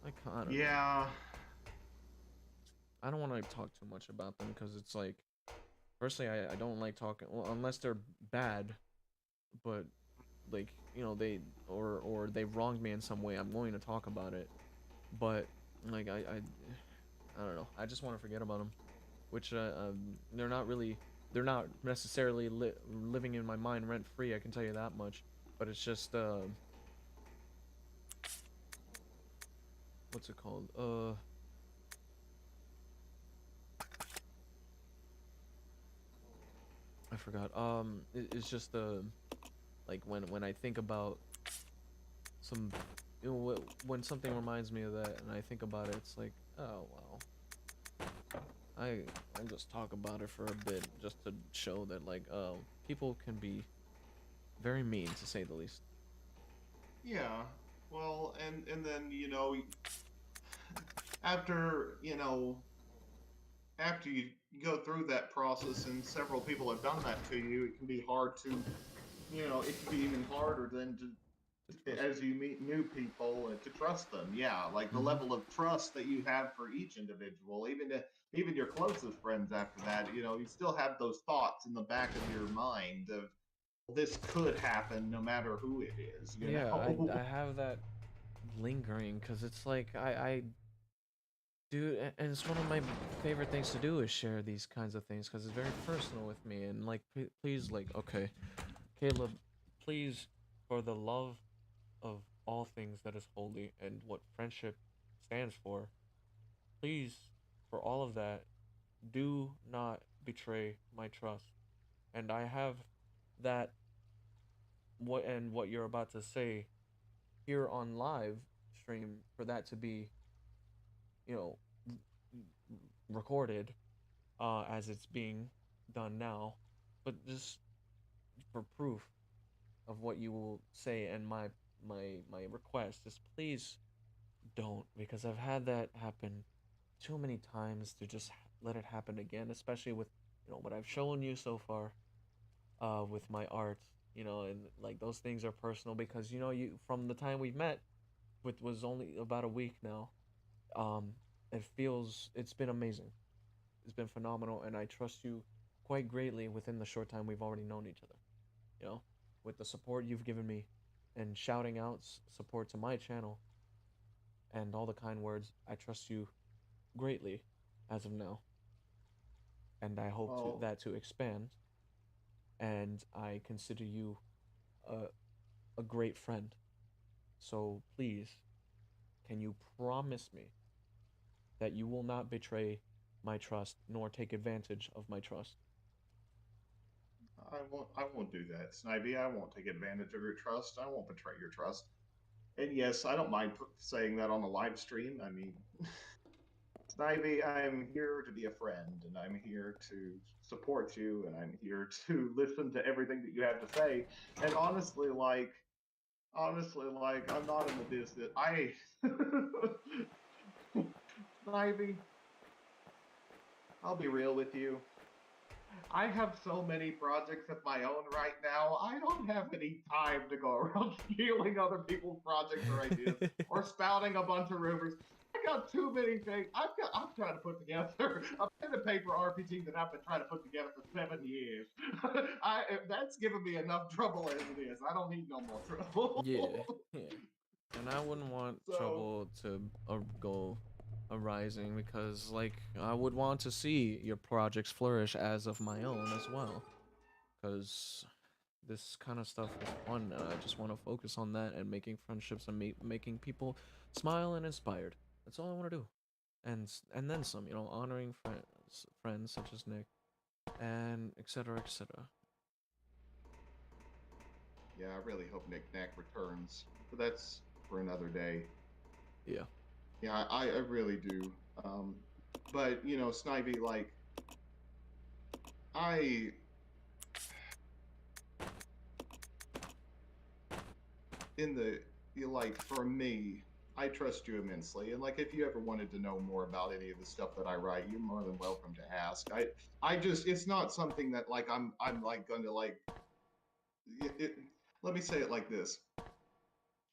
S1: like, I don't know.
S2: Yeah.
S1: I don't want to talk too much about them because it's like, personally, I don't like talking, well, unless they're bad, but like, or they wronged me in some way, I'm going to talk about it. But like, I don't know. I just want to forget about them, which they're not necessarily living in my mind rent free. I can tell you that much. But it's just what's it called? I forgot. It's just the like when I think about some, when something reminds me of that, and I think about it, it's like, oh well, I just talk about it for a bit just to show that like, oh, people can be very mean to say the least.
S2: Yeah. Well, and then after after you go through that process, and several people have done that to you, it can be hard to it can be even harder than
S1: To trust.
S2: as you meet new people to trust them. Yeah, like the
S1: Mm-hmm.
S2: level of trust that you have for each individual, even your closest friends. After that, you still have those thoughts in the back of your mind of this could happen no matter who it is.
S1: Yeah, I have that lingering because it's like I do, and it's one of my favorite things to do is share these kinds of things because it's very personal with me. And like, please, like, okay, Caleb, please, for the love of all things that is holy and what friendship stands for, please, for all of that, do not betray my trust. And I have that, what you're about to say here on live stream, for that to be, you know, recorded as it's being done now, but just for proof of what you will say. And my request is, please don't, because I've had that happen too many times to just let it happen again, especially with what I've shown you so far with my art, and like those things are personal because you, from the time we've met, which was only about a week now, um it's been amazing. It's been phenomenal, and I trust you quite greatly within the short time we've already known each other. You know, with the support you've given me and shouting out support to my channel and all the kind words, I trust you greatly as of now, and I hope
S2: Well,
S1: that to expand. And I consider you a a great friend. So please, can you promise me that you will not betray my trust nor take advantage of my trust?
S2: I won't do that, Snivy. I won't take advantage of your trust. I won't betray your trust. And yes, I don't mind saying that on a live stream. I mean, Snivy, I'm here to be a friend, and I'm here to support you, and I'm here to listen to everything that you have to say. And honestly, like, I'm not in the business. Snivy, I'll be real with you. I have so many projects of my own right now. I don't have any time to go around stealing other people's projects or ideas or spouting a bunch of rumors. I got too many things. I'm trying to put together a pen and paper RPG that I've been trying to put together for 7 years. That's given me enough trouble as it is. I don't need no more
S1: Yeah,
S2: trouble.
S1: yeah. And I wouldn't want
S2: So,
S1: trouble to go arising, because like I would want to see your projects flourish as of my own as well. Because this kind of stuff is fun, and I just want to focus on that and making friendships and making people smile and inspired. That's all I want to do. And then some, honoring friends such as Nick, and etc. etc.
S2: yeah, I really hope Nick Knack returns. But that's for another day.
S1: Yeah.
S2: Yeah, I really do. Um, but Snivy, like I in the like for me, I trust you immensely. And like if you ever wanted to know more about any of the stuff that I write, you're more than welcome to ask. I just it's not something that like I'm like going to like it, let me say it like this.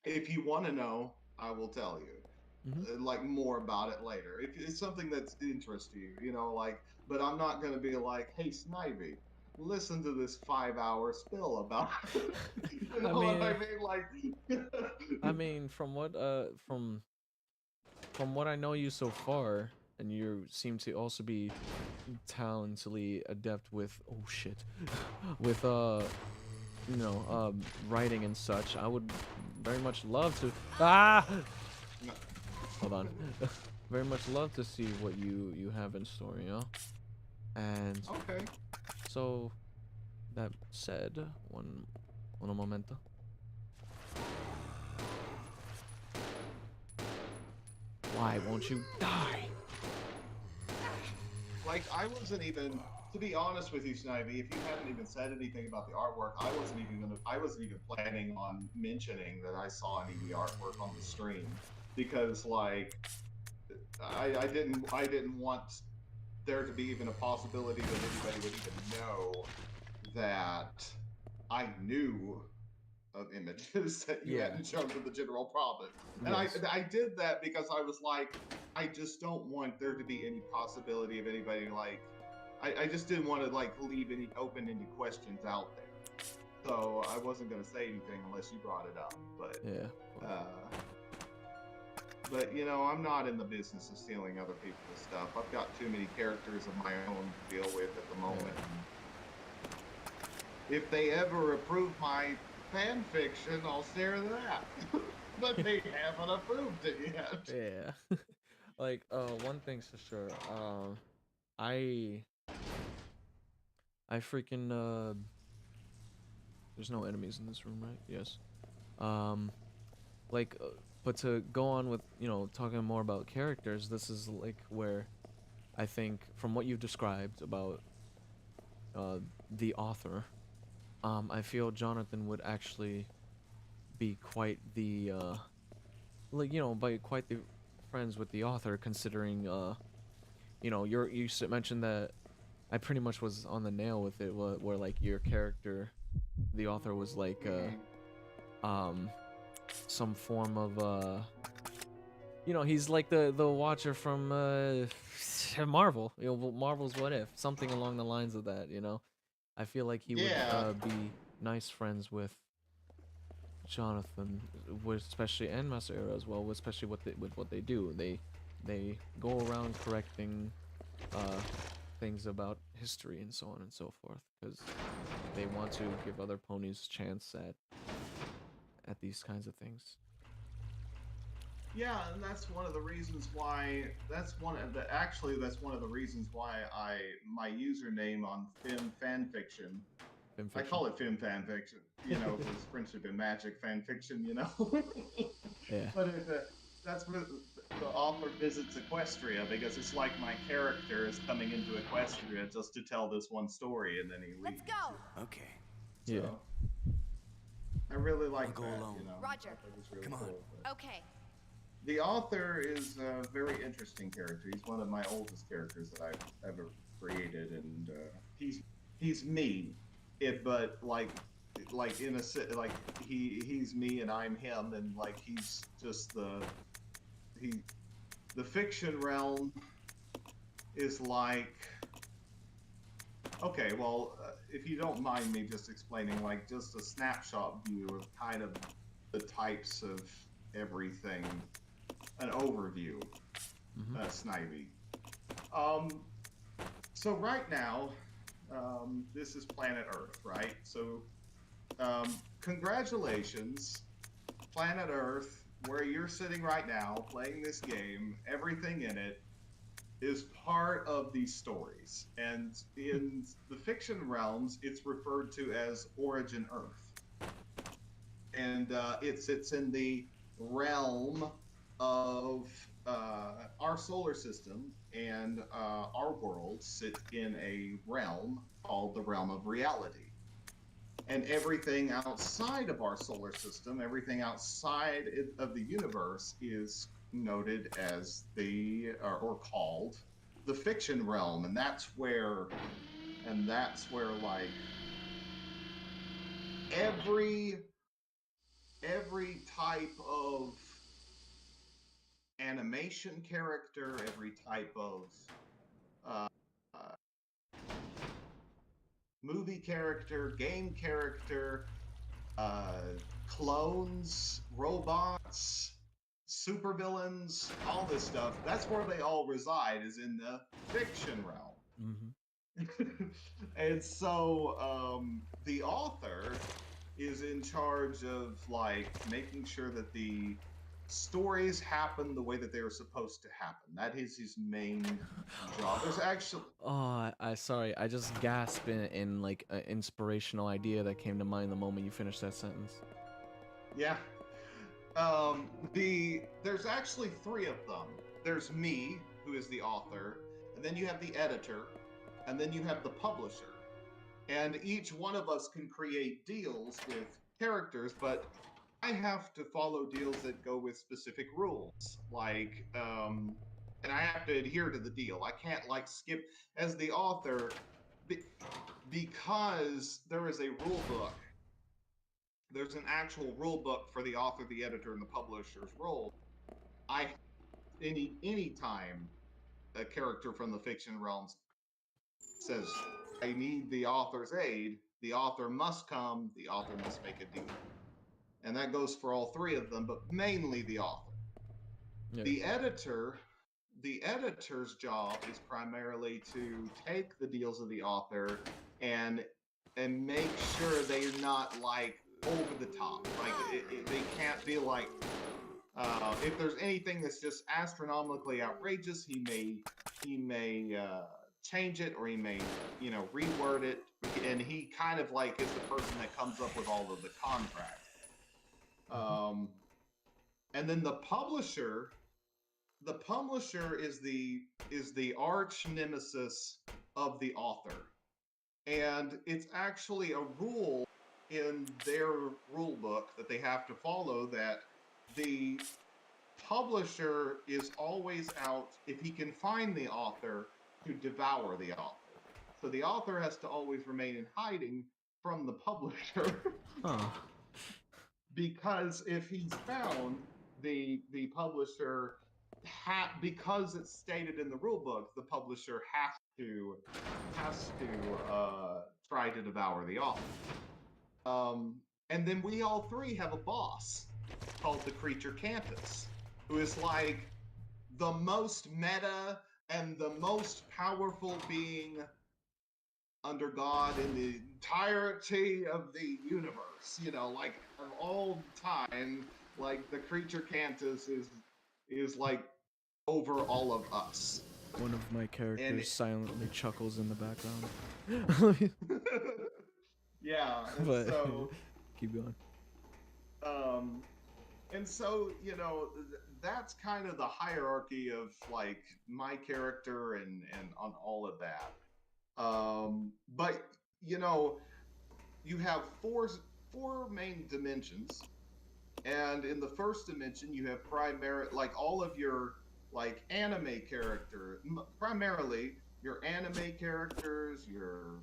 S2: If you want to know, I will tell you.
S1: Mm-hmm.
S2: Like more about it later. If it's something that's interests you, like, but I'm not going to be like, hey, Snivy, listen to this 5 hour spill about, you
S1: I
S2: know what I
S1: mean,
S2: mean? Like,
S1: from what I know you so far, and you seem to also be talentedly adept with, oh shit, with writing and such. I would very much love to,
S2: no.
S1: hold on, very much love to see what you have in store, and
S2: Okay.
S1: so that said, one momento. Why won't you die?
S2: Like, I wasn't even, to be honest with you, Snivy, if you hadn't even said anything about the artwork, I wasn't even planning on mentioning that I saw any of the artwork on the stream because, like, I didn't want there to be even a possibility that anybody would even know that I knew of images that you hadn't shown to the general public. And
S1: Yes.
S2: I did that because I was like, I just don't want there to be any possibility of anybody like I just didn't want to like leave any open-ended questions out there. So I wasn't gonna say anything unless you brought it up.
S1: Yeah.
S2: But you know, I'm not in the business of stealing other people's stuff. I've got too many characters of my own to deal with at the moment. If they ever approve my fan fiction, I'll share that. But they haven't approved it yet.
S1: Yeah. Like, one thing's for sure. I freaking there's no enemies in this room, right? Yes. Like, but to go on with, you know, talking more about characters, this is like where I think from what you've described about the author, I feel Jonathan would actually be quite the like, you know, by quite the friends with the author, considering you know, mentioned that I pretty much was on the nail with it, where like your character, the author, was like some form of you know, he's like the watcher from Marvel, you know, Marvel's What If, something along the lines of that, you know. I feel like he would be nice friends with Jonathan, with especially, and Masaero as well, especially with what they do. They go around correcting things about history and so on and so forth, because they want to give other ponies a chance at these kinds of things.
S2: Yeah, and that's one of the reasons why. That's one of the reasons why my username on Fim Fanfiction. I call it Fim Fanfiction. You know, because Friendship and Magic fanfiction. You know.
S1: Yeah.
S2: But that's where the author visits Equestria, because it's like my character is coming into Equestria just to tell this one story, and then he leaves.
S4: Let's go.
S3: Okay.
S2: So,
S1: Yeah.
S2: I really like
S3: I'll go
S2: that.
S3: alone.
S2: You know,
S4: Roger.
S2: I thought it was really
S3: Come on.
S2: cool, but-
S4: Okay.
S2: The author is a very interesting character. He's one of my oldest characters that I've ever created, and he's me. But like in a like he's me and I'm him, and like he's just the fiction realm is like, okay, well, if you don't mind me just explaining, like, just a snapshot view of kind of the types of everything, an overview, Snivy. So right now, this is planet Earth, right? So, congratulations, planet Earth, where you're sitting right now, playing this game, everything in it is part of these stories. And in the fiction realms, it's referred to as Origin Earth. And it sits in the realm of our solar system, and our world sits in a realm called the realm of reality. And everything outside of our solar system, everything outside of the universe, is noted as or called the fiction realm. And that's where like every type of animation character, every type of movie character, game character, clones, robots, supervillains, all this stuff, that's where they all reside, is in the fiction realm. And so the author is in charge of like making sure that the stories happen the way that they were supposed to happen. That is his main job. There's actually
S1: Oh, I sorry. I just gasped in like an inspirational idea that came to mind the moment you finished that sentence.
S2: yeah. There's actually three of them. There's me, who is the author, and then you have the editor, and then you have the publisher. And each one of us can create deals with characters, but I have to follow deals that go with specific rules. And I have to adhere to the deal. I can't like skip as the author because there is a rule book. There's an actual rule book for the author, the editor, and the publisher's role. I any time a character from the fiction realms says I need the author's aid, the author must come, the author must make a deal. And that goes for all three of them, but mainly the author.
S1: Yeah.
S2: The editor's job is primarily to take the deals of the author and make sure they're not like over the top. Like they can't be like if there's anything that's just astronomically outrageous, he may change it, or he may reword it, and he kind of like is the person that comes up with all of the contracts. And then the publisher is the arch nemesis of the author, and it's actually a rule in their rule book that they have to follow that the publisher is always out, if he can find the author, to devour the author. So the author has to always remain in hiding from the publisher. Because if he's found, the publisher because it's stated in the rule book, the publisher has to try to devour the author. And then we all three have a boss called the creature Cantus, who is like the most meta and the most powerful being under God in the entirety of the universe. Like of all time, like the creature Cantus is like over all of us.
S1: One of my characters silently chuckles in the background.
S2: Yeah, and
S1: But
S2: so
S1: keep going.
S2: And so that's kind of the hierarchy of like my character and on all of that. But you have four main dimensions, and in the first dimension you have like all of your like anime character, primarily your anime characters, your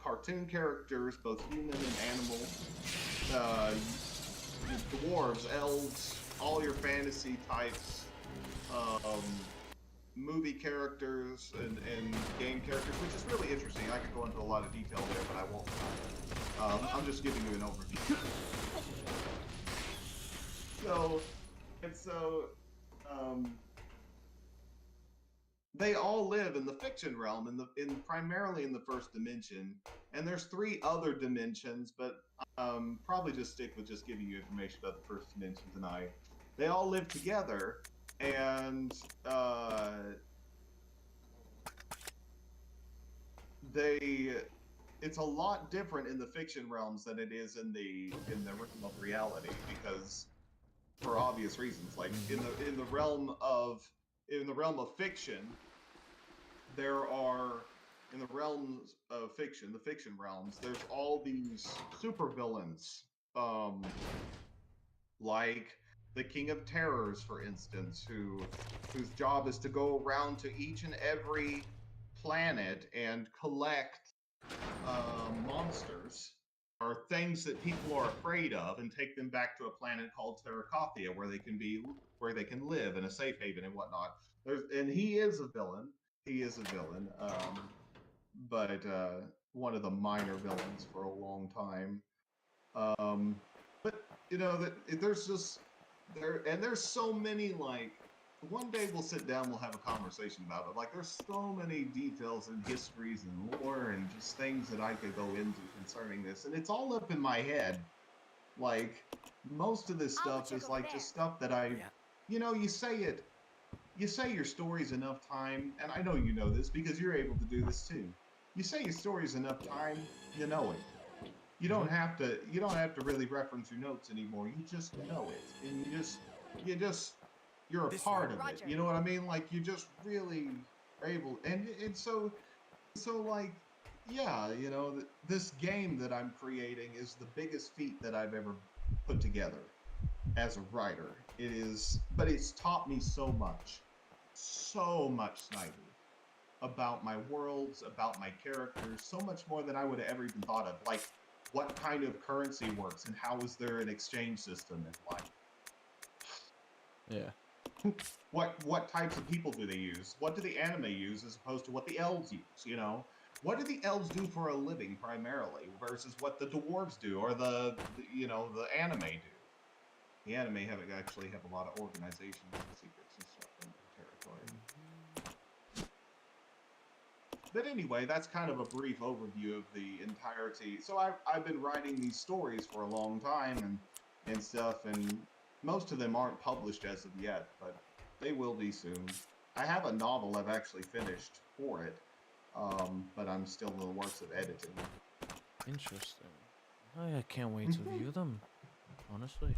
S2: cartoon characters, both human and animal, dwarves, elves, all your fantasy types, movie characters and game characters, which is really interesting. I could go into a lot of detail there, but I won't. I'm just giving you an overview. They all live in the fiction realm, primarily in the first dimension. And there's three other dimensions, but probably just stick with just giving you information about the first dimension tonight. They all live together, and it's a lot different in the fiction realms than it is in the realm of reality, because for obvious reasons. Like in the realm of fiction, there are in the realms of fiction, the fiction realms, there's all these supervillains, like the King of Terrors, for instance, whose job is to go around to each and every planet and collect monsters or things that people are afraid of and take them back to a planet called Terracothia, where they can live in a safe haven and whatnot. And he is a villain. But one of the minor villains for a long time. But there's so many, like, one day we'll sit down, we'll have a conversation about it. Like, there's so many details and histories and lore and just things that I could go into concerning this, and it's all up in my head. Like, most of this
S4: I'll go
S2: stuff
S4: check
S2: is
S4: over
S2: like
S4: there.
S2: just stuff that I,
S3: Yeah.
S2: you know, you say your stories enough time, and I know you know this because you're able to do this too. You say your stories enough time, you know it. You don't have to really reference your notes anymore. You just know it. And you're a
S3: This
S2: part
S3: way.
S2: of it.
S4: Roger.
S2: You know what I mean? Like you just really are able and so like yeah, you know, this game that I'm creating is the biggest feat that I've ever put together as a writer. It is, but it's taught me so much, Snyder, about my worlds, about my characters, so much more than I would have ever even thought of. Like, what kind of currency works, and how is there an exchange system, and
S1: Yeah.
S2: what types of people do they use? What do the anime use as opposed to what the elves use? You know, what do the elves do for a living primarily versus what the dwarves do or the anime do? The anime actually have a lot of organizations and secrets and stuff in their territory. But anyway, that's kind of a brief overview of the entirety. So I've been writing these stories for a long time and stuff, and most of them aren't published as of yet, but they will be soon. I have a novel I've actually finished for it, but I'm still in the works of editing.
S1: Interesting. I can't wait to view them. Honestly,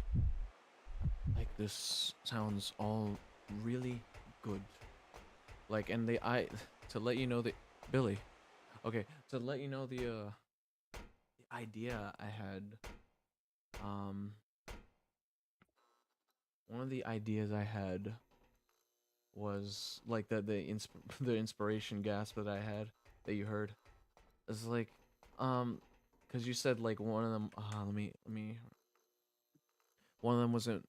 S1: like this sounds all really good. Like, and to let you know the Billy. Okay, to let you know the idea I had. Um, one of the ideas I had was like the inspiration gasp that I had that you heard. It's like, cause you said like one of them. Let me. One of them wasn't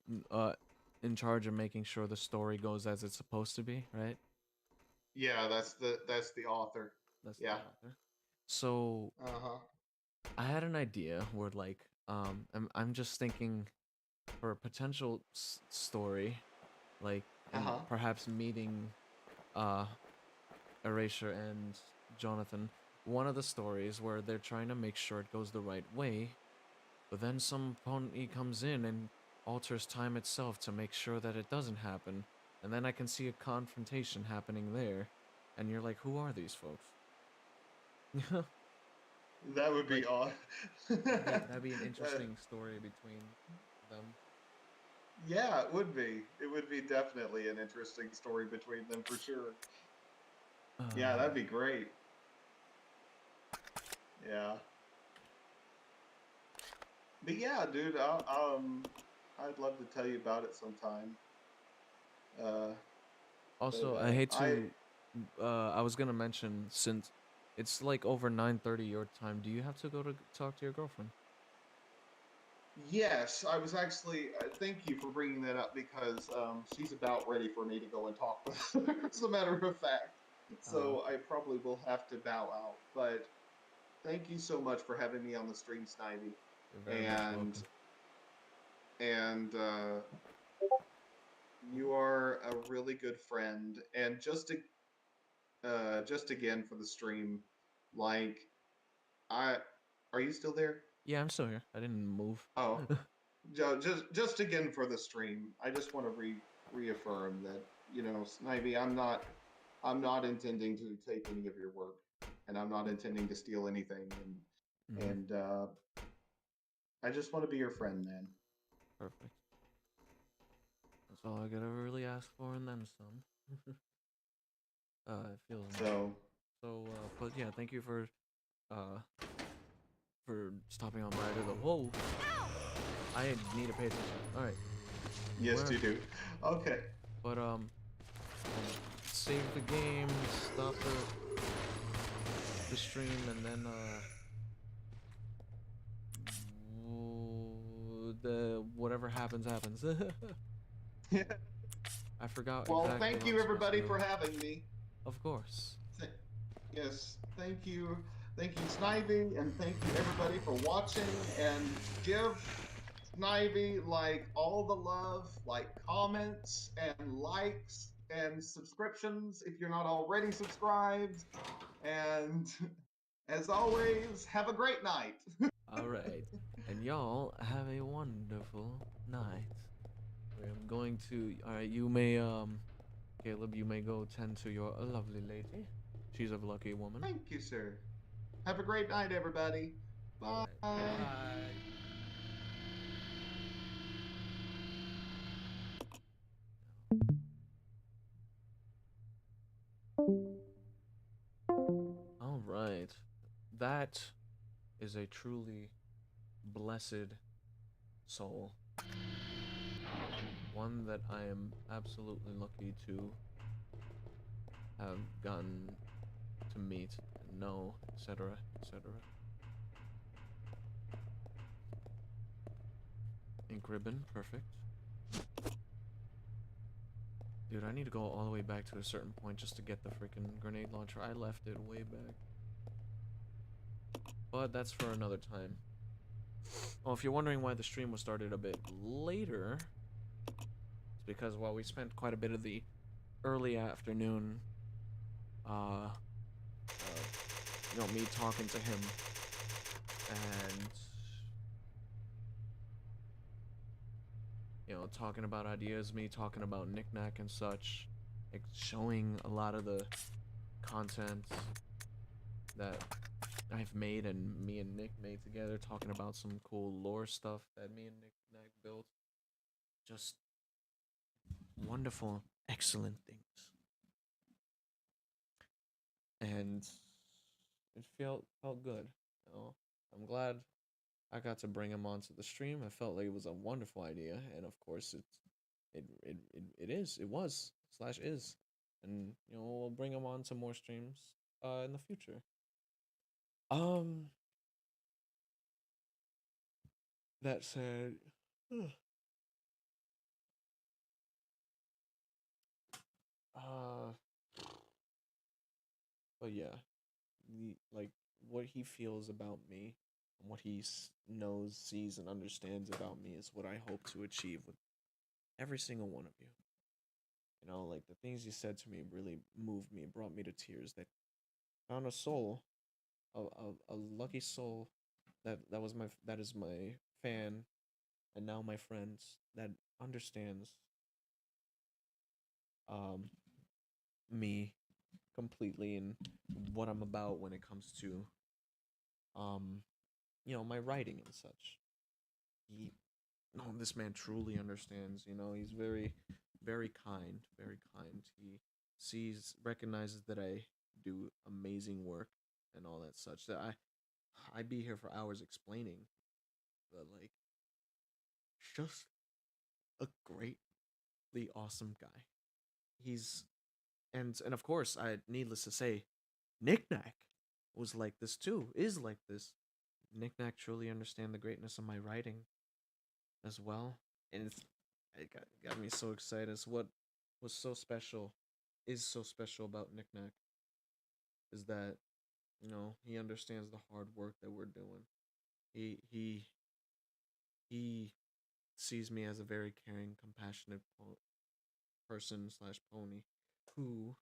S1: in charge of making sure the story goes as it's supposed to be, right?
S2: Yeah, that's the author.
S1: That's the
S2: Yeah.
S1: author. So
S2: Uh-huh.
S1: I had an idea where like I'm just thinking for a potential story, like and
S2: Uh-huh.
S1: perhaps meeting uh Erasure and Jonathan. One of the stories where they're trying to make sure it goes the right way, but then some opponent comes in and alters time itself to make sure that it doesn't happen, and then I can see a confrontation happening there, and you're like, who are these folks?
S2: That would be
S1: Like
S2: odd.
S1: that'd be an interesting story between them.
S2: Yeah, it would be. It would be definitely an interesting story between them for sure. Yeah, that'd be great. Yeah. But yeah, dude, I'd love to tell you about it sometime. Uh,
S1: Also, I hate to. I was gonna mention since it's like over 9:30 your time. Do you have to go to talk to your girlfriend?
S2: yes, I was actually. Thank you for bringing that up because she's about ready for me to go and talk with her. As a matter of fact,
S1: Uh,
S2: so I probably will have to bow out. But thank you so much for having me on the stream, Snivy,
S1: you're very much
S2: and
S1: welcome.
S2: and you are a really good friend. And just again for the stream, like I, are you still there?
S1: Yeah, I'm still here. I didn't move.
S2: Oh, just again for the stream, I just want to reaffirm that Snivy, I'm not intending to take any of your work, and I'm not intending to steal anything,
S1: Hmm.
S2: and I just want to be your friend, man.
S1: Perfect. That's all I could ever really ask for, and then some. It feels nice.
S2: So
S1: So, but yeah, thank you uh stopping on by to the whoa. I need to pay attention. All right,
S2: yes,
S1: where?
S2: you do. Okay.
S1: But save the game, stop the stream, and then the whatever happens happens. I forgot
S2: Well,
S1: exactly
S2: thank
S1: how I'm
S2: you
S1: supposed to
S2: everybody
S1: do
S2: for
S1: it.
S2: having me.
S1: Of course.
S2: Th- Yes, thank you, Snivy, and thank you everybody for watching. And give Snivy like all the love, like comments and likes and subscriptions if you're not already subscribed. And as always, have a great night.
S1: All right, and And y'all have a wonderful night. I'm going to. Alright, you may, Caleb, you may go tend to your lovely lady. She's a lucky woman.
S2: Thank you, sir. Have a great night, everybody. Bye.
S1: Alright, bye. Alright. That is a truly blessed soul. One that I am absolutely lucky to have gotten to meet and know, etc., etc. Ink ribbon, perfect. Dude, I need to go all the way back to a certain point just to get the freaking grenade launcher. I left it way back. But that's for another time. Well, if you're wondering why the stream was started a bit later, it's because, well, we spent quite a bit of the early afternoon, me talking to him, and, talking about ideas, me talking about knickknack and such, like showing a lot of the content that I've made and me and Nick made together, talking about some cool lore stuff that me and Nick built. Just wonderful, excellent things. And it felt good. I'm glad I got to bring him onto the stream. I felt like it was a wonderful idea, and of course it was slash is, and we'll bring him on to more streams in the future. That said, but yeah, like what he feels about me and what he knows, sees, and understands about me is what I hope to achieve with every single one of you. Like the things you said to me really moved me, brought me to tears. That found a soul, a lucky soul that is my fan, and now my friends that understands me completely and what I'm about when it comes to my writing and such. This man truly understands. He's very, very kind, very kind. He recognizes that I do amazing work and all that such. That I'd be here for hours explaining, but like, just a greatly awesome guy. He's and of course, needless to say, Knickknack was like this too. Is like this. Knickknack truly understand the greatness of my writing as well, and it got me so excited. It's what was so special, is so special about Knickknack, is that he understands the hard work that we're doing. He sees me as a very caring, compassionate person slash pony who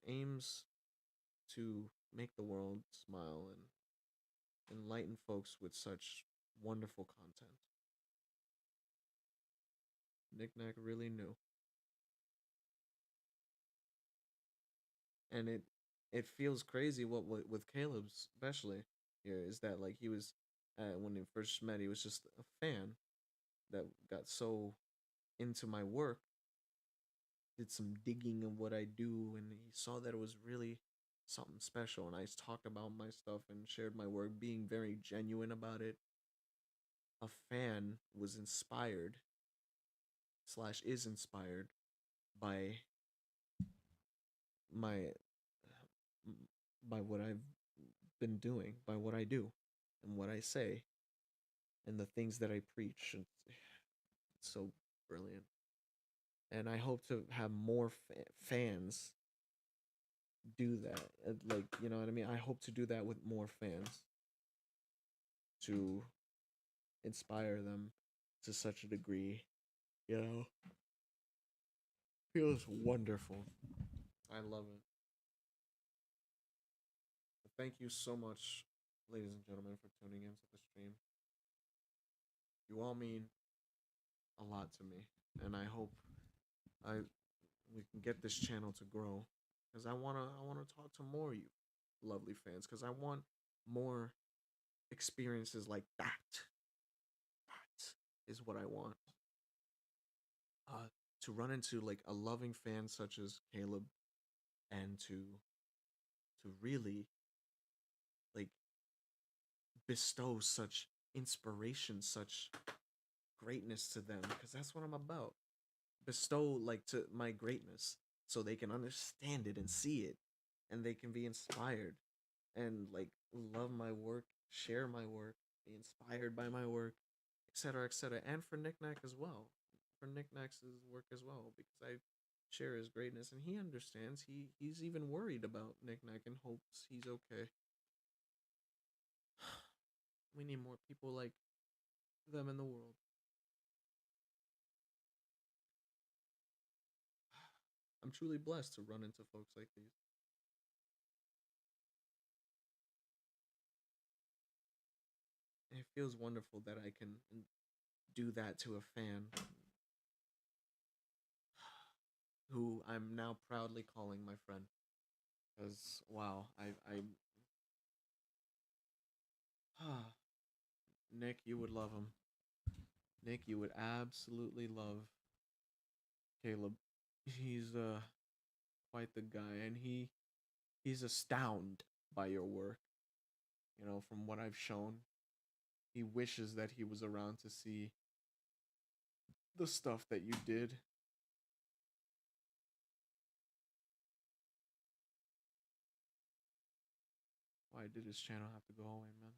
S1: aims to make the world smile and enlighten folks with such wonderful content. Knickknack really knew. And it feels crazy what with Caleb's especially here is that like he was when we first met, he was just a fan that got so into my work, did some digging of what I do, and he saw that it was really something special, and I talked about my stuff and shared my work, being very genuine about it. A fan was inspired slash is inspired by my by what I've been doing, by what I do, and what I say, and the things that I preach. It's so brilliant, and I hope to have more fans do that. Like, you know what I mean? I hope to do that with more fans, to inspire them to such a degree. Feels wonderful. I love it. Thank you so much, ladies and gentlemen, for tuning into the stream. You all mean a lot to me, and I hope I we can get this channel to grow, because I wanna talk to more of you lovely fans, because I want more experiences like that. That is what I want. To run into like a loving fan such as Caleb, and to really like bestow such inspiration, such greatness to them, because that's what I'm about. Bestow like to my greatness so they can understand it and see it, and they can be inspired and like love my work, share my work, be inspired by my work, etc., etc. And for Knickknack as well, for Knickknack's work as well, because I share his greatness and he understands. He's even worried about Knickknack and hopes he's okay. We need more people like them in the world. I'm truly blessed to run into folks like these. It feels wonderful that I can do that to a fan who I'm now proudly calling my friend. Because wow, Nick, you would love him. Nick, you would absolutely love Caleb. He's quite the guy, and he's astounded by your work. You know, from what I've shown, he wishes that he was around to see the stuff that you did. Why did his channel have to go away, man?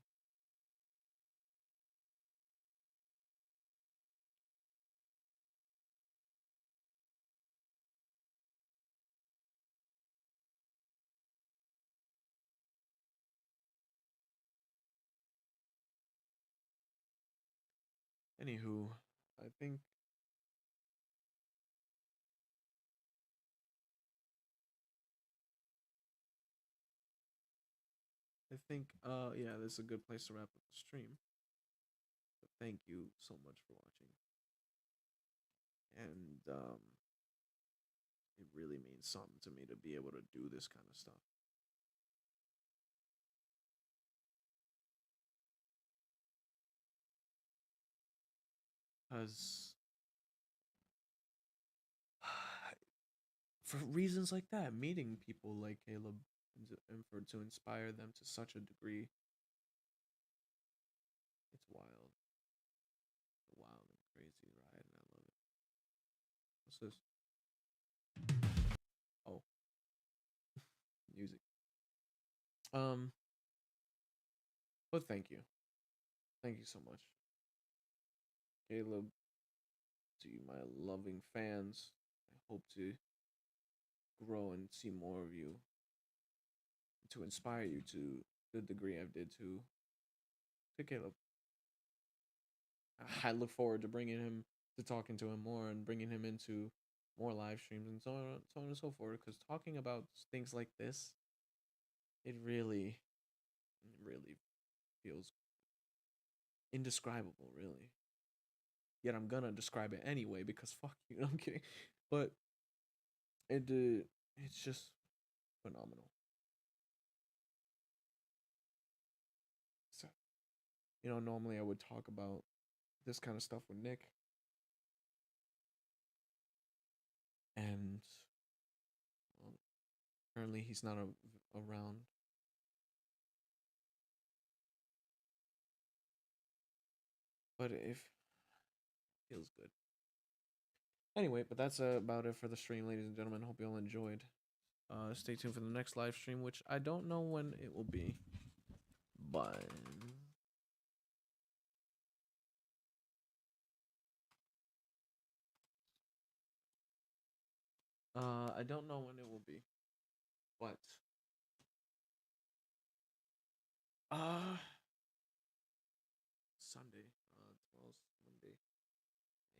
S1: Anywho, I think yeah, this is a good place to wrap up the stream. But thank you so much for watching. And it really means something to me to be able to do this kind of stuff. Because for reasons like that, meeting people like Caleb and for to inspire them to such a degree, it's wild. It's a wild and crazy ride, and I love it. What's this? Oh, music. But thank you. Thank you so much. Caleb, to you, my loving fans, I hope to grow and see more of you, to inspire you to the degree I did to Caleb. I look forward to bringing him, to talking to him more and bringing him into more live streams and so on and so forth. Because talking about things like this, it really feels indescribable, really. Yet I'm gonna describe it anyway because fuck you. I'm kidding, but it's just phenomenal. So, you know, normally I would talk about this kind of stuff with Nick, and well, currently he's not around. But if feels good. Anyway, but that's about it for the stream, ladies and gentlemen. Hope you all enjoyed. Stay tuned for the next live stream, which I don't know when it will be, but I don't know when it will be, but Sunday, tomorrow's Monday,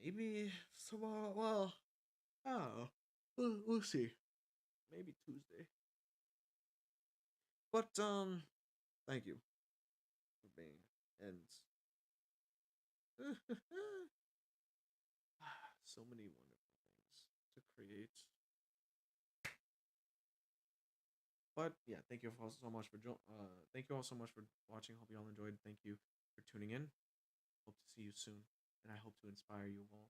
S1: maybe tomorrow. Well, oh, we'll see. Maybe Tuesday. But thank you for being, and so many wonderful things to create. But yeah, thank you all so much for thank you all so much for watching. Hope you all enjoyed. Thank you for tuning in. Hope to see you soon, and I hope to inspire you all.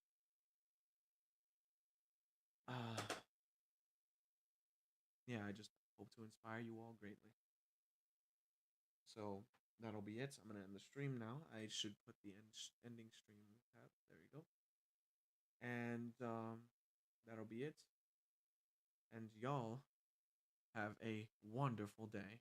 S1: Yeah, I just hope to inspire you all greatly. So that'll be it. I'm gonna end the stream now. I should put the ending stream tab. There you go. And that'll be it. And y'all have a wonderful day.